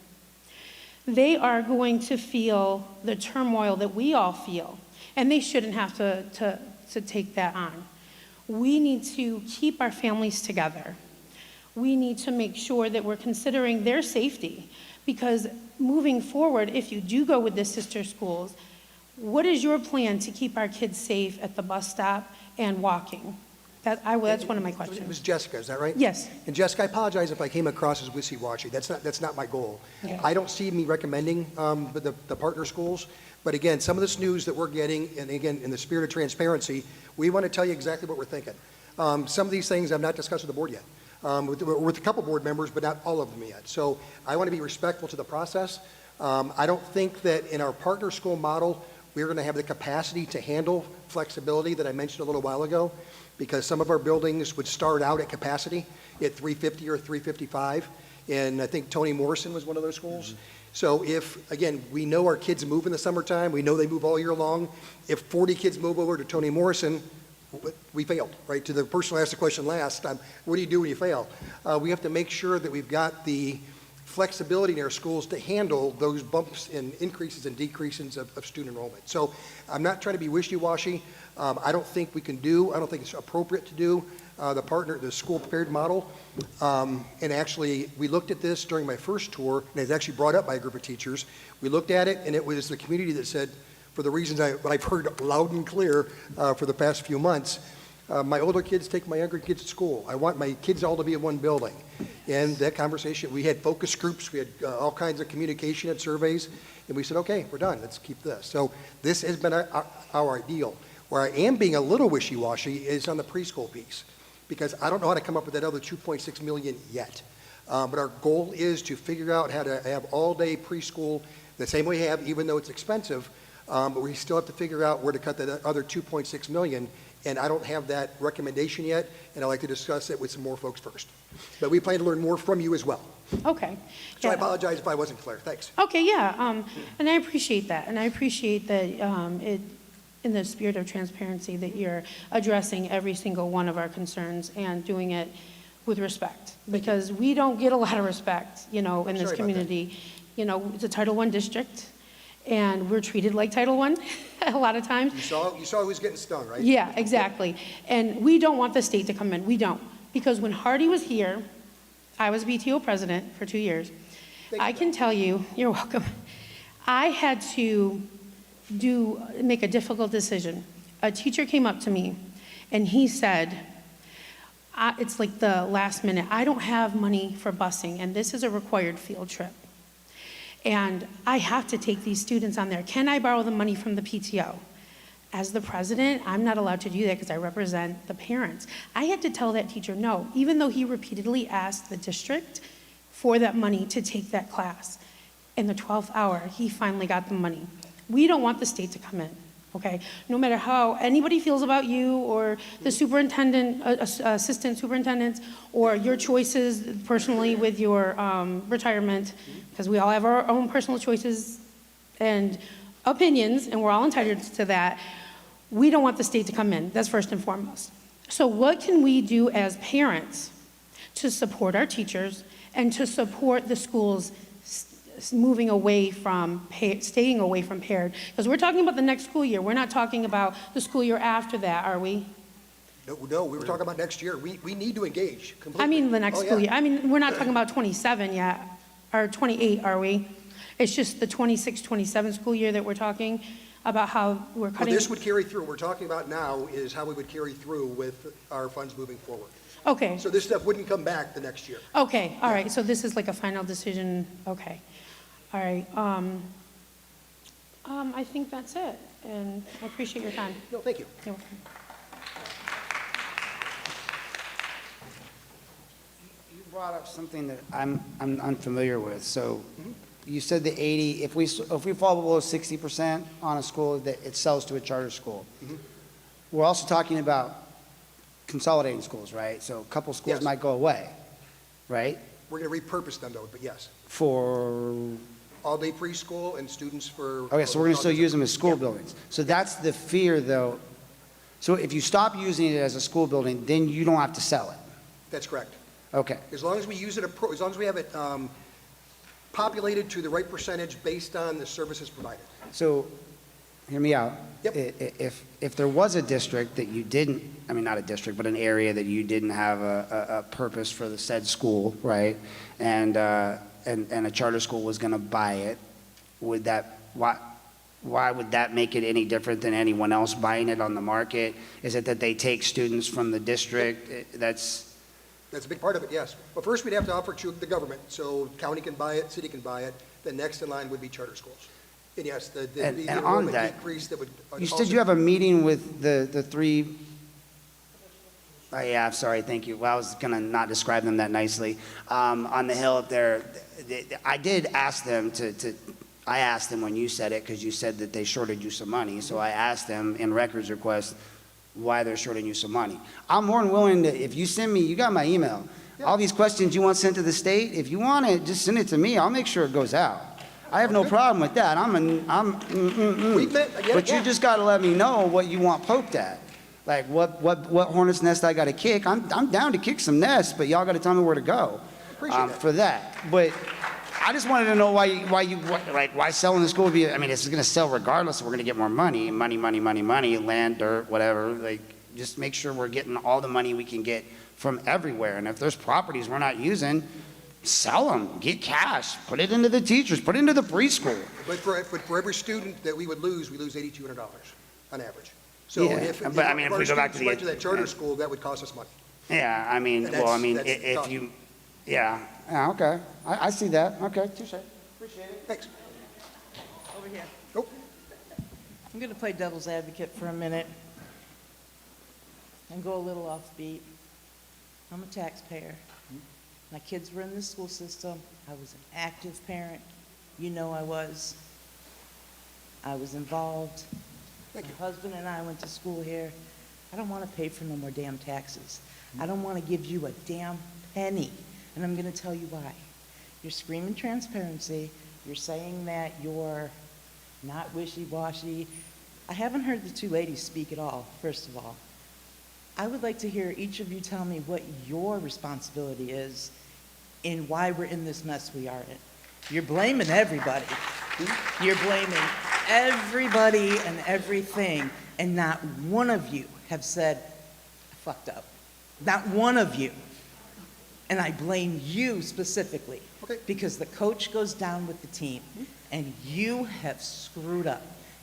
They are going to feel the turmoil that we all feel, and they shouldn't have to take that on. We need to keep our families together. We need to make sure that we're considering their safety, because moving forward, if you do go with the sister schools, what is your plan to keep our kids safe at the bus stop and walking? That's one of my questions. It was Jessica, is that right? Yes. And Jessica, I apologize if I came across as wishy-washy. That's not my goal. Okay. I don't see me recommending the partner schools, but again, some of this news that we're getting, and again, in the spirit of transparency, we want to tell you exactly what we're thinking. Some of these things I've not discussed with the board yet, with a couple board members, but not all of them yet. So I want to be respectful to the process. I don't think that in our partner school model, we're going to have the capacity to handle flexibility that I mentioned a little while ago, because some of our buildings would start out at capacity at 350 or 355, and I think Tony Morrison was one of those schools. Mm-hmm. So if, again, we know our kids move in the summertime, we know they move all year long. If 40 kids move over to Tony Morrison, we failed, right? To the person who asked the question last, what do you do when you fail? We have to make sure that we've got the flexibility in our schools to handle those bumps and increases and decreases of student enrollment. So I'm not trying to be wishy-washy. I don't think it's appropriate to do the school prepared model. And actually, we looked at this during my first tour, and it was actually brought up by a group of teachers. We looked at it, and it was the community that said, for the reasons I've heard loud and clear for the past few months, my older kids take my younger kids to school. I want my kids all to be in one building. And that conversation, we had focus groups, we had all kinds of communication and surveys, and we said, okay, we're done, let's keep this. So this has been our ideal. Where I am being a little wishy-washy is on the preschool piece, because I don't know how to come up with that other 2.6 million yet. But our goal is to figure out how to have all-day preschool the same way we have, even though it's expensive, but we still have to figure out where to cut that other 2.6 million, and I don't have that recommendation yet, and I'd like to discuss it with some more folks first. But we plan to learn more from you as well. Okay. So Yeah. I apologize if I wasn't clear. Thanks. Okay, yeah, and I appreciate that, and I appreciate that in the spirit of transparency, that you're addressing every single one of our concerns and doing it with respect, because we don't get a lot of respect, in this community. It's a Title I district, and we're treated like Title I a lot of times. You saw who was getting stung, right? Yeah, exactly. And we don't want the state to come in. We don't. Because when Hardy was here, I was BTO president for 2 years. I can tell you, you're welcome, I had to make a difficult decision. A teacher came up to me and he said, it's like the last minute, I don't have money for busing, and this is a required field trip. And I have to take these students on there. Can I borrow the money from the PTO? As the president, I'm not allowed to do that because I represent the parents. I had to tell that teacher no, even though he repeatedly asked the district for that money to take that class. In the 12th hour, he finally got the money. We don't want the state to come in, okay? No matter how anybody feels about you or the superintendent, assistant superintendents, or your choices personally with your retirement, because we all have our own personal choices and opinions, and we're all entitled to that. We don't want the state to come in. That's first and foremost. So what can we do as parents to support our teachers and to support the schools moving away from, staying away from paired? Because we're talking about the next school year. We're not talking about the school year after that, are we? No, we were talking about next year. We need to engage completely. I mean the next Oh, school yeah. year. I mean, we're not talking about 27 yet, or 28, are we? It's just the 26, 27 school year that we're talking about how we're Well, cutting. this would carry through. What we're talking about now is how we would carry through with our funds moving forward. Okay. So this stuff wouldn't come back the next year. Okay, all right, so this is like a final decision, okay. All right, I think that's it, and I appreciate your time. No, thank you. You're welcome. You brought up something that I'm unfamiliar with. So you said the 80, if we fall below 60% on a school, that it sells to a charter school. We're also talking about consolidating schools, right? So a couple schools Yes. might go away, right? We're going to repurpose them though, but yes. For, All-day preschool and students for. okay, so we're going to still use them as school buildings. So that's the fear though. So if you stop using it as a school building, then you don't have to sell it. That's correct. Okay. As long as we use it, as long as we have it populated to the right percentage based on the services provided. So, hear me out. Yep. If there was a district that you didn't, I mean, not a district, but an area that you didn't have a purpose for the said school, right? And a charter school was gonna buy it, would that, why would that make it any different than anyone else buying it on the market? Is it that they take students from the district? That's a big part of it, yes. But first, we'd have to offer it to the government, so county can buy it, city can buy it. The next in line would be charter schools. And yes, the And on enrollment that, decrease that would. you also- said you have a meeting with the three, oh, yeah, I'm sorry, thank you. Well, I was gonna not describe them that nicely. On the hill up there, I did ask them I asked them when you said it, because you said that they shorted you some money, so I asked them in records request why they're shorting you some money. I'm more than willing to, if you send me, you got my email, all these questions you want sent to the state, if you want it, just send it to me, I'll make sure it goes out. I have no problem with that. But you just gotta let me know what you want poked at. Like what hornet's nest I gotta kick. I'm down to kick some nests, but y'all gotta tell me where to go for that. But I just wanted to know why selling the school would be, I mean, it's gonna sell regardless, we're gonna get more money, land, dirt, whatever. Like, just make sure we're getting all the money we can get from everywhere. And if there's properties we're not using, sell them, get cash, put it into the teachers, put it into the preschool. But for every student that we would lose, we lose $8,200 on average. So Yeah, if but I mean, if our we go back to students the- went to that charter school, that would cost us money. Yeah, I mean, And well, I mean, that's if tough. you, yeah, okay, I see that, okay, touche. Appreciate it. Thanks. Over here. Nope. I'm going to play devil's advocate for a minute and go a little offbeat. I'm a taxpayer. My kids were in the school system. I was an active parent. You know I was. I was involved. My husband and I went to school here. I don't want to pay for no more damn taxes. I don't want to give you a damn penny. And I'm going to tell you why. You're screaming transparency. You're saying that you're not wishy-washy. I haven't heard the two ladies speak at all, first of all. I would like to hear each of you tell me what your responsibility is in why we're in this mess we are in. You're blaming everybody. You're blaming everybody and everything, and not one of you have said, I fucked up. Not one of you. And I blame you specifically, because the coach goes down with the team, and you have screwed up.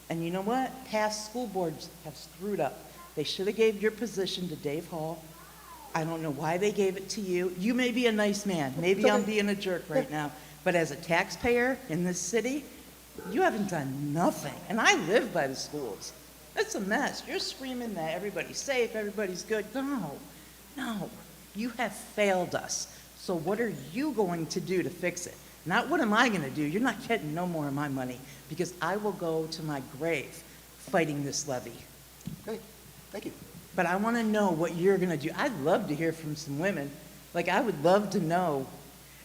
And you know what? Past school boards have screwed up. They should have gave your position to Dave Hall. I don't know why they gave it to you. You may be a nice man. Maybe I'm being a jerk right now. But as a taxpayer in this city, you haven't done nothing. And I live by the schools. It's a mess. You're screaming that everybody's safe, everybody's good. No. You have failed us. So what are you going to do to fix it? Not what am I going to do? You're not getting no more of my money because I will go to my grave fighting this levy. Okay, thank you. But I want to know what you're going to do. I'd love to hear from some women. Like, I would love to know.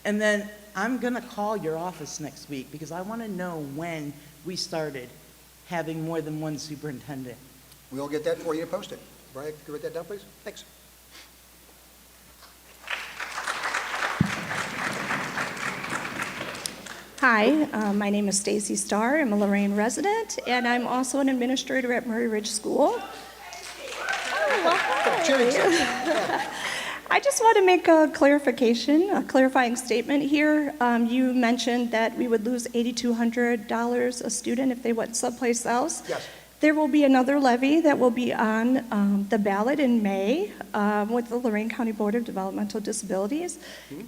And then I'm going to call your office next week because I want to know when we started having more than one superintendent. We'll get that for you and post it. Brian, can you write that down, please? Thanks. Hi, my name is Stacy Starr. I'm a Lorain resident, and I'm also an administrator at Murray Ridge School. Oh, well, hi. I just want to make a clarification, a clarifying statement here. You mentioned that we would lose $8,200 a student if they went someplace else. Yes. There will be another levy that will be on the ballot in May with the Lorain County Board of Developmental Disabilities.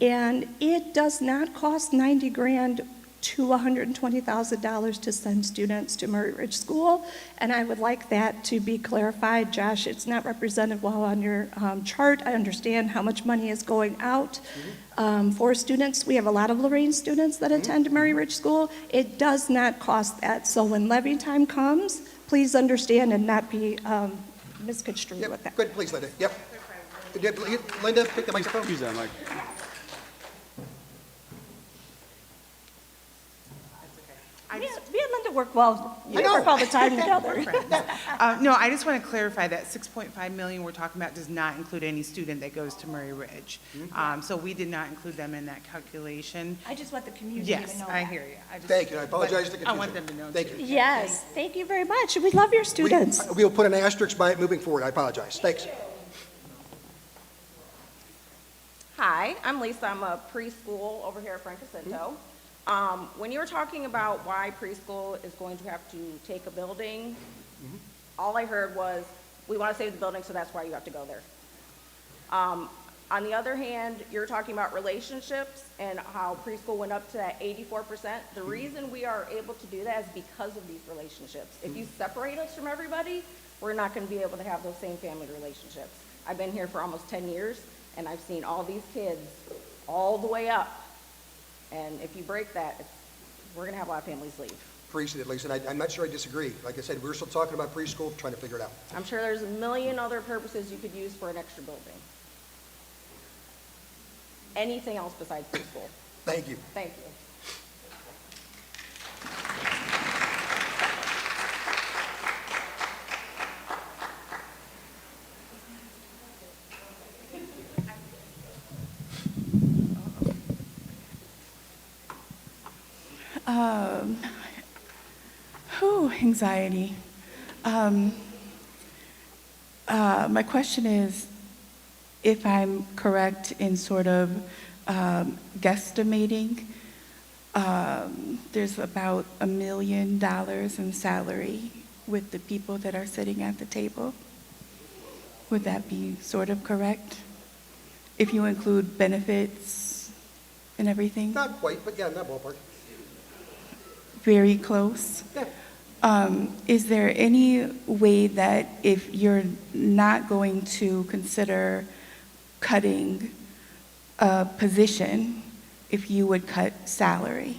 And it does not cost $90,000 to $120,000 to send students to Murray Ridge School. And I would like that to be clarified. Josh, it's not represented well on your chart. I understand how much money is going out for students. We have a lot of Lorain students that attend Murray Ridge School. It does not cost that. So when levy time comes, please understand and not be misconstrued with that. Good, please, Linda. Yep. Linda, pick the microphone. Use that mic. Me and Linda work well. We work all the time together. No, I just want to clarify that $6.5 million we're talking about does not include any student that goes to Murray Ridge. So we did not include them in that calculation. I just want the community Yes, to know I that. hear you. Thank you. I apologize for the I confusion. want them to know. Thank too. you. Yes, thank you very much. We love your students. We will put an asterisk by it moving forward. I apologize. Thanks. Hi, I'm Lisa. I'm a preschool over here at Frank Jacinto. When you were talking about why preschool is going to have to take a building, all I heard was, we want to save the building, so that's why you have to go there. On the other hand, you're talking about relationships and how preschool went up to that 84%. The reason we are able to do that is because of these relationships. If you separate us from everybody, we're not going to be able to have those same family relationships. I've been here for almost 10 years, and I've seen all these kids all the way up. And if you break that, we're going to have a lot of families leave. Appreciate it, Lisa. And I'm not sure I disagree. Like I said, we're still talking about preschool, trying to figure it out. I'm sure there's a million other purposes you could use for an extra building. Anything else besides preschool. Thank you. Thank you. Anxiety. My question is, if I'm correct in sort of guesstimating, there's about $1 million in salary with the people that are sitting at the table. Would that be sort of correct? If you include benefits and everything? Not quite, but yeah, in that ballpark. Very close? Yeah. Is there any way that if you're not going to consider cutting a position, if you would cut salary?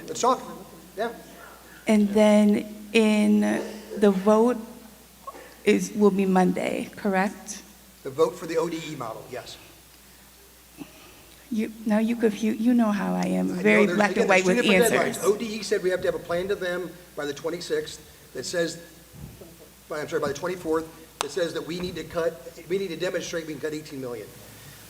Let's talk. Yeah. And then in the vote will be Monday, correct? The vote for the ODE model, yes. Now you confuse, you know how I am, very there's- black again, and white there's with two different answers. deadlines. ODE said we have to have a plan to them by the 26th that says, by the 24th, that says that we need to demonstrate we can cut 18 million.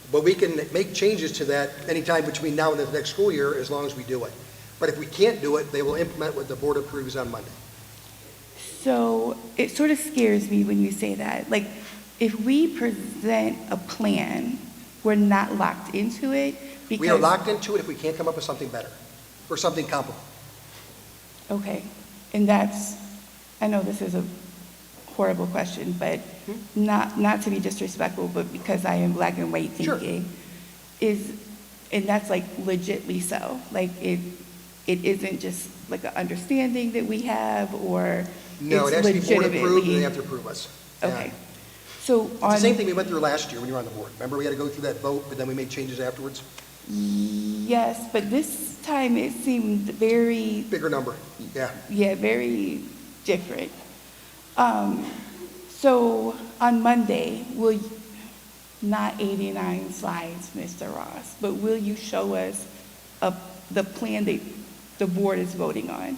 But we can make changes to that anytime between now and the next school year as long as we do it. But if we can't do it, they will implement what the board approves on Monday. So it sort of scares me when you say that. Like, if we present a plan, we're not locked into it because... We are locked into it if we can't come up with something better or something comparable. Okay, and that's, I know this is a horrible question, but not to be disrespectful, but because I am black and white thinking, and that's like legitly so. Like it isn't just like an understanding that we have, or No, it it's has to be board approved, and they legitimately. have to approve us. Yeah. Okay. So It's on. the same thing we went through last year when you were on the board. Remember, we had to go through that vote, but then we made changes afterwards? Yes, but this time it seemed very. Bigger number, yeah. Yeah, very different. So on Monday, not 89 slides, Mr. Ross, but will you show us the plan that the board is voting on?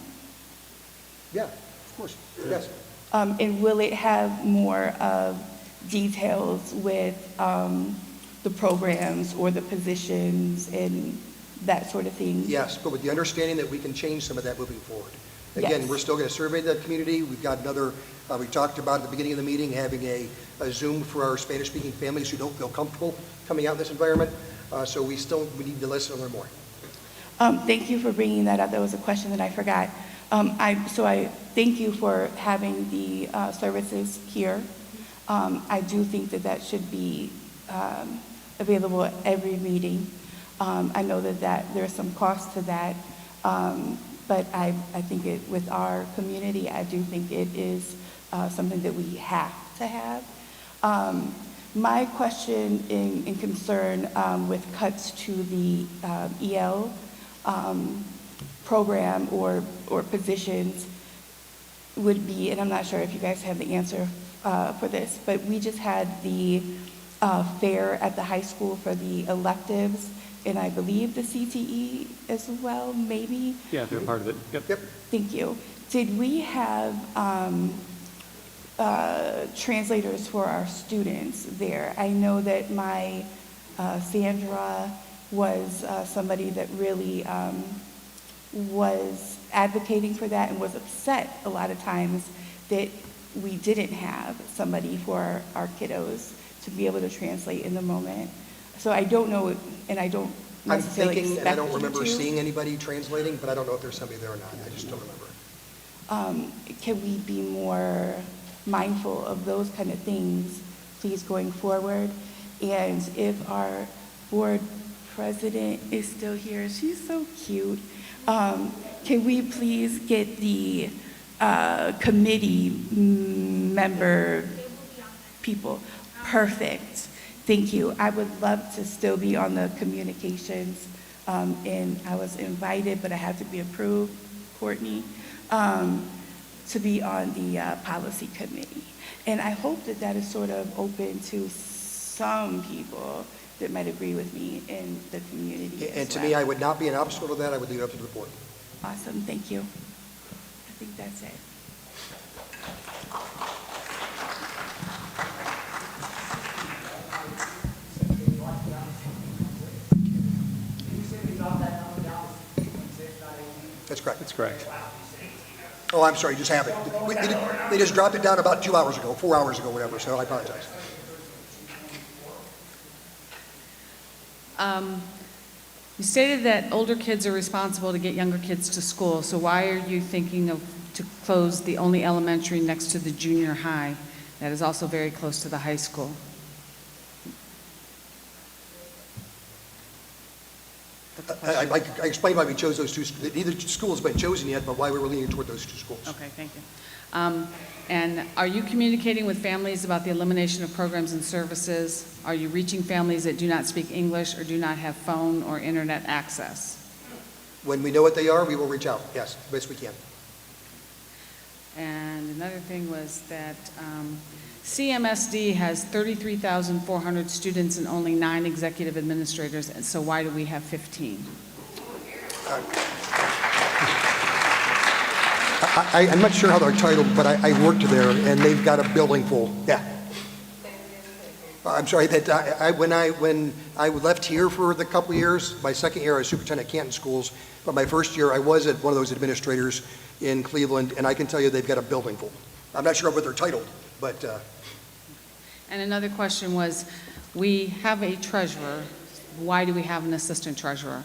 Yeah, of course, yes. And will it have more of details with the programs or the positions and that sort of thing? Yes, but with the understanding that we can change some of that moving forward. Again, Yes. we're still going to survey the community. We've got another, we talked about at the beginning of the meeting, having a Zoom for our Spanish-speaking families who don't feel comfortable coming out in this environment. So we need to listen and learn more. Thank you for bringing that up. That was a question that I forgot. So I thank you for having the services here. I do think that should be available at every meeting. I know that there's some cost to that, but I think with our community, I do think it is something that we have to have. My question and concern with cuts to the EL program or positions would be, and I'm not sure if you guys have the answer for this, but we just had the fair at the high school for the electives, and I believe the CTE as well, maybe? Yeah, they're part of it. Yep. Thank you. Did we have translators for our students there? I know that my Sandra was somebody that really was advocating for that and was upset a lot of times that we didn't have somebody for our kiddos to be able to translate in the moment. So I don't know, and I don't I'm necessarily thinking, and I don't expect you remember to. seeing anybody translating, but I don't know if there's somebody there or not. I just don't remember. Can we be more mindful of those kind of things, please, going forward? And if our board president is still here, she's so cute. Can we please get the committee member people? Perfect. Thank you. I would love to still be on the communications, and I was invited, but I had to be approved, Courtney, to be on the policy committee. And I hope that is sort of open to some people that might agree with me in the community And as to well. me, I would not be an obstacle to that. I would leave it up to the board. Awesome, thank you. I think that's it. That's correct. That's correct. Oh, I'm sorry, just happened. They just dropped it down about 2 hours ago, 4 hours ago, whatever, so I apologize. You stated that older kids are responsible to get younger kids to school, so why are you thinking to close the only elementary next to the junior high that is also very close to the high school? I explained why we chose those two. Neither school has been chosen yet, but why we were leaning toward those two schools. Okay, thank you. And are you communicating with families about the elimination of programs and services? Are you reaching families that do not speak English or do not have phone or internet access? When we know what they are, we will reach out, yes, best we can. And another thing was that CMSD has 33,400 students and only 9 executive administrators, and so why do we have 15? I'm not sure how they're titled, but I worked there, and they've got a building full, yeah. I'm sorry, that when I left here for the couple of years, my second year I was superintendent at Canton Schools, but my first year I was at one of those administrators in Cleveland, and I can tell you they've got a building full. I'm not sure what they're titled, but And another question was, we have a treasurer. Why do we have an assistant treasurer?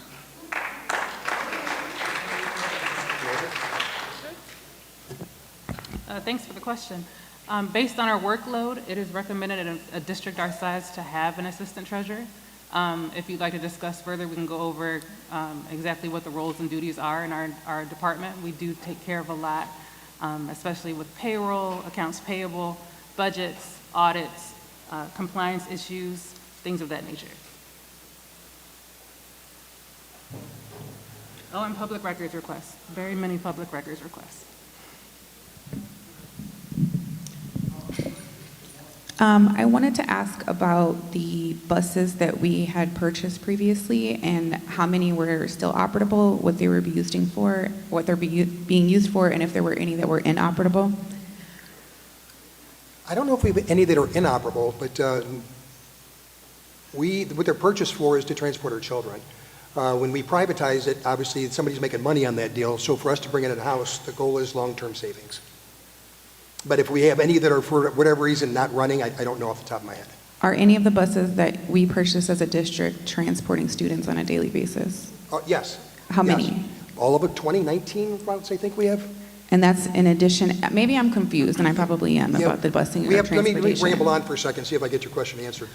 Thanks for the question. Based on our workload, it is recommended in a district our size to have an assistant treasurer. If you'd like to discuss further, we can go over exactly what the roles and duties are in our department. We do take care of a lot, especially with payroll, accounts payable, budgets, audits, compliance issues, things of that nature. Oh, and public records requests, very many public records requests. I wanted to ask about the buses that we had purchased previously and how many were still operable, what they were being used for, and if there were any that were inoperable. I don't know if we have any that are inoperable, but what they're purchased for is to transport our children. When we privatize it, obviously somebody's making money on that deal, so for us to bring it in-house, the goal is long-term savings. But if we have any that are for whatever reason not running, I don't know off the top of my head. Are any of the buses that we purchased as a district transporting students on a daily basis? Yes. How Yes. many? All of it, 2019 routes I think we have. And that's in addition, maybe I'm confused, and I probably am, about the busing We or have, let me transportation. ramble on for a second, see if I get your question answered.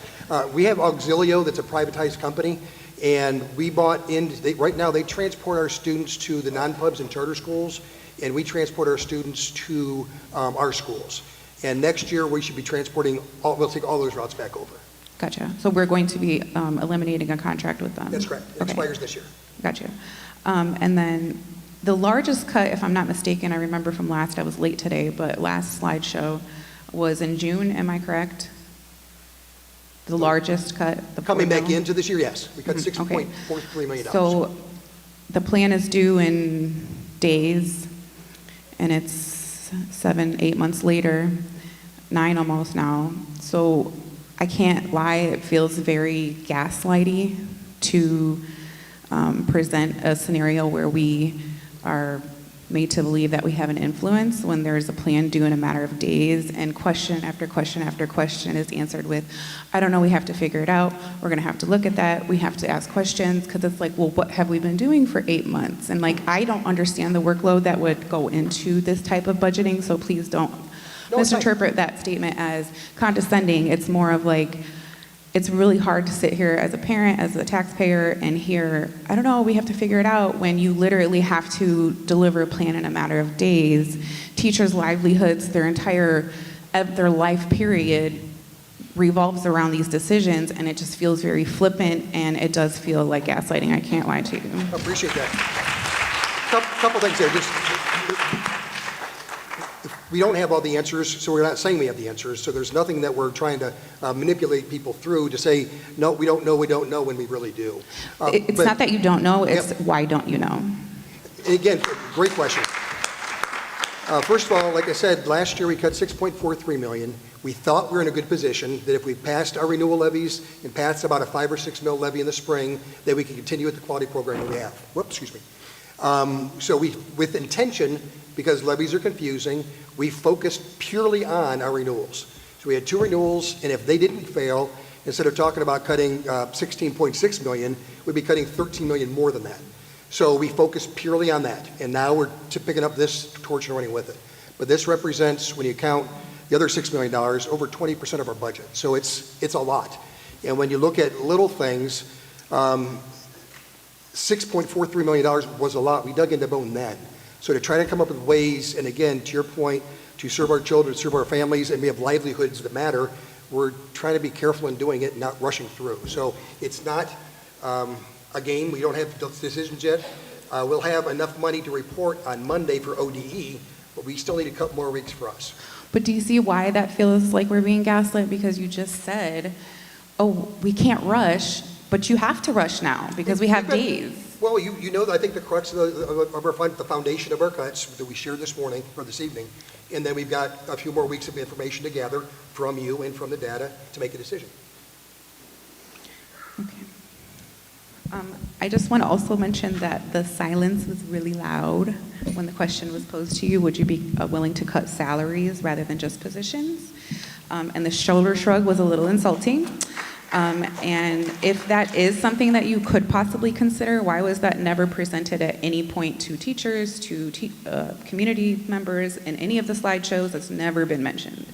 We have Auxilio, that's a privatized company, and we bought in, right now they transport our students to the non-pubs and charter schools, and we transport our students to our schools. And next year, we should be transporting, we'll take all those routes back over. Gotcha. So we're going to be eliminating a contract with them? That's correct. It expires this year. Gotcha. And then the largest cut, if I'm not mistaken, I remember from last, I was late today, but last slideshow was in June, am I correct? The largest cut? Coming back into this year, yes. We cut $6.43 million. So the plan is due in days, and it's 7, 8 months later, 9 almost now. So I can't lie, it feels very gaslighty to present a scenario where we are made to believe that we have an influence when there's a plan due in a matter of days, and question after question after question is answered with, I don't know, we have to figure it out, we're gonna have to look at that, we have to ask questions, because it's like, well, what have we been doing for 8 months? And like, I don't understand the workload that would go into this type of budgeting, so please don't misinterpret that statement as condescending. It's more of like, it's really hard to sit here as a parent, as a taxpayer, and hear, I don't know, we have to figure it out, when you literally have to deliver a plan in a matter of days. Teachers' livelihoods, their entire, their life period revolves around these decisions, and it just feels very flippant, and it does feel like gaslighting. I can't lie to you. I appreciate that. Couple things there. Just, we don't have all the answers, so we're not saying we have the answers. So there's nothing that we're trying to manipulate people through to say, no, we don't know, when we really do. It's not that you don't know, it's why don't you know? Again, great question. First of all, like I said, last year we cut $6.43 million. We thought we were in a good position, that if we passed our renewal levies and passed about a 5 or 6 mil levy in the spring, that we could continue with the quality program that we have. Whoops, excuse me. So we, with intention, because levies are confusing, we focused purely on our renewals. So we had 2 renewals, and if they didn't fail, instead of talking about cutting 16.6 million, we'd be cutting 13 million more than that. So we focused purely on that, and now we're picking up this torch and running with it. But this represents, when you count the other $6 million, over 20% of our budget. So it's a lot. And when you look at little things, $6.43 million was a lot. We dug into bone then. So to try to come up with ways, and again, to your point, to serve our children, serve our families, and we have livelihoods that matter, we're trying to be careful in doing it and not rushing through. So it's not a game. We don't have decisions yet. We'll have enough money to report on Monday for ODE, but we still need to cut more weeks for us. But do you see why that feels like we're being gaslit? Because you just said, oh, we can't rush, but you have to rush now because we have days. Well, you know, I think the crux of our fund, the foundation of our cuts that we shared this morning or this evening, and then we've got a few more weeks of information to gather from you and from the data to make a decision. I just want to also mention that the silence was really loud when the question was posed to you. Would you be willing to cut salaries rather than just positions? And the shoulder shrug was a little insulting. And if that is something that you could possibly consider, why was that never presented at any point to teachers, to community members, in any of the slideshows? It's never been mentioned.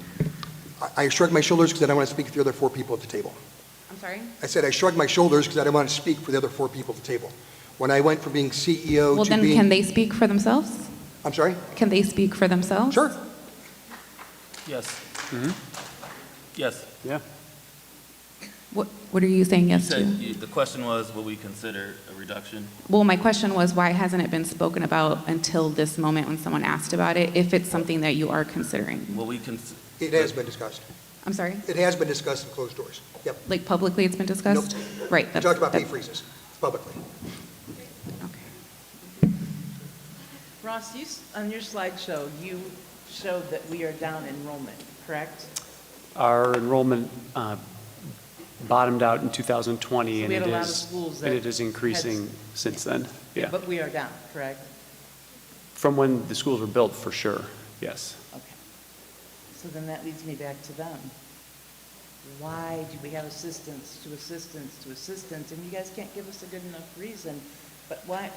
I shrugged my shoulders because I don't want to speak for the other 4 people at the table. I'm sorry? I said I shrugged my shoulders because I didn't want to speak for the other 4 people at the table. When I went from being CEO Well, to then being... can they speak for themselves? I'm sorry? Can they speak for themselves? Sure. Yes. Yes. Yeah. What are you saying yes to? The question was, will we consider a reduction? Well, my question was, why hasn't it been spoken about until this moment when someone asked about it, if it's something that you are considering? Well, It has been discussed. I'm sorry? It has been discussed in closed doors. Yep. Like publicly it's been discussed? Right. We talked about pay freezes publicly. Ross, on your slideshow, you showed that we are down enrollment, correct? Our enrollment bottomed out in 2020, So and we had a lot of schools that it is increasing had- since then. Yeah. But we are down, correct? From when the schools were built, for sure, yes. Okay. So then that leads me back to them. Why do we have assistance to assistance to assistance? And you guys can't give us a good enough reason. But why,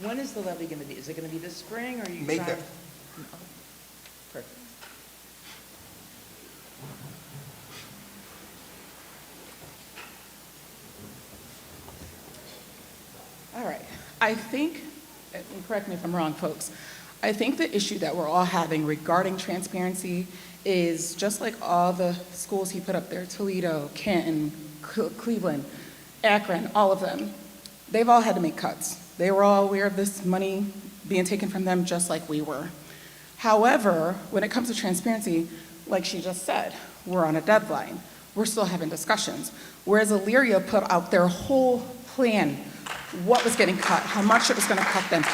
when is the levy going to be? Is it going to be this spring, or are you May trying? 5th. Oh, perfect. All right. I think, and correct me if I'm wrong, folks, I think the issue that we're all having regarding transparency is just like all the schools he put up there, Toledo, Canton, Cleveland, Akron, all of them, they've all had to make cuts. They were all aware of this money being taken from them just like we were. However, when it comes to transparency, like she just said, we're on a deadline. We're still having discussions. Whereas Elyria put out their whole plan, what was getting cut, how much it was gonna cut them,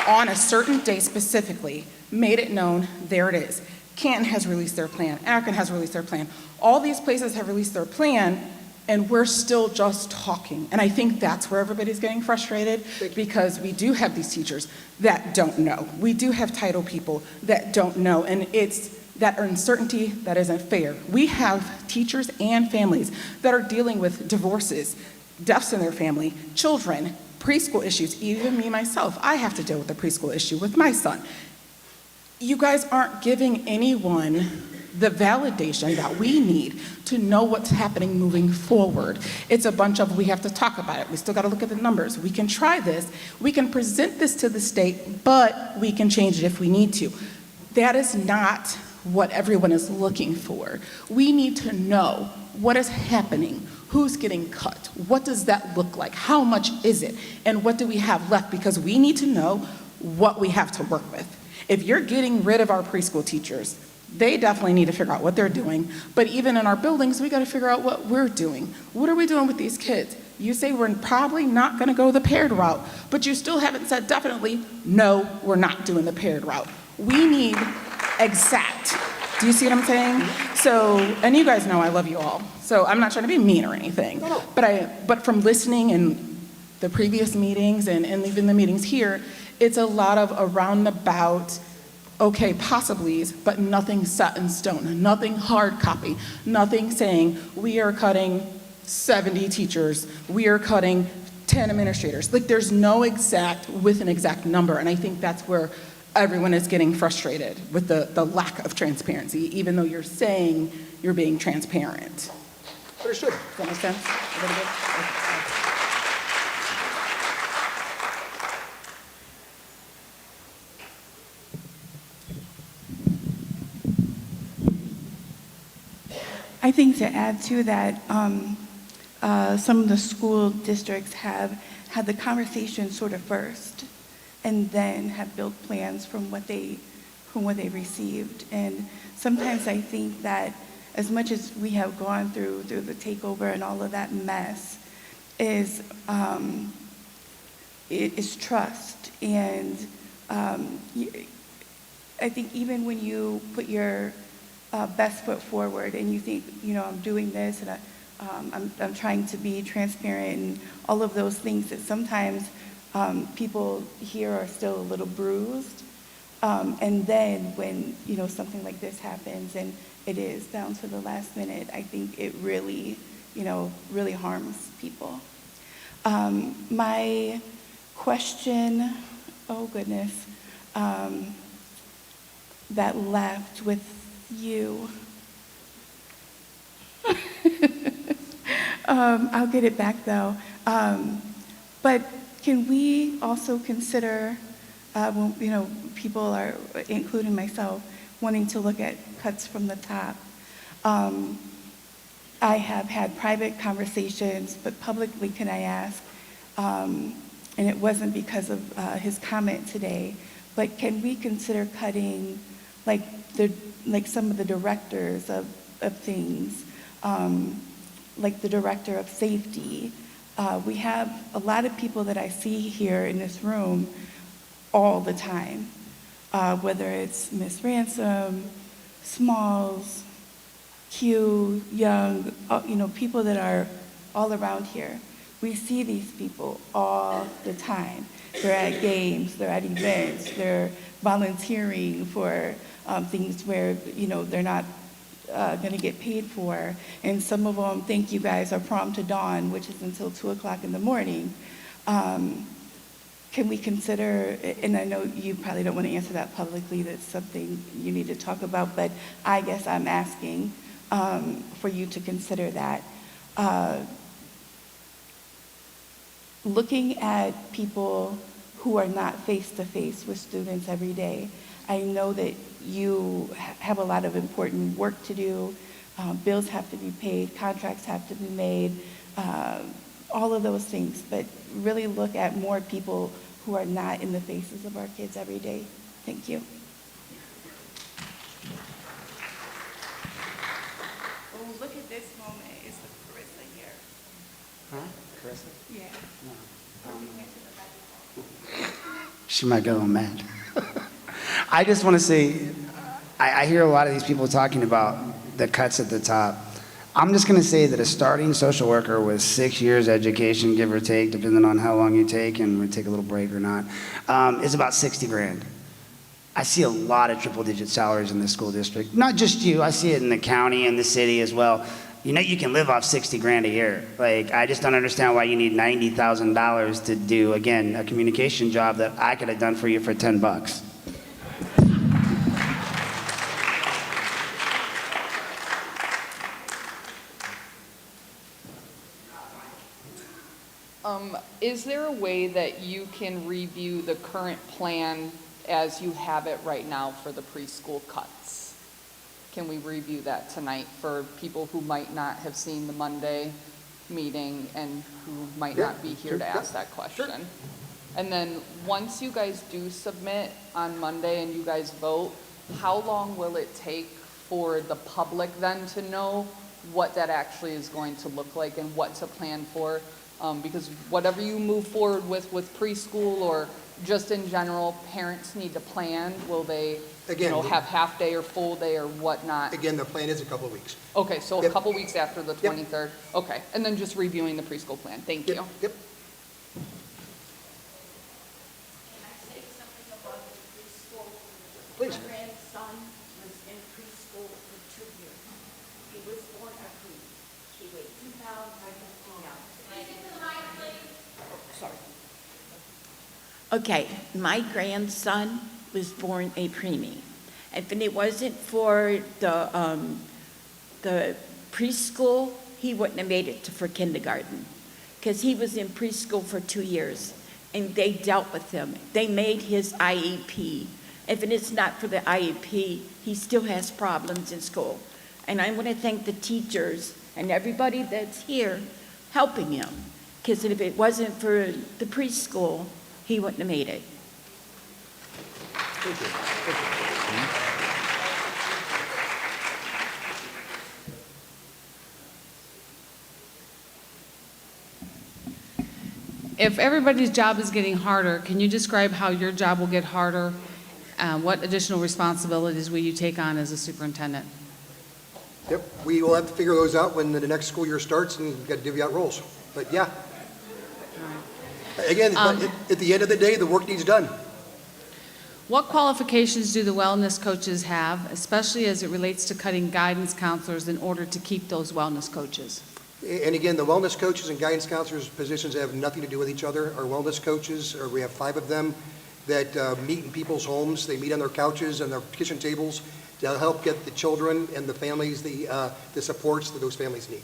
on a certain day specifically, made it known, there it is. Canton has released their plan, Akron has released their plan. All these places have released their plan, and we're still just talking. And I think that's where everybody's getting frustrated, because we do have these teachers that don't know. We do have title people that don't know, and it's that uncertainty that isn't fair. We have teachers and families that are dealing with divorces, deaths in their family, children, preschool issues, even me myself. I have to deal with a preschool issue with my son. You guys aren't giving anyone the validation that we need to know what's happening moving forward. It's a bunch of, we have to talk about it. We still gotta look at the numbers. We can try this. We can present this to the state, but we can change it if we need to. That is not what everyone is looking for. We need to know what is happening, who's getting cut, what does that look like, how much is it, and what do we have left, because we need to know what we have to work with. If you're getting rid of our preschool teachers, they definitely need to figure out what they're doing, but even in our buildings, we gotta figure out what we're doing. What are we doing with these kids? You say we're probably not gonna go the paired route, but you still haven't said definitely, no, we're not doing the paired route. We need exact. Do you see what I'm saying? So, and you guys know I love you all, so I'm not trying to be mean or anything. But from listening in the previous meetings and even the meetings here, it's a lot of around the about, okay, possiblies, but nothing set in stone, nothing hard copy, nothing saying we are cutting 70 teachers, we are cutting 10 administrators. Like, there's no exact with an exact number, and I think that's where everyone is getting frustrated with the lack of transparency, even though you're saying you're being transparent. Understood. Does that make sense? A little bit? I think to add to that, some of the school districts have had the conversation sort of first, and then have built plans from what they received. And sometimes I think that as much as we have gone through the takeover and all of that mess, is trust. And I think even when you put your best foot forward and you think, I'm doing this and I'm trying to be transparent and all of those things, that sometimes people here are still a little bruised. And then when, something like this happens and it is down to the last minute, I think it really, really harms people. My question, oh goodness, that left with you I'll get it back though. But can we also consider, when, you know, people are, including myself, wanting to look at cuts from the top? I have had private conversations, but publicly, can I ask, and it wasn't because of his comment today, but can we consider cutting like some of the directors of things, like the director of safety? We have a lot of people that I see here in this room all the time, whether it's Ms. Ransom, Smalls, Q, Young, you know, people that are all around here. We see these people all the time. They're at games, they're at events, they're volunteering for things where, you know, they're not going to get paid for. And some of them, thank you guys, are prom to dawn, which is until 2 o'clock in the morning. Can we consider, and I know you probably don't want to answer that publicly, that's something you need to talk about, but I guess I'm asking for you to consider that. Looking at people who are not face-to-face with students every day, I know that you have a lot of important work to do. Bills have to be paid, contracts have to be made, all of those things, but really look at more people who are not in the faces of our kids every day. Thank you. Oh, look at this moment. It's the Carissa here. Huh? Carissa? Yeah. She might get a little mad. I just want to say, I hear a lot of these people talking about the cuts at the top. I'm just going to say that a starting social worker with 6 years education, give or take, depending on how long you take, and we take a little break or not, is about 60 grand. I see a lot of triple-digit salaries in this school district. Not just you, I see it in the county and the city as well. You know, you can live off 60 grand a year. Like, I just don't understand why you need $90,000 to do, again, a communication job that I could have done for you for 10 bucks. Is there a way that you can review the current plan as you have it right now for the preschool cuts? Can we review that tonight for people who might not have seen the Monday meeting and who might not be here to ask that question? And then once you guys do submit on Monday and you guys vote, how long will it take for the public then to know what that actually is going to look like and what to plan for? Because whatever you move forward with preschool or just in general, parents need to plan. Will they, Again, you know, have half day or full day or whatnot? Again, the plan is a couple of weeks. Okay, so a Yep. couple weeks after the Yep. 23rd? Okay, and then just reviewing the preschool plan. Thank you. Yep. Please. My grandson was in preschool for 2 years. He was born a pre. He weighed 2 pounds, 15 ounces. Sorry. Okay, my grandson was born a preemie. If it wasn't for the preschool, he wouldn't have made it for kindergarten, because he was in preschool for 2 years, and they dealt with him. They made his IEP. If it is not for the IEP, he still has problems in school. And I want to thank the teachers and everybody that's here helping him, because if it wasn't for the preschool, he wouldn't have made it. Thank you. Thank you. If everybody's job is getting harder, can you describe how your job will get harder? What additional responsibilities will you take on as a superintendent? Yep, we will have to figure those out when the next school year starts, and we've got to divvy out roles. But yeah. Again, at the end of the day, the work needs done. What qualifications do the wellness coaches have, especially as it relates to cutting guidance counselors in order to keep those wellness coaches? And again, the wellness coaches and guidance counselors positions have nothing to do with each other. Our wellness coaches, or we have 5 of them, that meet in people's homes. They meet on their couches and their kitchen tables. to help get the children and the families the supports that those families need.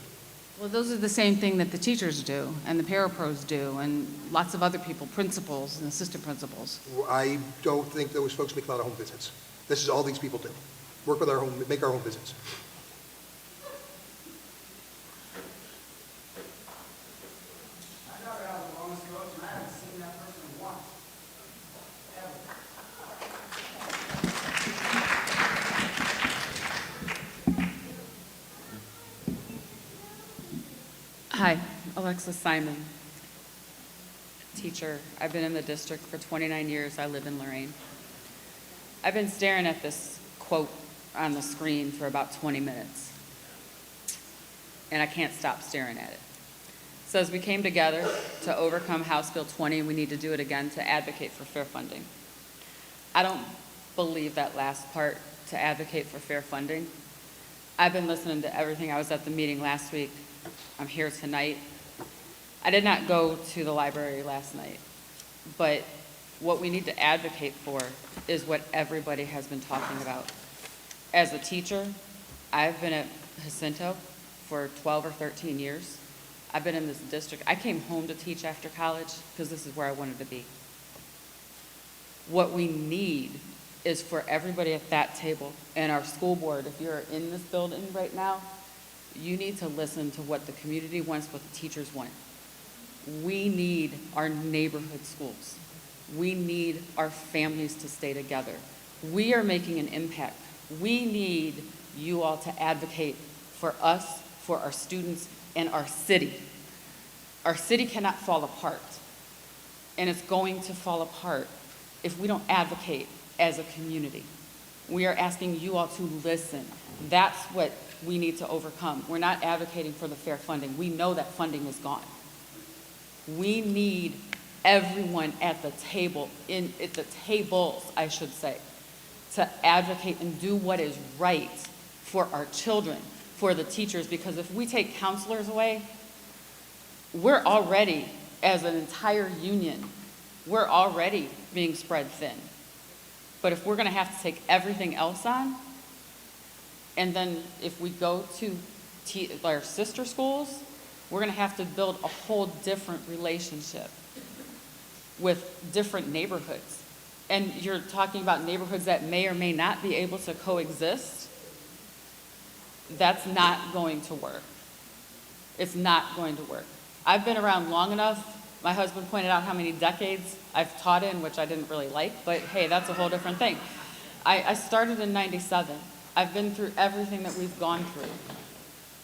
Well, those are the same thing that the teachers do, and the parapros do, and lots of other people, principals and assistant principals. I don't think those folks make a lot of home visits. This is all these people do. Work with make our home visits. Hi, Alexis Simon, teacher. I've been in the district for 29 years. I live in Lorain. I've been staring at this quote on the screen for about 20 minutes, and I can't stop staring at it. It says we came together to overcome House Bill 20, and we need to do it again to advocate for fair funding. I don't believe that last part, to advocate for fair funding. I've been listening to everything. I was at the meeting last week. I'm here tonight. I did not go to the library last night, but what we need to advocate for is what everybody has been talking about. As a teacher, I've been at Jacinto for 12 or 13 years. I've been in this district. I came home to teach after college because this is where I wanted to be. What we need is for everybody at that table and our school board, if you're in this building right now, you need to listen to what the community wants, what the teachers want. We need our neighborhood schools. We need our families to stay together. We are making an impact. We need you all to advocate for us, for our students, and our city. Our city cannot fall apart, and it's going to fall apart if we don't advocate as a community. We are asking you all to listen. That's what we need to overcome. We're not advocating for the fair funding. We know that funding is gone. We need everyone at the table, at the tables, I should say, to advocate and do what is right for our children, for the teachers, because if we take counselors away, we're already, as an entire union, we're already being spread thin. But if we're gonna have to take everything else on, and then if we go to our sister schools, we're gonna have to build a whole different relationship with different neighborhoods. And you're talking about neighborhoods that may or may not be able to coexist. That's not going to work. It's not going to work. I've been around long enough. My husband pointed out how many decades I've taught in, which I didn't really like, but hey, that's a whole different thing. I started in '97. I've been through everything that we've gone through.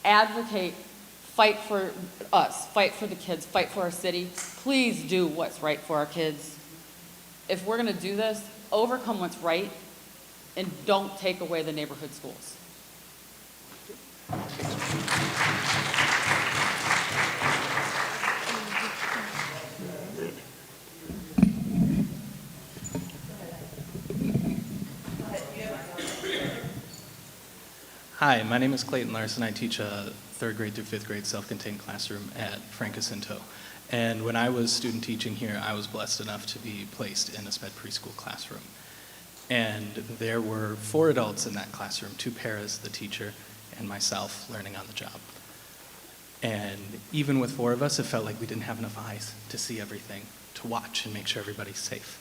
Advocate, fight for us, fight for the kids, fight for our city. Please do what's right for our kids. If we're gonna do this, overcome what's right and don't take away the neighborhood schools. Hi, my name is Clayton Larson. I teach a 3rd grade through 5th grade self-contained classroom at Frank Jacinto. And when I was student teaching here, I was blessed enough to be placed in a SPED preschool classroom. And there were 4 adults in that classroom, 2 paras, the teacher, and myself learning on the job. And even with 4 of us, it felt like we didn't have enough eyes to see everything, to watch and make sure everybody's safe.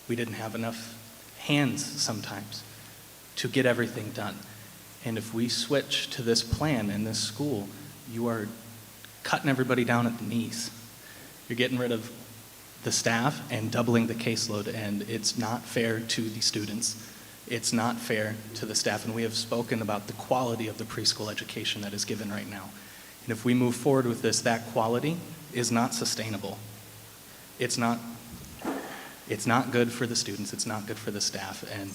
We didn't have enough hands sometimes to get everything done. And if we switch to this plan in this school, you are cutting everybody down at the knees. You're getting rid of the staff and doubling the caseload, and it's not fair to the students. It's not fair to the staff, and we have spoken about the quality of the preschool education that is given right now. And if we move forward with this, that quality is not sustainable. It's not good for the students, it's not good for the staff, and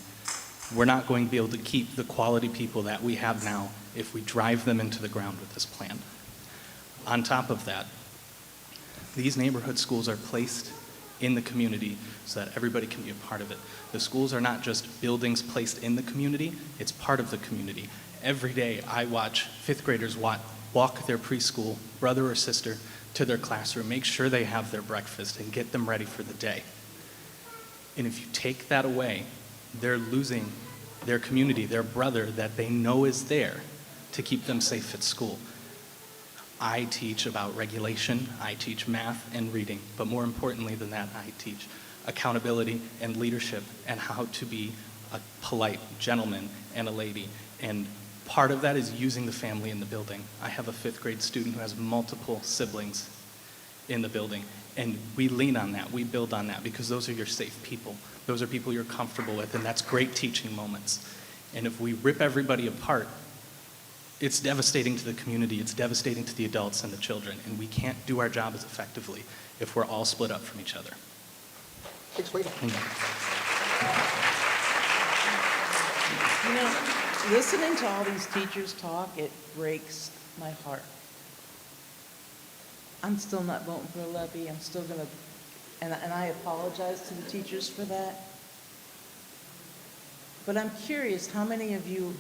we're not going to be able to keep the quality people that we have now if we drive them into the ground with this plan. On top of that, these neighborhood schools are placed in the community so that everybody can be a part of it. The schools are not just buildings placed in the community, it's part of the community. Every day I watch 5th graders walk their preschool brother or sister to their classroom, make sure they have their breakfast and get them ready for the day. And if you take that away, they're losing their community, their brother that they know is there to keep them safe at school. I teach about regulation, I teach math and reading, but more importantly than that, I teach accountability and leadership and how to be a polite gentleman and a lady. And part of that is using the family in the building. I have a 5th grade student who has multiple siblings in the building, and we lean on that, we build on that, because those are your safe people. Those are people you're comfortable with, and that's great teaching moments. And if we rip everybody apart, it's devastating to the community, it's devastating to the adults and the children, and we can't do our job as effectively if we're all split up from each other. Thanks, Wayne. You know, listening to all these teachers talk, it breaks my heart. I'm still not voting for a levy. I'm still going to, and I apologize to the teachers for that. But I'm curious, how many of you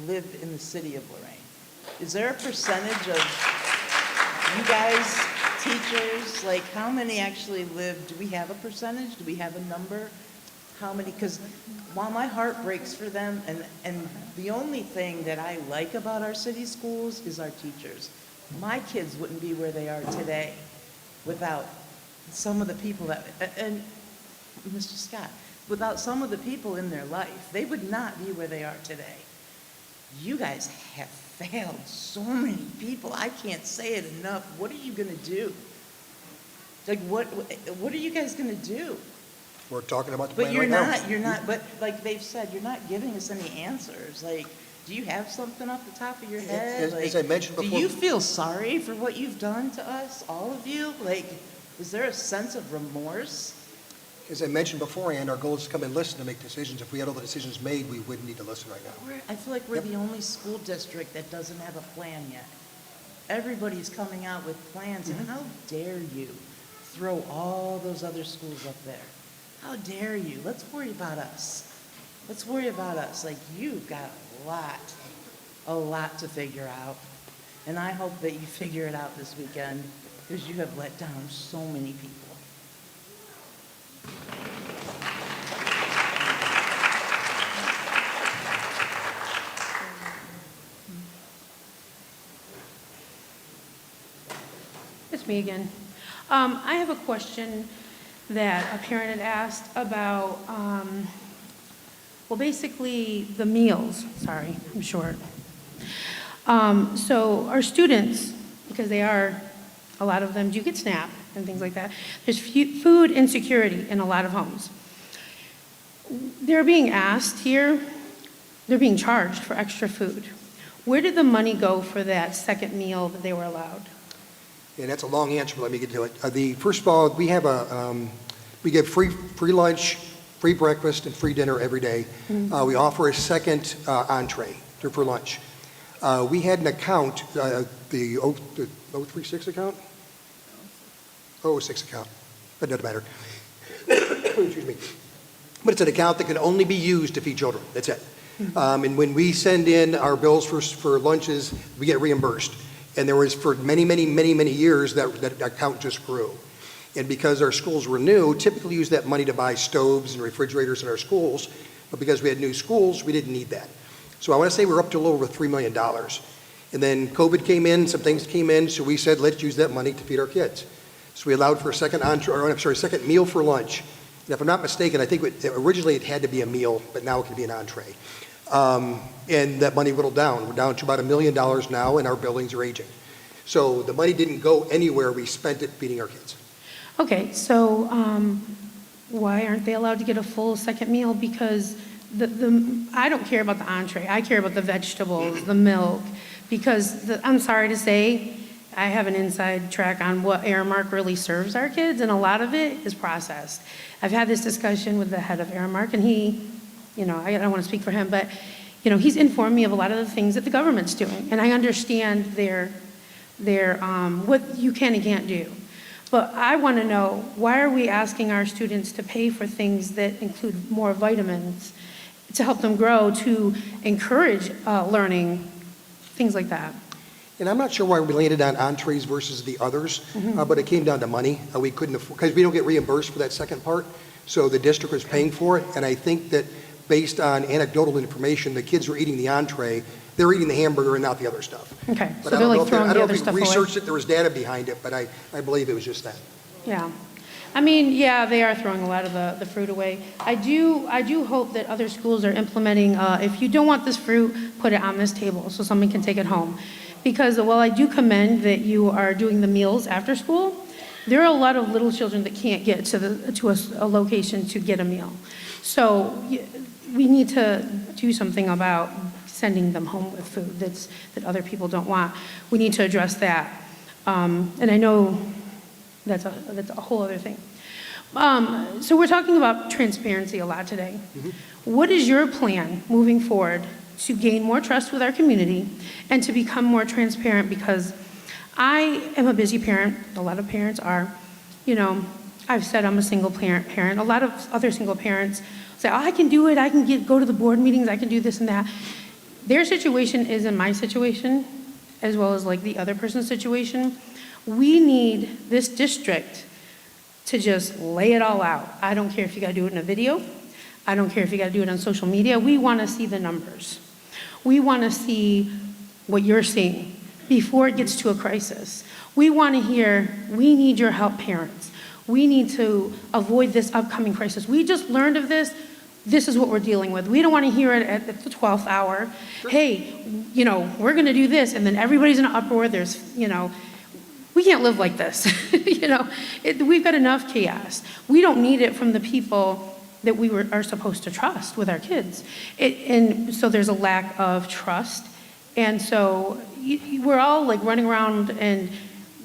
live in the city of Lorain? Is there a percentage of you guys, teachers, like how many actually live? Do we have a percentage? Do we have a number? How many? Because while my heart breaks for them, and the only thing that I like about our city schools is our teachers. My kids wouldn't be where they are today without some of the people that, and Mr. Scott, without some of the people in their life, they would not be where they are today. You guys have failed so many people. I can't say it enough. What are you going to do? Like, what are you guys going to do? We're talking about the But plan you're right now. you're not, but like they've said, you're not giving us any answers. Like, do you have something off the top of your head? As I mentioned before. Do you feel sorry for what you've done to us, all of you? Like, is there a sense of remorse? As I mentioned beforehand, our goal is to come and listen to make decisions. If we had all the decisions made, we wouldn't need to listen right now. I feel like we're the only school district that doesn't have a plan yet. Everybody's coming out with plans, and how dare you throw all those other schools up there? How dare you? Let's worry about us. Let's worry about us. Like, you've got a lot to figure out. And I hope that you figure it out this weekend, because you have let down so many people. It's me again. I have a question that a parent had asked about, well, basically the meals. Sorry, I'm short. So our students, because they are, a lot of them do get SNAP and things like that, there's food insecurity in a lot of homes. They're being asked here, they're being charged for extra food. Where did the money go for that second meal that they were allowed? And that's a long answer, but let me get to it. First of all, we have we give free lunch, free breakfast, and free dinner every day. Mm-hmm. We offer a second entree for lunch. We had an account, the 036 account? 006 account, but it doesn't matter. Excuse me. But it's an account that can only be used to feed children. That's it. And when we send in our bills for lunches, we get reimbursed. And there was, for many, many, many, many years, that account just grew. And because our schools were new, typically use that money to buy stoves and refrigerators in our schools. But because we had new schools, we didn't need that. So I want to say we're up to a little over $3 million. And then COVID came in, some things came in, so we said, let's use that money to feed our kids. So we allowed for a second second meal for lunch. And if I'm not mistaken, I think originally it had to be a meal, but now it can be an entree. And that money whittled down. We're down to about $1 million now, and our buildings are aging. So the money didn't go anywhere. We spent it feeding our kids. Okay, so why aren't they allowed to get a full second meal? Because I don't care about the entree. I care about the vegetables, the milk, because I'm sorry to say, I have an inside track on what Aramark really serves our kids, and a lot of it is processed. I've had this discussion with the head of Aramark, and he, I don't want to speak for him, but, he's informed me of a lot of the things that the government's doing, and I understand their what you can and can't do. But I want to know, why are we asking our students to pay for things that include more vitamins to help them grow, to encourage learning, things like that? And I'm not sure why we landed on entrees versus the others, but it came down to money. We couldn't afford, because we don't get reimbursed for that second part, so the district was paying for it. And I think that based on anecdotal information, the kids were eating the entree, they're eating the hamburger and not the other stuff. Okay, But so I they're don't know like if throwing I the don't other know if stuff we away? researched it, there was data behind it, but I believe it was just that. Yeah. I mean, yeah, they are throwing a lot of the fruit away. I do hope that other schools are implementing, if you don't want this fruit, put it on this table so someone can take it home. Because while I do commend that you are doing the meals after school, there are a lot of little children that can't get to a location to get a meal. So we need to do something about sending them home with food that other people don't want. We need to address that. And I know that's a whole other thing. So we're talking about transparency a lot today. What is your plan moving forward to gain more trust with our community and to become more transparent? Because I am a busy parent. A lot of parents are. You know, I've said I'm a single parent. A lot of other single parents say, oh, I can do it. I can go to the board meetings. I can do this and that. Their situation isn't my situation, as well as like the other person's situation. We need this district to just lay it all out. I don't care if you gotta do it in a video. I don't care if you gotta do it on social media. We wanna see the numbers. We wanna see what you're seeing before it gets to a crisis. We wanna hear, we need your help, parents. We need to avoid this upcoming crisis. We just learned of this. This is what we're dealing with. We don't wanna hear it at the 12th hour. Hey, you know, we're gonna do this, and then everybody's in an uproar. There's, you know, we can't live like this. You know, we've got enough chaos. We don't need it from the people that we are supposed to trust with our kids. And so there's a lack of trust. And so we're all like running around and,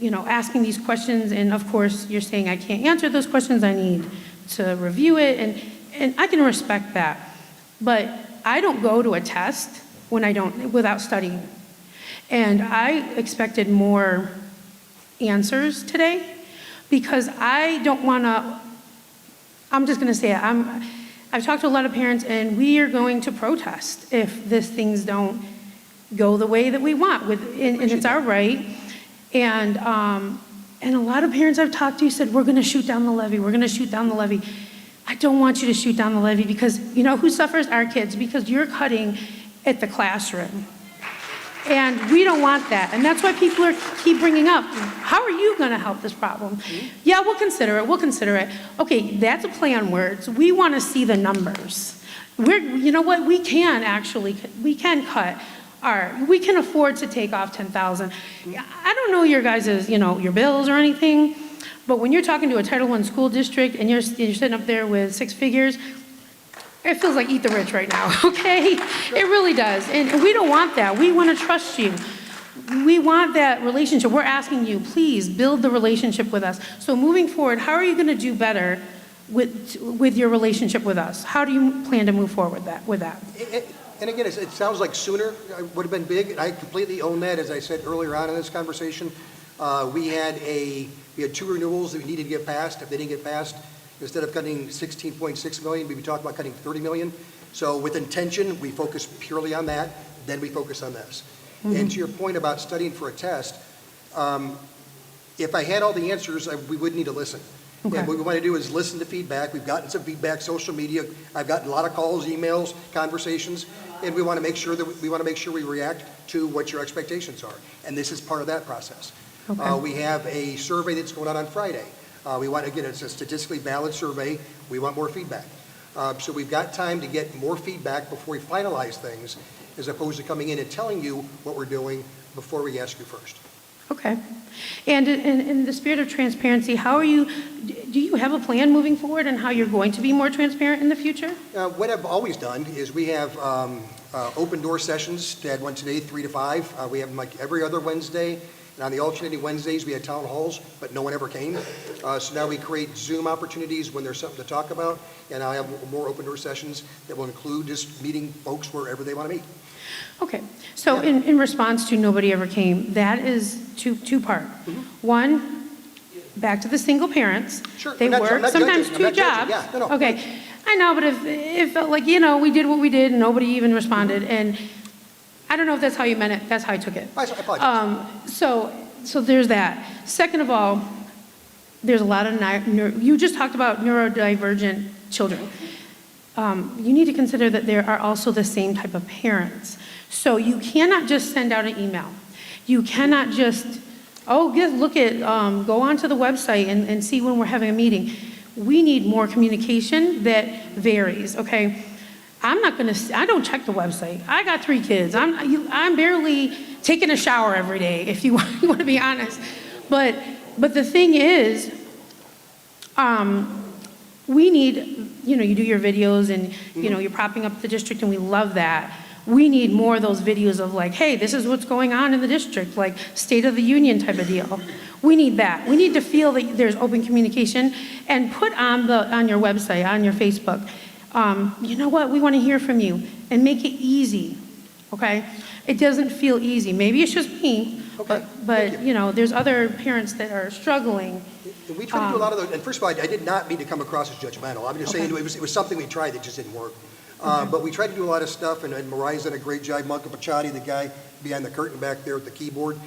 you know, asking these questions. And of course, you're saying, I can't answer those questions. I need to review it. And I can respect that. But I don't go to a test without studying. And I expected more answers today because I don't want to, I'm just going to say it, I've talked to a lot of parents and we are going to protest if these things don't go the way that we want, and it's our right. And a lot of parents I've talked to said, we're going to shoot down the levy, we're going to shoot down the levy. I don't want you to shoot down the levy because you know who suffers? Our kids, because you're cutting at the classroom. And we don't want that. And that's why people keep bringing up, how are you going to help this problem? Yeah, we'll consider it. Okay, that's a play on words. We want to see the numbers. You know what? We can cut we can afford to take off 10,000. I don't know your guys' your bills or anything, but when you're talking to a Title I school district and you're sitting up there with six figures, it feels like eat the rich right now, okay? It really does. And we don't want that. We want to trust you. We want that relationship. We're asking you, please build the relationship with us. So moving forward, how are you going to do better with your relationship with us? How do you plan to move forward with that? And again, it sounds like sooner would have been big. I completely own that, as I said earlier on in this conversation. We had two renewals that we needed to get passed. If they didn't get passed, instead of cutting 16.6 million, we'd be talking about cutting 30 million. So with intention, we focus purely on that, then we focus on this. And to your point about studying for a test, if I had all the answers, we wouldn't need to listen. Okay. And what we want to do is listen to feedback. We've gotten some feedback, social media. I've gotten a lot of calls, emails, conversations, and we want to make sure we react to what your expectations are. And this is part of that process. Okay. We have a survey that's going on Friday. We want, again, it's a statistically valid survey. We want more feedback. So we've got time to get more feedback before we finalize things, as opposed to coming in and telling you what we're doing before we ask you first. Okay. And in the spirit of transparency, do you have a plan moving forward on how you're going to be more transparent in the future? What I've always done is we have open door sessions. We had one today, 3 to 5. We have them like every other Wednesday. And on the alternating Wednesdays, we had town halls, but no one ever came. So now we create Zoom opportunities when there's something to talk about. And I'll have more open door sessions that will include just meeting folks wherever they want to meet. Okay, so yeah. In response to nobody ever came, that is two-part. One, back to the single parents. Sure. They work sometimes two jobs. Yeah. No. Okay, I know, but if it felt like, we did what we did and nobody even responded. And I don't know if that's how you meant it. That's how I took it. I apologize. So there's that. Second of all, there's a lot of, you just talked about neurodivergent children. you need to consider that there are also the same type of parents. So you cannot just send out an email. You cannot just, look at, go onto the website and see when we're having a meeting. We need more communication that varies, okay? I don't check the website. I got 3 kids. I'm barely taking a shower every day, if you want to be honest. But the thing is, we need, you do your videos and, you're propping up the district and we love that. We need more of those videos of like, hey, this is what's going on in the district, like State of the Union type of deal. We need that. We need to feel that there's open communication and put on your website, on your Facebook, you know what, we want to hear from you and make it easy, okay? It doesn't feel easy. Maybe it's just me, Okay. but there's other parents that are struggling. We tried to do a lot of those, and first of all, I did not mean to come across as judgmental. I'm just saying Okay. it was something we tried that just didn't work. But we tried to do a lot of stuff, and Mariah's done a great job. Michael Pachati, the guy behind the curtain back there at the keyboard,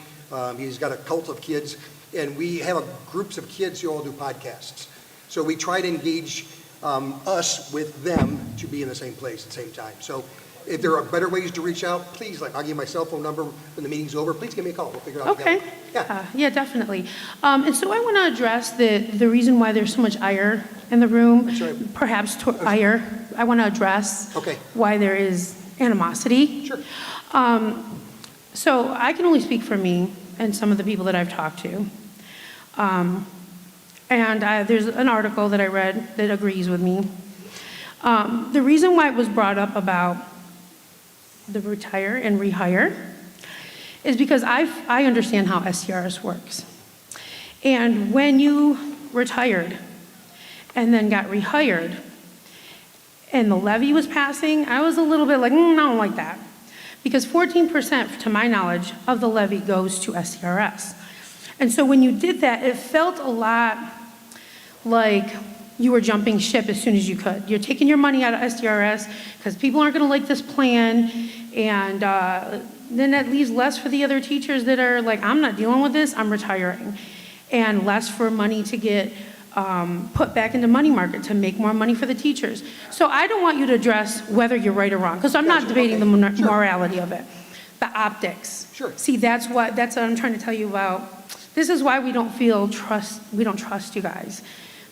he's got a cult of kids, and we have groups of kids who all do podcasts. So we try to engage us with them to be in the same place at the same time. So if there are better ways to reach out, please, I'll give you my cell phone number when the meeting's over. Please give me a call. We'll figure it out Okay. together. Yeah, definitely. And so I want to address the reason why there's so much ire in the room. That's right. Perhaps ire. I want to address why there is animosity. Sure. So I can only speak for me and some of the people that I've talked to. There's an article that I read that agrees with me. The reason why it was brought up about the retire and rehire is because I understand how STRS works. And when you retired and then got rehired and the levy was passing, I was a little bit like, I don't like that. Because 14%, to my knowledge, of the levy goes to STRS. And so when you did that, it felt a lot like you were jumping ship as soon as you could. You're taking your money out of STRS because people aren't going to like this plan, and then that leaves less for the other teachers that are like, I'm not dealing with this, I'm retiring, and less for money to get put back into money market to make more money for the teachers. So I don't want you to address whether you're right or wrong, because I'm not debating the morality of it. The optics. Sure. See, that's what I'm trying to tell you about. This is why we don't trust you guys.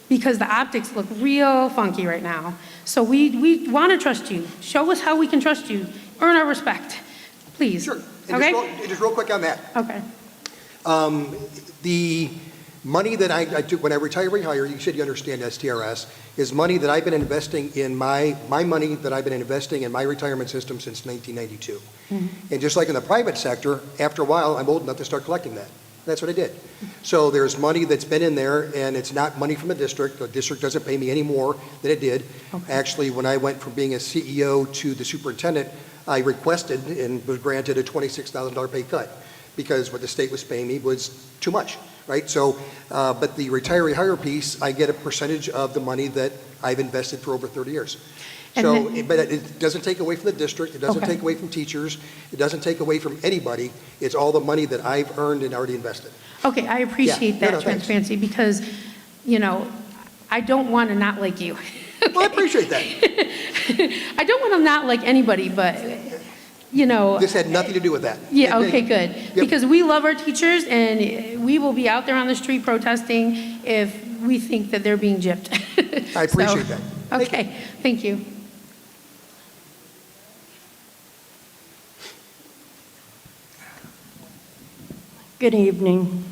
Because the optics look real funky right now. So we want to trust you. Show us how we can trust you. Earn our respect, please. Sure. And okay? just real quick on that. Okay. The money that I took when I rehire, you said you understand STRS, is money that I've been investing in my money that I've been investing in my retirement system since 1992. Mm-hmm. And just like in the private sector, after a while, I'm old enough to start collecting that. That's what I did. So there's money that's been in there, and it's not money from the district. The district doesn't pay me any more than it did. Okay. Actually, when I went from being a CEO to the superintendent, I requested and was granted a $26,000 pay cut because what the state was paying me was too much, right? So, but the retire-rehire piece, I get a percentage of the money that I've invested for over 30 years. So, but it doesn't take away from the district, it doesn't take away from teachers, it doesn't take away from anybody. It's all the money that I've earned and already invested. Okay, I appreciate that transparency because, I don't want to not like you. Well, I appreciate that. I don't want to not like anybody, but, This had nothing to do with that. Yeah, okay, good. Because we love our teachers and we will be out there on the street protesting if we think that they're being gypped. I appreciate that. Okay, thank you. Good evening.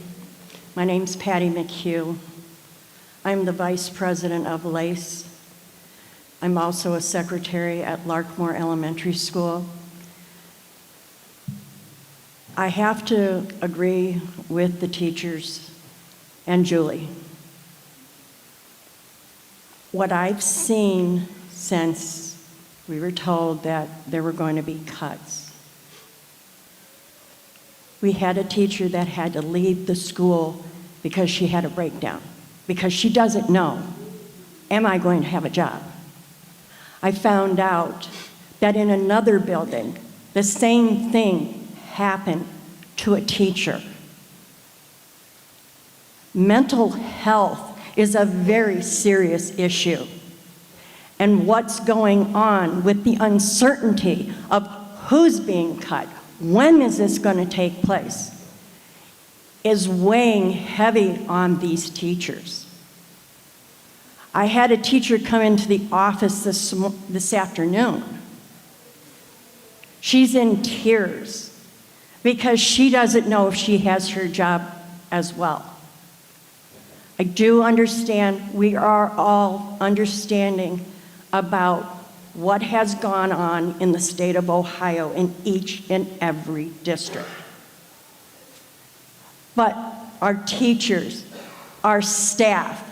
My name's Patty McHugh. I'm the Vice President of LACE. I'm also a secretary at Larkmore Elementary School. I have to agree with the teachers and Julie. What I've seen since we were told that there were going to be cuts, we had a teacher that had to leave the school because she had a breakdown, because she doesn't know, am I going to have a job? I found out that in another building, the same thing happened to a teacher. Mental health is a very serious issue. and what's going on with the uncertainty of who's being cut, when is this going to take place, is weighing heavy on these teachers. I had a teacher come into the office this afternoon. She's in tears because she doesn't know if she has her job as well. I do understand, we are all understanding about what has gone on in the state of Ohio in each and every district. But our teachers, our staff,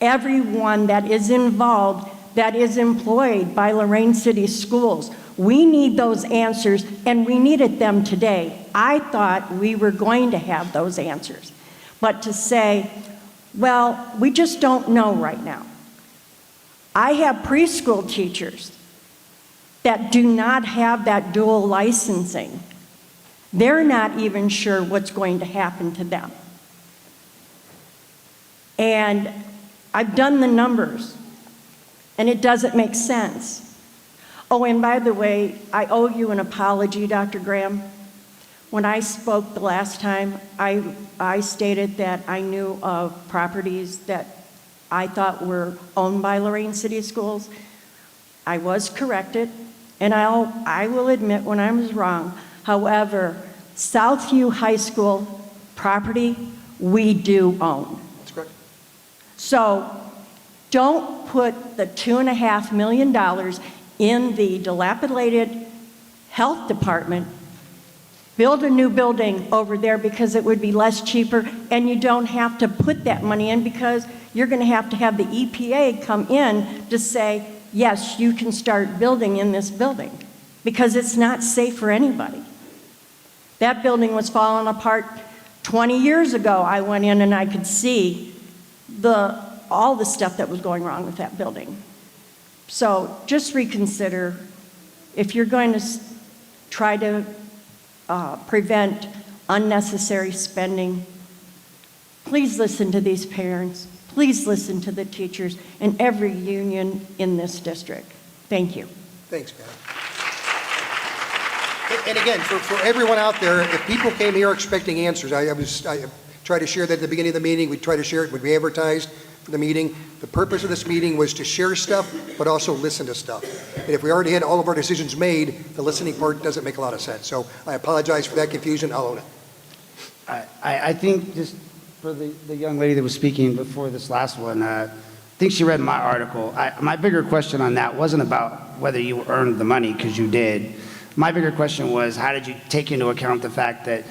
everyone that is involved, that is employed by Lorain City Schools, we need those answers, and we needed them today. I thought we were going to have those answers. But to say, well, we just don't know right now. I have preschool teachers that do not have that dual licensing. They're not even sure what's going to happen to them. And I've done the numbers, and it doesn't make sense. Oh, and by the way, I owe you an apology, Dr. Graham. When I spoke the last time, I stated that I knew of properties that I thought were owned by Lorain City Schools. I was corrected, and I will admit when I was wrong. However, Southview High School property, we do own. That's correct. So don't put the $2.5 million in the dilapidated health department, build a new building over there because it would be less cheaper, and you don't have to put that money in because you're going to have the EPA come in to say, yes, you can start building in this building because it's not safe for anybody. That building was falling apart 20 years ago. I went in and I could see all the stuff that was going wrong with that building. So just reconsider. If you're going to try to prevent unnecessary spending, please listen to these parents. Please listen to the teachers and every union in this district. Thank you. Thanks, Pat. And again, for everyone out there, if people came here expecting answers, I tried to share that at the beginning of the meeting. We tried to share it when we advertised for the meeting. The purpose of this meeting was to share stuff, but also listen to stuff. And if we already had all of our decisions made, the listening part doesn't make a lot of sense. So I apologize for that confusion. I'll own it. I think just for the young lady that was speaking before this last one, I think she read my article. My bigger question on that wasn't about whether you earned the money, because you did. My bigger question was, how did you take into account the fact that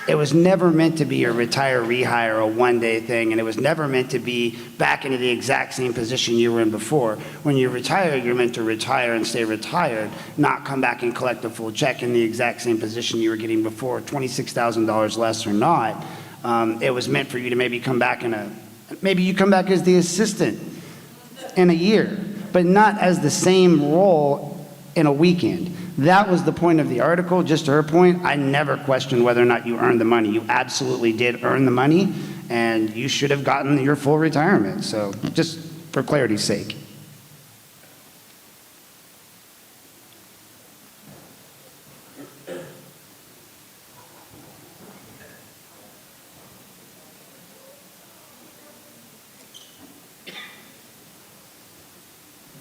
it was never meant to be a retire, rehire, a one-day thing, and it was never meant to be back into the exact same position you were in before. When you retire, you're meant to retire and stay retired, not come back and collect a full check in the exact same position you were getting before, $26,000 less or not. It was meant for you to maybe come back maybe you come back as the assistant in a year, but not as the same role in a weekend. That was the point of the article. Just to her point, I never questioned whether or not you earned the money. You absolutely did earn the money, and you should have gotten your full retirement. So just for clarity's sake.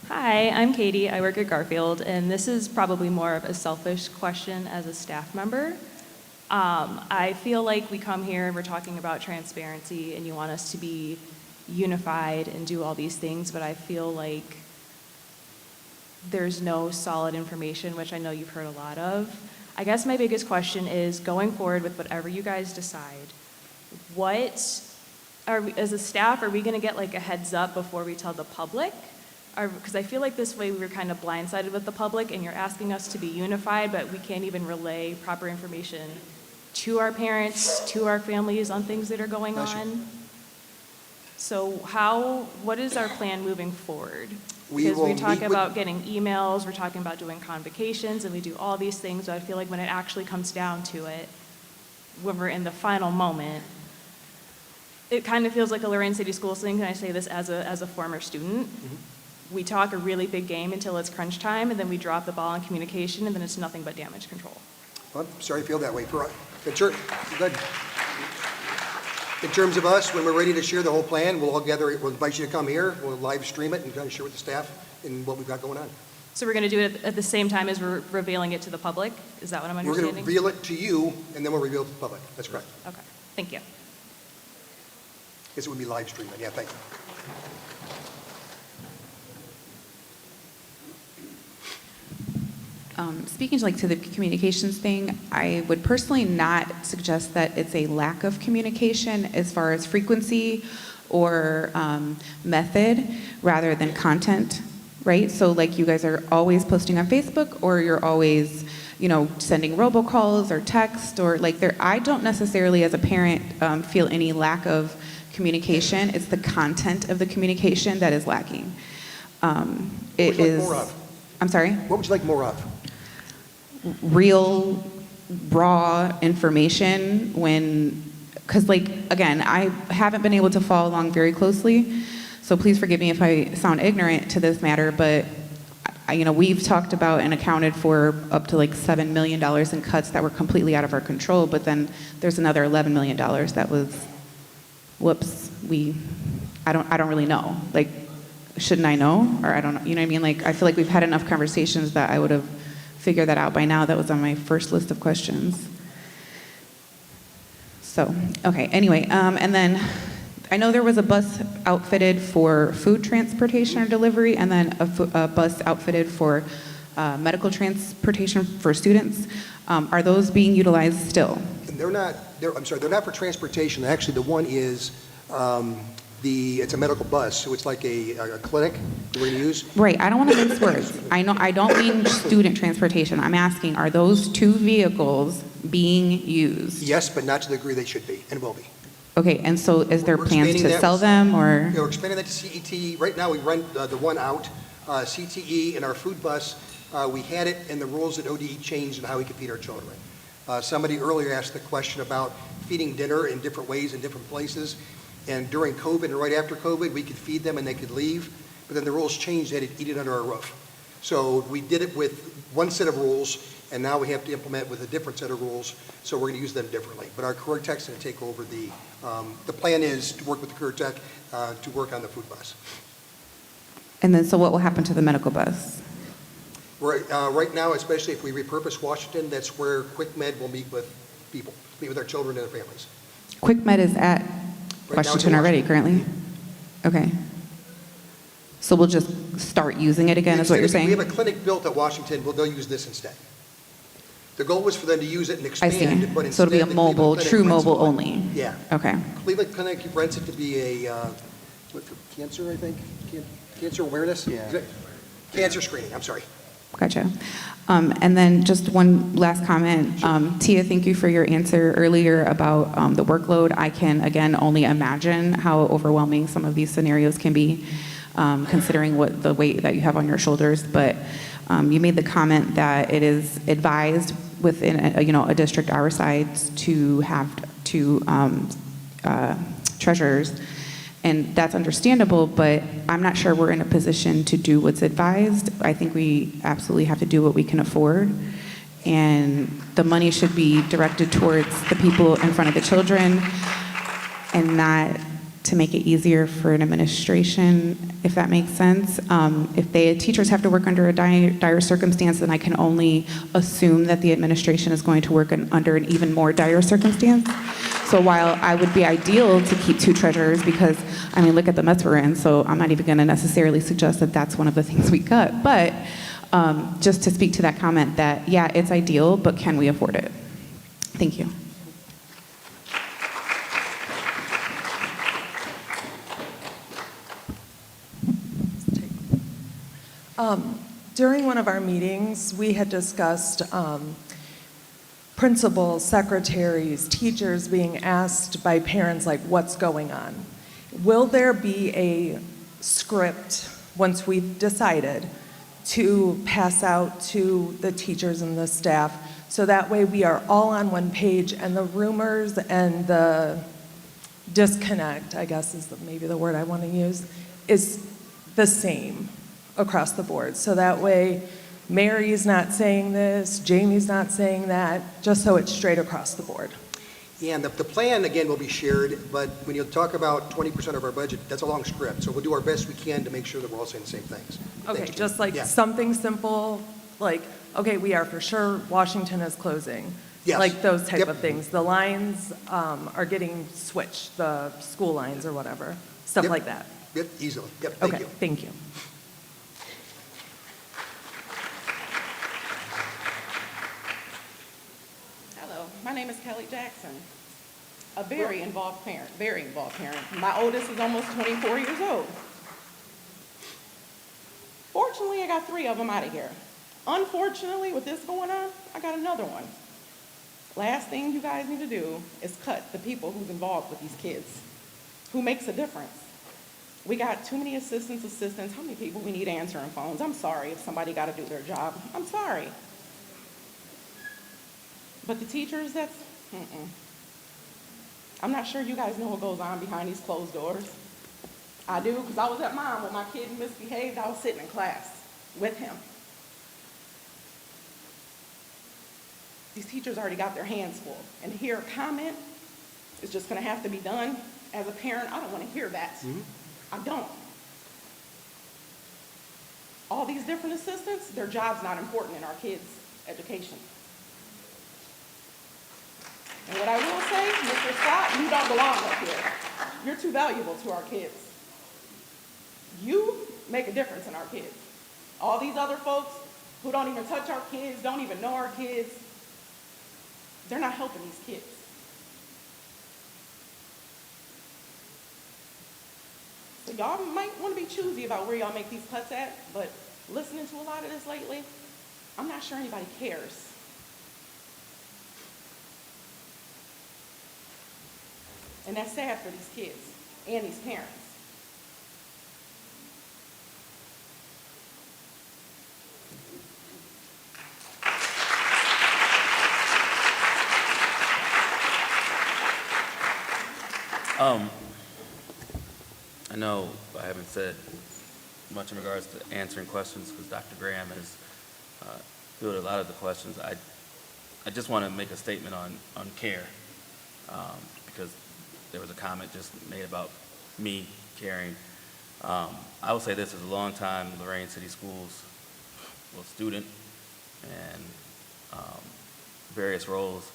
Hi, I'm Katie. I work at Garfield, and this is probably more of a selfish question as a staff member. I feel like we come here and we're talking about transparency, and you want us to be unified and do all these things, but I feel like there's no solid information, which I know you've heard a lot of. I guess my biggest question is, going forward with whatever you guys decide, as a staff, are we going to get like a heads up before we tell the public? Because I feel like this way we were kind of blindsided with the public, and you're asking us to be unified, but we can't even relay proper information to our parents, to our families on things that are going on. So what is our plan moving forward? Because we talk about getting emails, we're talking about doing convocations, and we do all these things, but I feel like when it actually comes down to it, when we're in the final moment, it kind of feels like a Lorain City Schools thing, and I say this as a former student. we talk a really big game until it's crunch time, and then we drop the ball on communication, and then it's nothing but damage control. I'm sorry to feel that way. Good. In terms of us, when we're ready to share the whole plan, we'll all gather, we'll invite you to come here, we'll live stream it and kind of share with the staff and what we've got going on. So we're going to do it at the same time as we're revealing it to the public? Is that what I'm We're understanding? going to reveal it to you, and then we'll reveal it to the public. That's correct. Okay, thank you. Guess it would be live streaming. Yeah, thank you. Speaking to the communications thing, I would personally not suggest that it's a lack of communication as far as frequency or method rather than content, right? So like you guys are always posting on Facebook, or you're always, sending robocalls or text, or like I don't necessarily as a parent feel any lack of communication. It's the content of the communication that is lacking. It is. More of? I'm sorry? What would you like more of? Real, raw information because again, I haven't been able to follow along very closely, so please forgive me if I sound ignorant to this matter, but we've talked about and accounted for up to $7 million in cuts that were completely out of our control, but then there's another $11 million that was, whoops, I don't really know. Shouldn't I know? Or I don't know, you know what I mean? I feel like we've had enough conversations that I would have figured that out by now. That was on my first list of questions. So, okay, anyway, and then I know there was a bus outfitted for food transportation or delivery, and then a bus outfitted for medical transportation for students. Are those being utilized still? They're not for transportation. Actually, the one is, it's a medical bus, so it's like a clinic that we're going to use. Right, I don't want to mince words. I don't mean student transportation. I'm asking, are those two vehicles being used? Yes, but not to the degree they should be and will be. Okay, and so is there plans to sell them, or? We're expanding that to CET. Right now, we rent the one out. CTE and our food bus, we had it, and the rules at ODE changed and how we could feed our children. Somebody earlier asked the question about feeding dinner in different ways in different places. And during COVID and right after COVID, we could feed them and they could leave. But then the rules changed. They had to eat it under our roof. So we did it with one set of rules, and now we have to implement with a different set of rules. So we're going to use them differently. But our career tech's going to take over the plan is to work with the career tech to work on the food bus. And then, so what will happen to the medical bus? Right now, especially if we repurpose Washington, that's where Quick Med will meet with people, meet with our children and their families. Quick Med is at Washington already currently? Okay. So we'll just start using it again, is what you're saying? We have a clinic built at Washington. They'll use this instead. The goal was for them to use it and expand. I see. But So it'll be a mobile, true mobile only? Yeah. Okay. Cleveland Clinic rents it to be a, for cancer, I think? Cancer awareness? Yeah. Cancer screening, I'm sorry. Gotcha. And then just one last comment. Tia, thank you for your answer earlier about the workload. I can, again, only imagine how overwhelming some of these scenarios can be, considering the weight that you have on your shoulders. But you made the comment that it is advised within a district our size to have two treasurers. And that's understandable, but I'm not sure we're in a position to do what's advised. I think we absolutely have to do what we can afford. And the money should be directed towards the people in front of the children and not to make it easier for an administration, if that makes sense. If teachers have to work under a dire circumstance, then I can only assume that the administration is going to work under an even more dire circumstance. So while I would be ideal to keep two treasurers, because, look at the mess we're in, so I'm not even going to necessarily suggest that that's one of the things we cut. But just to speak to that comment that, yeah, it's ideal, but can we afford it? Thank you. During one of our meetings, we had discussed principals, secretaries, teachers being asked by parents, what's going on? Will there be a script, once we've decided, to pass out to the teachers and the staff, so that way we are all on one page and the rumors and the disconnect, I guess is maybe the word I want to use, is the same? across the board. So that way, Mary's not saying this, Jamie's not saying that, just so it's straight across the board. And the plan, again, will be shared, but when you talk about 20% of our budget, that's a long script. So we'll do our best we can to make sure that we're all saying the same things. Okay, Thanks, Jim. just like Yeah. something simple, like, okay, we are for sure, Washington is closing. Yes. Like those type Yep. of things. The lines are getting switched, the school lines or whatever, stuff Yep. like that. Yep, easily. Yep, thank Okay, you. thank you. Hello, my name is Kelly Jackson, a very involved parent, very involved parent. My oldest is almost 24 years old. Fortunately, I got 3 of them out of here. Unfortunately, with this going on, I got another one. Last thing you guys need to do is cut the people who's involved with these kids, who makes a difference. We got too many assistants. How many people we need answering phones? I'm sorry if somebody got to do their job. I'm sorry. But the teachers, I'm not sure you guys know what goes on behind these closed doors. I do, because I was at mine when my kid misbehaved. I was sitting in class with him. These teachers already got their hands full. And to hear a comment is just going to have to be done. As a parent, I don't want to hear that. I don't. All these different assistants, their job's not important in our kids' education. And what I will say, Mr. Scott, you don't belong up here. You're too valuable to our kids. You make a difference in our kids. All these other folks who don't even touch our kids, don't even know our kids, they're not helping these kids. So y'all might want to be choosy about where y'all make these cuts at, but listening to a lot of this lately, I'm not sure anybody cares. And that's sad for these kids and these parents. I know I haven't said much in regards to answering questions because Dr. Graham has fielded a lot of the questions. I just want to make a statement on care because there was a comment just made about me caring. I will say this, as a long-time Lorain City Schools student and various roles,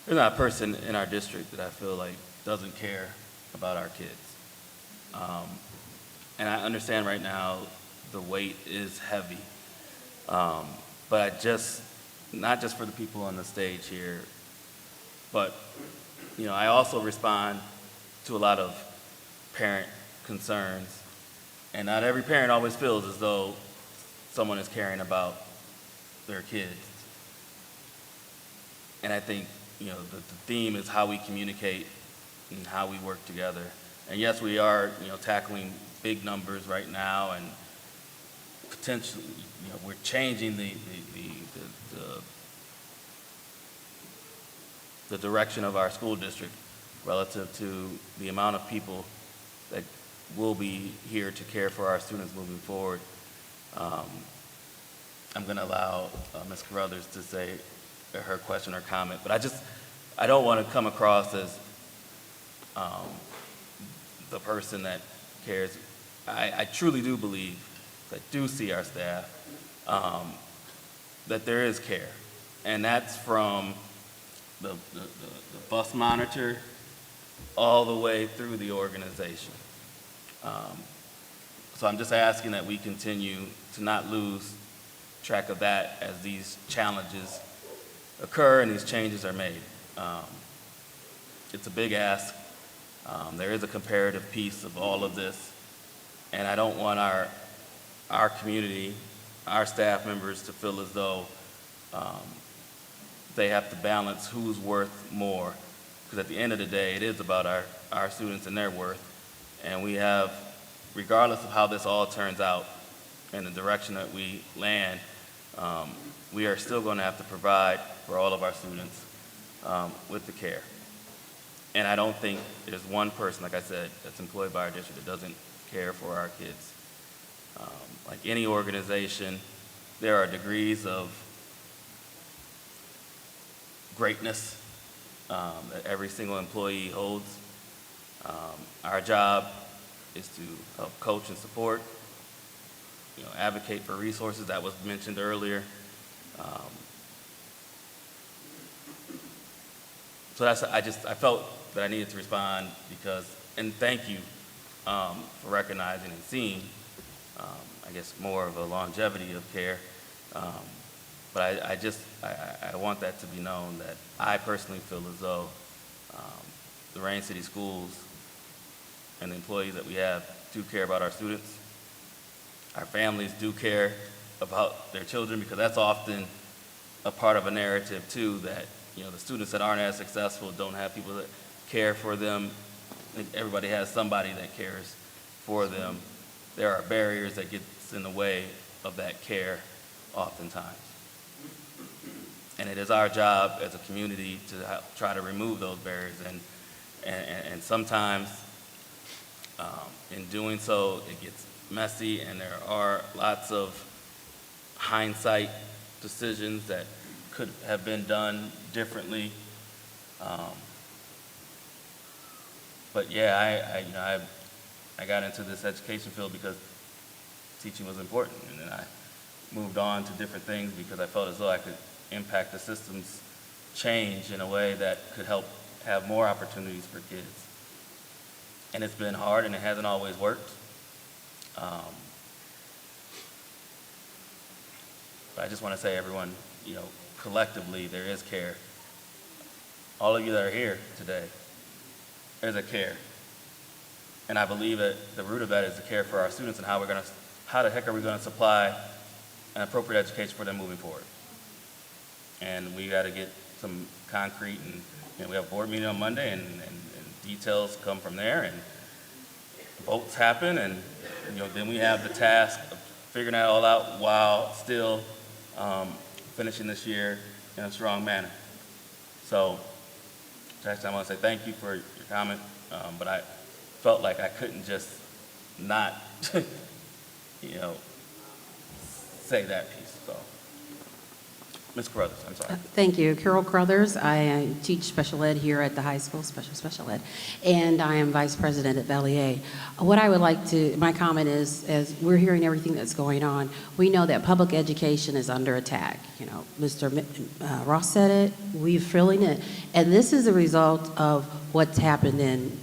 there's not a person in our district that I feel like doesn't care about our kids. And I understand right now the weight is heavy, but not just for the people on the stage here, but I also respond to a lot of parent concerns, and not every parent always feels as though someone is caring about their kids. And I think the theme is how we communicate and how we work together. And yes, we are tackling big numbers right now, and potentially we're changing the direction of our school district relative to the amount of people that will be here to care for our students moving forward. I'm going to allow Ms. Carruthers to say her question or comment, but I don't want to come across as the person that cares. I truly do believe, I do see our staff, that there is care, and that's from the bus monitor all the way through the organization. So I'm just asking that we continue to not lose track of that as these challenges occur and these changes are made. It's a big ask. There is a comparative piece of all of this, and I don't want our community, our staff members to feel as though they have to balance who's worth more, because at the end of the day, it is about our students and their worth, and we have, regardless of how this all turns out and the direction that we land, we are still going to have to provide for all of our students with the care. And I don't think there's one person, like I said, that's employed by our district that doesn't care for our kids. Like any organization, there are degrees of greatness that every single employee holds. Our job is to help coach and support, advocate for resources that was mentioned earlier. So I felt that I needed to respond because, and thank you for recognizing and seeing, I guess, more of a longevity of care. But I want that to be known that I personally feel as though the Lorain City Schools and the employees that we have do care about our students. Our families do care about their children, because that's often a part of a narrative too, that the students that aren't as successful don't have people that care for them. I think everybody has somebody that cares for them. There are barriers that get in the way of that care oftentimes. And it is our job as a community to try to remove those barriers. And sometimes in doing so, it gets messy, and there are lots of hindsight decisions that could have been done differently. But yeah, I got into this education field because teaching was important, and then I moved on to different things because I felt as though I could impact the system's change in a way that could help have more opportunities for kids. And it's been hard, and it hasn't always worked. But I just want to say, everyone, collectively, there is care. All of you that are here today, there's a care. And I believe that the root of that is the care for our students, and how the heck are we going to supply an appropriate education for them moving forward. And we got to get some concrete, and we have a board meeting on Monday, and details come from there, and votes happen, and then we have the task of figuring that all out while still finishing this year in a strong manner. So, Jackson, I want to say thank you for your comment, but I felt like I couldn't just not, say that piece. So, Ms. Carruthers, I'm sorry. Thank you. Carol Carruthers. I teach special ed here at the high school, special ed, and I am vice president at Valier. What I would like to, my comment is, as we're hearing everything that's going on, we know that public education is under attack. Mr. Ross said it, we're feeling it, and this is a result of what's happened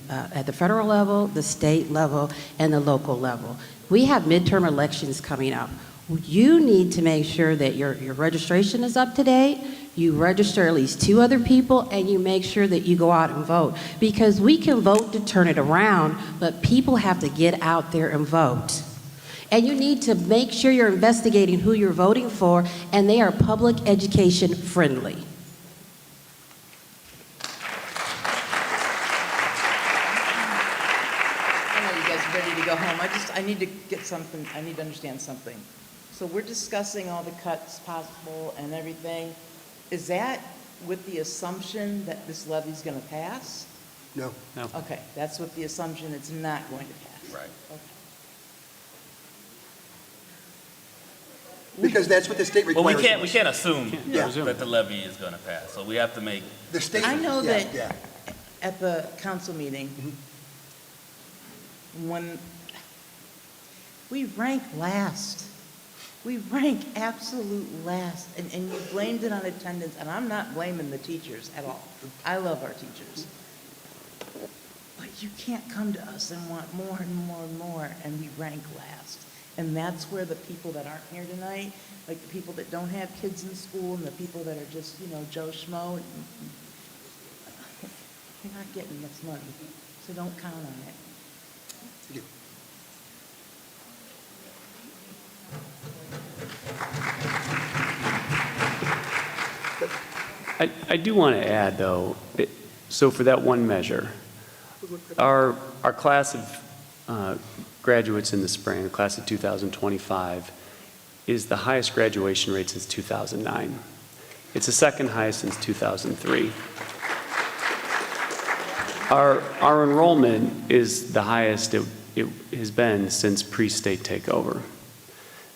at the federal level, the state level, and the local level. We have midterm elections coming up. You need to make sure that your registration is up to date, you register at least 2 other people, and you make sure that you go out and vote. Because we can vote to turn it around, but people have to get out there and vote. And you need to make sure you're investigating who you're voting for, and they are public education friendly. I know you guys are ready to go home. I need to get something, I need to understand something. So we're discussing all the cuts possible and everything. Is that with the assumption that this levy's going to pass? No. No. Okay, that's with the assumption it's not going to pass. Right. Okay. Because that's what the state Well, requires. we can't assume Yeah. that the levy is going to pass. So we have to make. The state. I know yeah, that yeah. at the council meeting, when we rank last. We rank absolute last, and you blamed it on attendance, and I'm not blaming the teachers at all. I love our teachers. But you can't come to us and want more and more and more, and we rank last. And that's where the people that aren't here tonight, like the people that don't have kids in school, and the people that are just, Joe Schmo, you're not getting this money, so don't count on it. Thank you. I do want to add, though, so for that one measure, our class of graduates in the spring, the class of 2025, is the highest graduation rate since 2009. It's the second highest since 2003. Our enrollment is the highest it has been since pre-state takeover.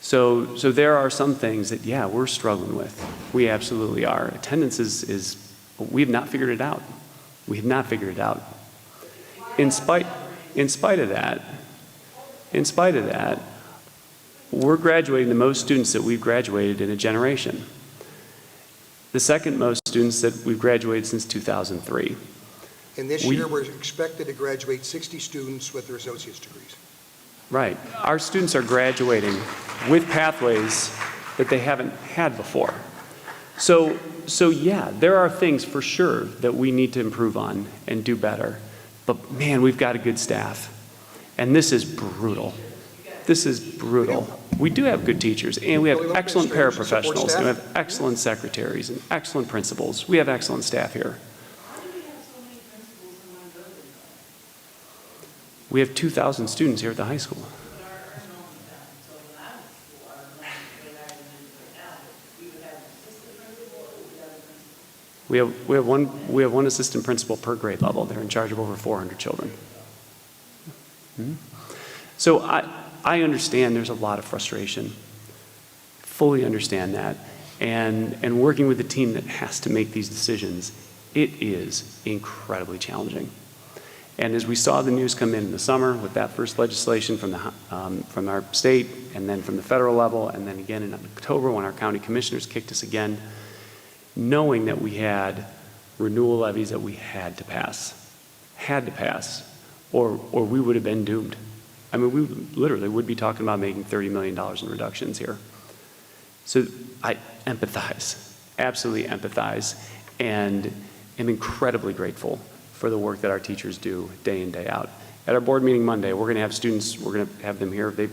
So there are some things that, yeah, we're struggling with. We absolutely are. Attendance is we have not figured it out. We have not figured it out. In spite of that, we're graduating the most students that we've graduated in a generation. The second most students that we've graduated since 2003. And this year, we're expected to graduate 60 students with their associate's degrees. Right. Our students are graduating with pathways that they haven't had before. So yeah, there are things for sure that we need to improve on and do better. But man, we've got a good staff. And this is brutal. This is brutal. We do have good teachers, and we have excellent paraprofessionals, and we have excellent secretaries and excellent principals. We have excellent staff here. We have 2,000 students here at the high school. We have one assistant principal per grade level. They're in charge of over 400 children. So I understand there's a lot of frustration. Fully understand that. And working with a team that has to make these decisions, it is incredibly challenging. And as we saw the news come in the summer with that first legislation from our state, and then from the federal level, and then again in October when our county commissioners kicked us again, knowing that we had renewal levies that we had to pass, or we would have been doomed. I mean, we literally would be talking about making $30 million in reductions here. So I empathize, absolutely empathize, and am incredibly grateful for the work that our teachers do day in, day out. At our board meeting Monday, we're going to have students, we're going to have them here. They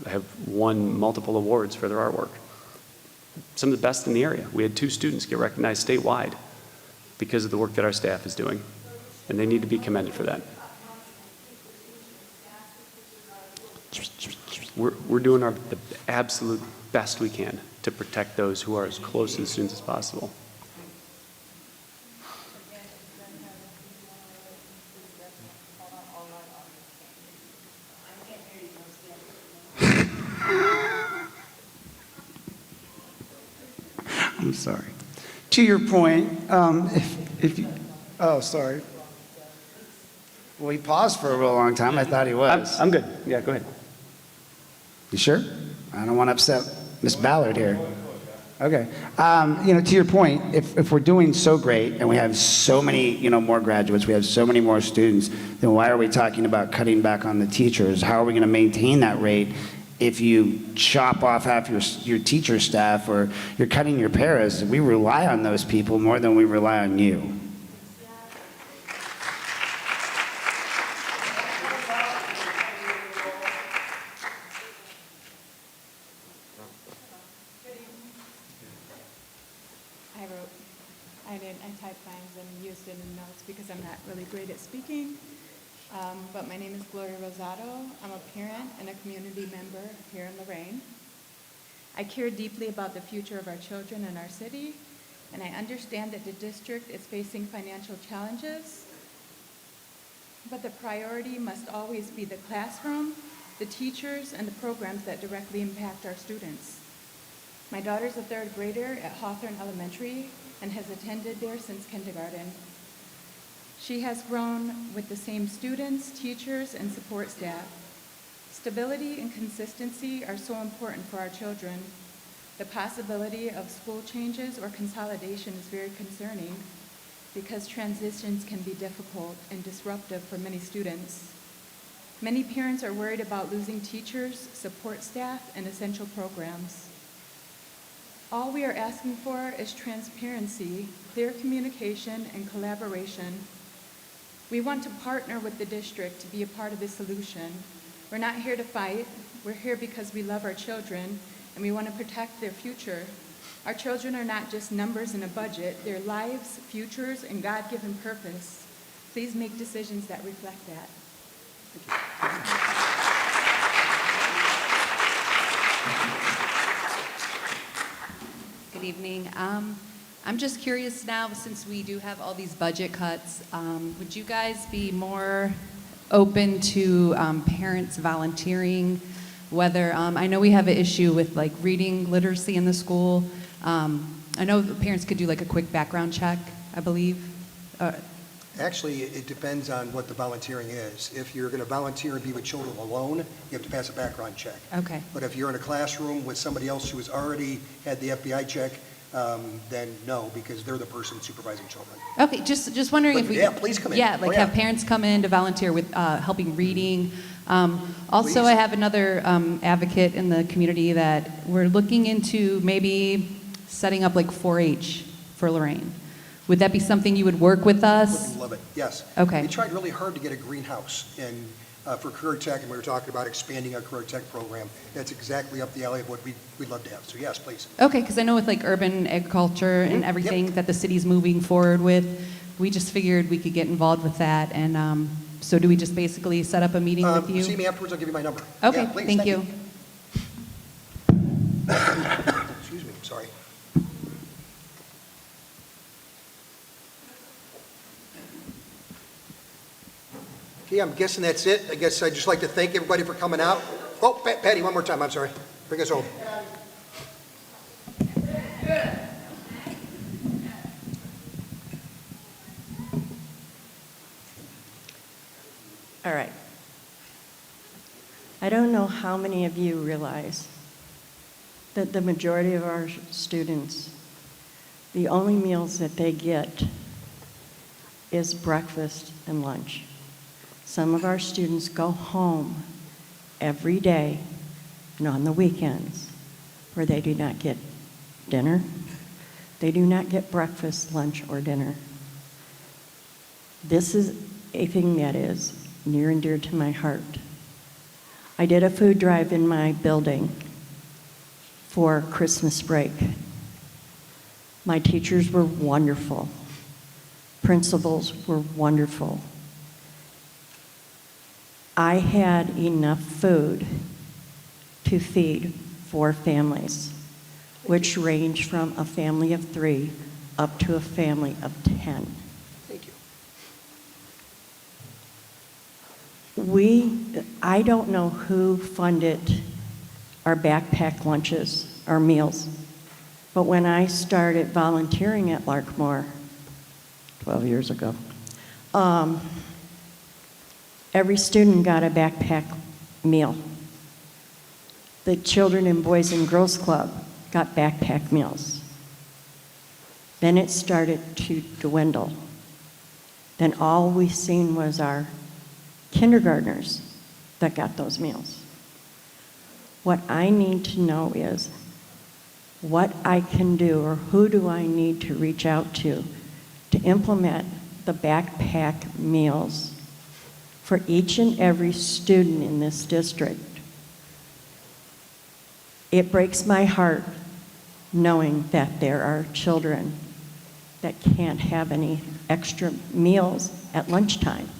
have won multiple awards for their artwork. Some of the best in the area. We had 2 students get recognized statewide because of the work that our staff is doing, and they need to be commended for that. We're doing the absolute best we can to protect those who are as close to the students as possible. I'm sorry. To your point, if you, oh, sorry. Well, he paused for a real long time. I thought he was. I'm good. Yeah, go ahead. You sure? I don't want to upset Miss Ballard here. Okay. To your point, if we're doing so great and we have so many, more graduates, we have so many more students, then why are we talking about cutting back on the teachers? How are we going to maintain that rate if you chop off half your teacher staff or you're cutting your paras? We rely on those people more than we rely on you. I typed mine and used it in notes because I'm not really great at speaking. But my name is Gloria Rosado. I'm a parent and a community member here in Lorain. I care deeply about the future of our children in our city, and I understand that the district is facing financial challenges, but the priority must always be the classroom, the teachers, and the programs that directly impact our students. My daughter's a 3rd grader at Hawthorne Elementary and has attended there since kindergarten. She has grown with the same students, teachers, and support staff. Stability and consistency are so important for our children. The possibility of school changes or consolidation is very concerning because transitions can be difficult and disruptive for many students. Many parents are worried about losing teachers, support staff, and essential programs. All we are asking for is transparency, clear communication, and collaboration. We want to partner with the district to be a part of the solution. We're not here to fight. We're here because we love our children and we want to protect their future. Our children are not just numbers in a budget. They're lives, futures, and God-given purpose. Please make decisions that reflect that. Good evening. I'm just curious now, since we do have all these budget cuts, would you guys be more open to parents volunteering whether, I know we have an issue with like reading literacy in the school. I know parents could do like a quick background check, I believe. Actually, it depends on what the volunteering is. If you're going to volunteer and be with children alone, you have to pass a background check. Okay. But if you're in a classroom with somebody else who has already had the FBI check, then no, because they're the person supervising children. Okay, just wondering But if we. yeah, please come in. Yeah, Oh, like yeah. have parents come in to volunteer with helping reading. Also, Please. I have another advocate in the community that we're looking into maybe setting up like 4-H for Lorain. Would that be something you would work with us? Would love it, yes. Okay. We tried really hard to get a greenhouse for Career Tech, and we were talking about expanding our Career Tech program. That's exactly up the alley of what we'd love to have. So yes, please. Okay, because I know with like urban agriculture and everything that the city's moving forward with, we just figured we could get involved with that. And so do we just basically set up a meeting with you? See me afterwards, I'll give you my number. Okay, Yeah, please, thank you. Excuse me, I'm sorry. Okay, I'm guessing that's it. I guess I'd just like to thank everybody for coming out. Oh, Patty, one more time, I'm sorry. Bring us home. All right. I don't know how many of you realize that the majority of our students, the only meals that they get is breakfast and lunch. Some of our students go home every day and on the weekends where they do not get dinner. They do not get breakfast, lunch, or dinner. This is a thing that is near and dear to my heart. I did a food drive in my building for Christmas break. My teachers were wonderful. Principals were wonderful. I had enough food to feed 4 families, which range from a family of 3 up to a family of 10. Thank you. I don't know who funded our backpack lunches, our meals, but when I started volunteering at Larkmore 12 years ago, every student got a backpack meal. The Children and Boys and Girls Club got backpack meals. Then it started to dwindle. Then all we seen was our kindergartners that got those meals. What I need to know is what I can do, or who do I need to reach out to implement the backpack meals for each and every student in this district. It breaks my heart knowing that there are children that can't have any extra meals at lunchtime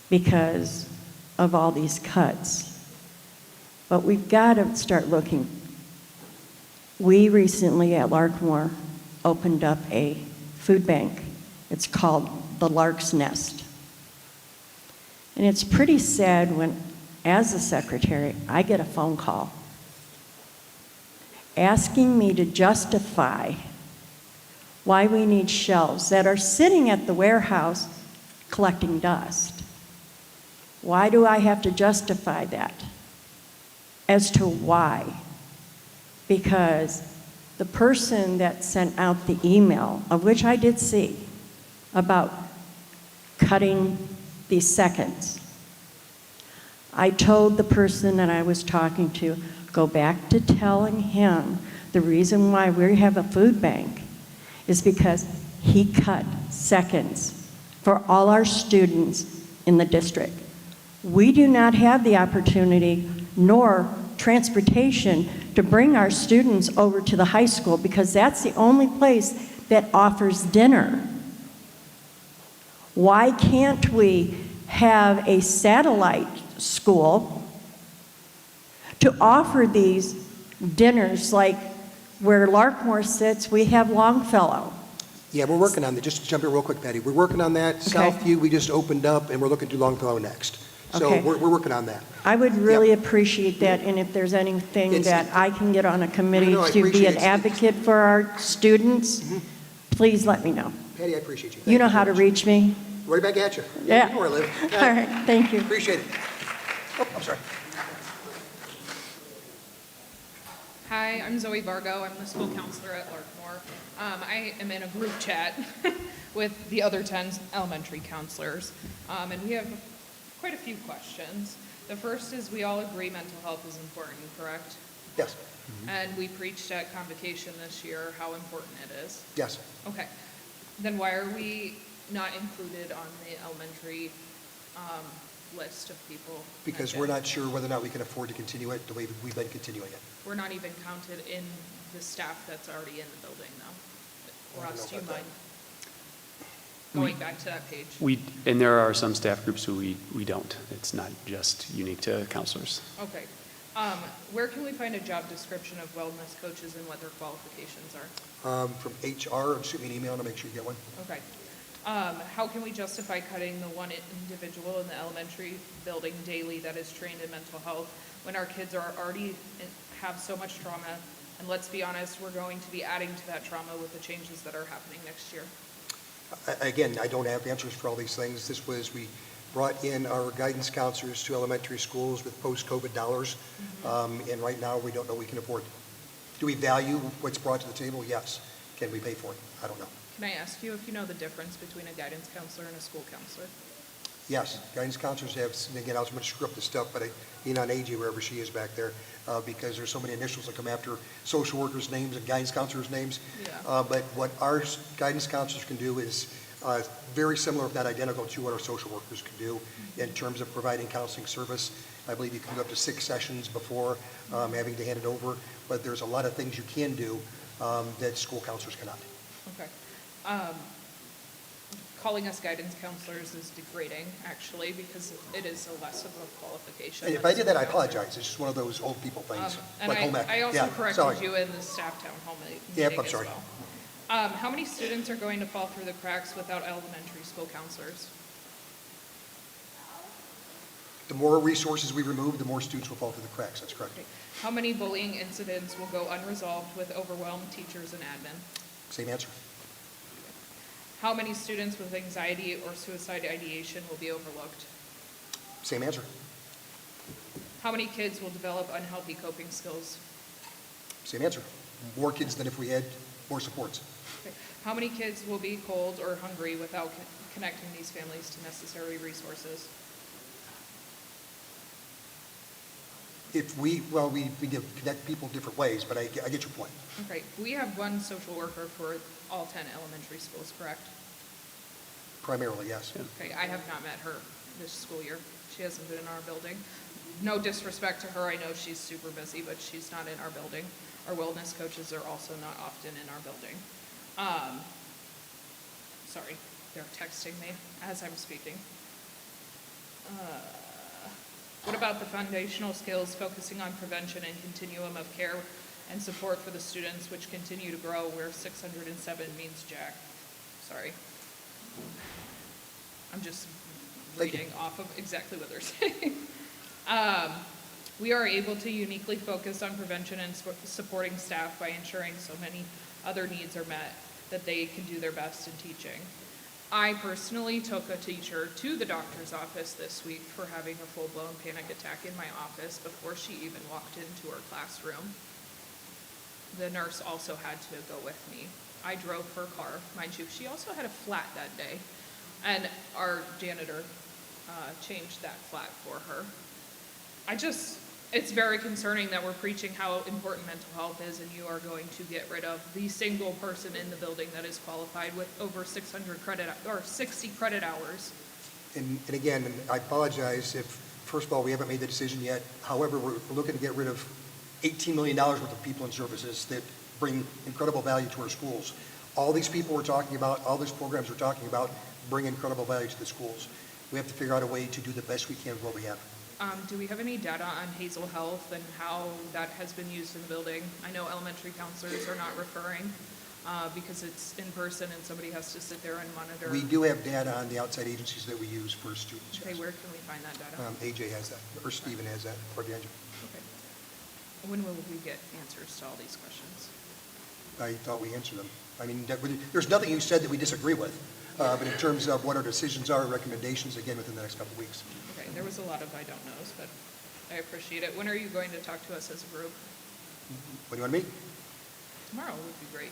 because of all these cuts. But we've got to start looking. We recently at Larkmore opened up a food bank. It's called the Lark's Nest. And it's pretty sad when, as a secretary, I get a phone call asking me to justify why we need shelves that are sitting at the warehouse collecting dust. Why do I have to justify that? As to why? Because the person that sent out the email, of which I did see, about cutting these seconds, I told the person that I was talking to, go back to telling him the reason why we have a food bank is because he cut seconds for all our students in the district. We do not have the opportunity nor transportation to bring our students over to the high school because that's the only place that offers dinner. Why can't we have a satellite school to offer these dinners like where Larkmore sits, we have Longfellow. Yeah, we're working on that. Just to jump in real quick, Patty. We're working on that. Okay. Southview, we just opened up, and we're looking to Longfellow next. So Okay. we're working on that. I would really appreciate that, and if there's anything It's- that I can get on a committee No, I to be appreciate an it. advocate for our students, please let me know. Patty, I appreciate you. You Thank know how to very much. reach me? Right back at you. Yeah. You know where I live. All right, thank you. Appreciate it. Oh, I'm sorry. Hi, I'm Zoe Vargo. I'm the school counselor at Larkmore. I am in a group chat with the other 10 elementary counselors, and we have quite a few questions. The first is we all agree mental health is important, correct? Yes. And we preached at convocation this year how important it is. Yes. Okay. Then why are we not included on the elementary list of people? Because we're not sure whether or not we can afford to continue it the way we've been continuing it. We're not even counted in the staff that's already in the building, though. I don't Ross, know do you about mind going back to that page? And there are some staff groups who we don't. It's not just unique to counselors. Okay. Where can we find a job description of wellness coaches and what their qualifications are? From HR, shoot me an email to make sure you get one. Okay. How can we justify cutting the one individual in the elementary building daily that is trained in mental health when our kids are already have so much trauma? And let's be honest, we're going to be adding to that trauma with the changes that are happening next year. Again, I don't have answers for all these things. We brought in our guidance counselors to elementary schools with post-COVID dollars, and right now we don't know we can afford it. Do we value what's brought to the table? Yes. Can we pay for it? I don't know. Can I ask you if you know the difference between a guidance counselor and a school counselor? Yes, guidance counselors have, again, I was going to screw up the stuff, but I lean on AJ wherever she is back there, because there's so many initials that come after social workers' names and guidance counselors' names. Yeah. But what our guidance counselors can do is very similar, if not identical, to what our social workers can do in terms of providing counseling service. I believe you can go up to 6 sessions before having to hand it over, but there's a lot of things you can do that school counselors cannot. Okay. Calling us guidance counselors is degrading, actually, because it is a less of a qualification. And if than I did that, I school counselor. apologize. It's just one of those old people things, And like home ec. I also Yeah, corrected sorry. you in the staff town hall meeting Yep, I'm as sorry. well. How many students are going to fall through the cracks without elementary school counselors? The more resources we remove, the more students will fall through the cracks. That's correct. How many bullying incidents will go unresolved with overwhelmed teachers and admin? Same answer. How many students with anxiety or suicide ideation will be overlooked? Same answer. How many kids will develop unhealthy coping skills? Same answer. More kids than if we had more supports. Okay. How many kids will be cold or hungry without connecting these families to necessary resources? We connect people different ways, but I get your point. Okay, we have one social worker for all 10 elementary schools, correct? Primarily, yes. Okay, I have not met her this school year. She hasn't been in our building. No disrespect to her, I know she's super busy, but she's not in our building. Our wellness coaches are also not often in our building. Sorry, they're texting me as I'm speaking. What about the foundational skills focusing on prevention and continuum of care and support for the students which continue to grow where 607 means jack? Sorry. I'm just reading off of exactly what they're saying. We are able to uniquely focus on prevention and supporting staff by ensuring so many other needs are met that they can do their best in teaching. I personally took a teacher to the doctor's office this week for having a full-blown panic attack in my office before she even walked into her classroom. The nurse also had to go with me. I drove her car. Mind you, she also had a flat that day, and our janitor changed that flat for her. It's very concerning that we're preaching how important mental health is, and you are going to get rid of the single person in the building that is qualified with over 600 credit or 60 credit hours. And again, I apologize if, first of all, we haven't made the decision yet. However, we're looking to get rid of $18 million worth of people and services that bring incredible value to our schools. All these people we're talking about, all these programs we're talking about, bring incredible value to the schools. We have to figure out a way to do the best we can with what we have. Do we have any data on Hazel Health and how that has been used in the building? I know elementary counselors are not referring. because it's in person and somebody has to sit there and monitor. We do have data on the outside agencies that we use for students. Okay, yes. where can we find that data? AJ has that, or Stephen has that, or the engine. Okay. When will we get answers to all these questions? I thought we answered them. I mean, there's nothing you said that we disagree with, but in terms of what our decisions are, recommendations, again, within the next couple of weeks. Okay, there was a lot of I don't knows, but I appreciate it. When are you going to talk to us as a group? When do you want to meet? Tomorrow would be great.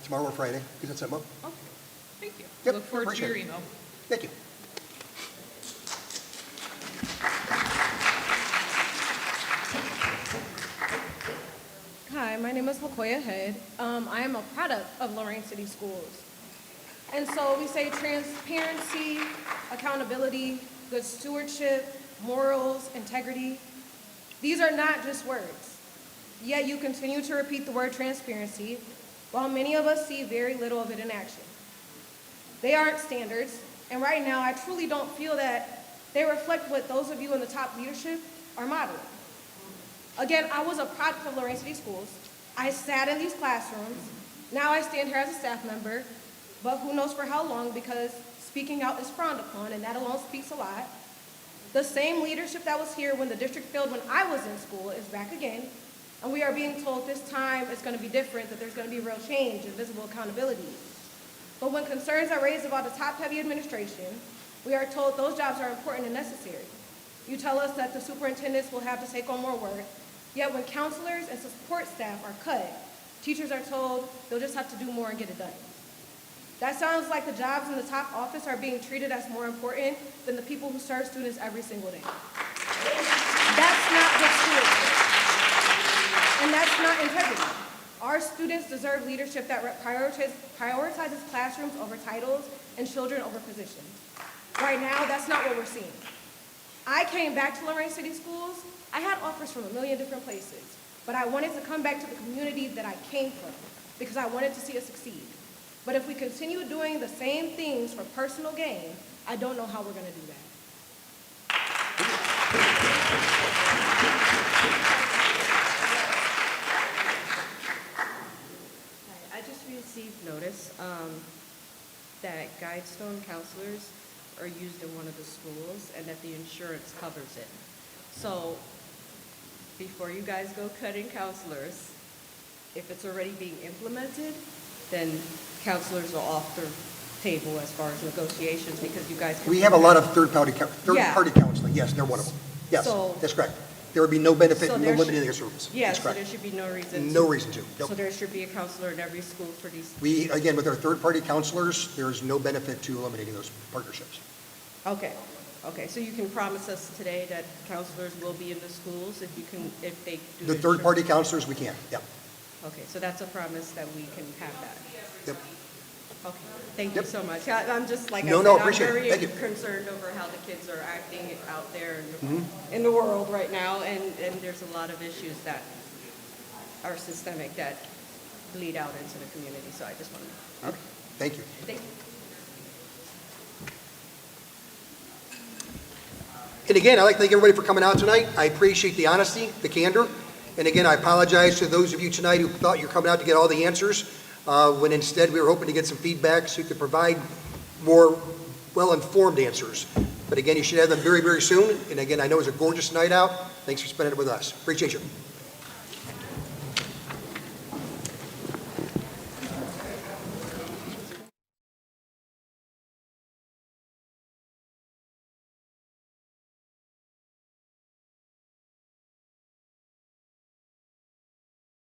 Tomorrow or Friday, because that's something up. Okay, thank you. Yep, Look forward to appreciate your it. email. Thank you. Hi, my name is LaKoya Head. I am a product of Lorain City Schools. And so we say transparency, accountability, good stewardship, morals, integrity. These are not just words. Yet you continue to repeat the word transparency, while many of us see very little of it in action. They aren't standards, and right now I truly don't feel that they reflect what those of you in the top leadership are modeling. Again, I was a product of Lorain City Schools. I sat in these classrooms. Now I stand here as a staff member, but who knows for how long, because speaking out is frowned upon, and that alone speaks a lot. The same leadership that was here when the district failed when I was in school is back again, and we are being told this time it's going to be different, that there's going to be real change and visible accountability. But when concerns are raised about the top-heavy administration, we are told those jobs are important and necessary. You tell us that the superintendents will have to take on more work, yet when counselors and support staff are cut, teachers are told they'll just have to do more and get it done. That sounds like the jobs in the top office are being treated as more important than the people who serve students every single day. That's not good stewardship. And that's not integrity. Our students deserve leadership that prioritizes classrooms over titles and children over positions. Right now, that's not what we're seeing. I came back to Lorain City Schools. I had offers from a million different places, but I wanted to come back to the community that I came from because I wanted to see us succeed. But if we continue doing the same things for personal gain, I don't know how we're going to do that. I just received notice that Guidestone counselors are used in one of the schools and that the insurance covers it. So before you guys go cutting counselors, if it's already being implemented, then counselors are off the table as far as negotiations because you guys can. We have a lot of third-party Yeah. counseling. Yes, they're one of them. Yes, So- that's correct. There would be no benefit, So no there limiting should- their service. Yeah, That's so correct. there should be no reason. No reason to. Nope. So there should be a counselor in every school for these. We, again, with our third-party counselors, there's no benefit to eliminating those partnerships. Okay, okay, so you can promise us today that counselors will be in the schools if they do. The third-party counselors, we can, yep. Okay, so that's a promise that we can have that. Yep. Okay, thank you so much. I'm just, like I No, said, no, I'm appreciate it. very Thank you. concerned over how the kids are acting out there Mhm. in the world right now, and there's a lot of issues that are systemic that bleed out into the community, so I just want to. Okay, thank you. Thank you. And again, I'd like to thank everybody for coming out tonight. I appreciate the honesty, the candor. And again, I apologize to those of you tonight who thought you were coming out to get all the answers, when instead we were hoping to get some feedback so you could provide more well-informed answers. But again, you should have them very, very soon. And again, I know it was a gorgeous night out. Thanks for spending it with us. Appreciate you.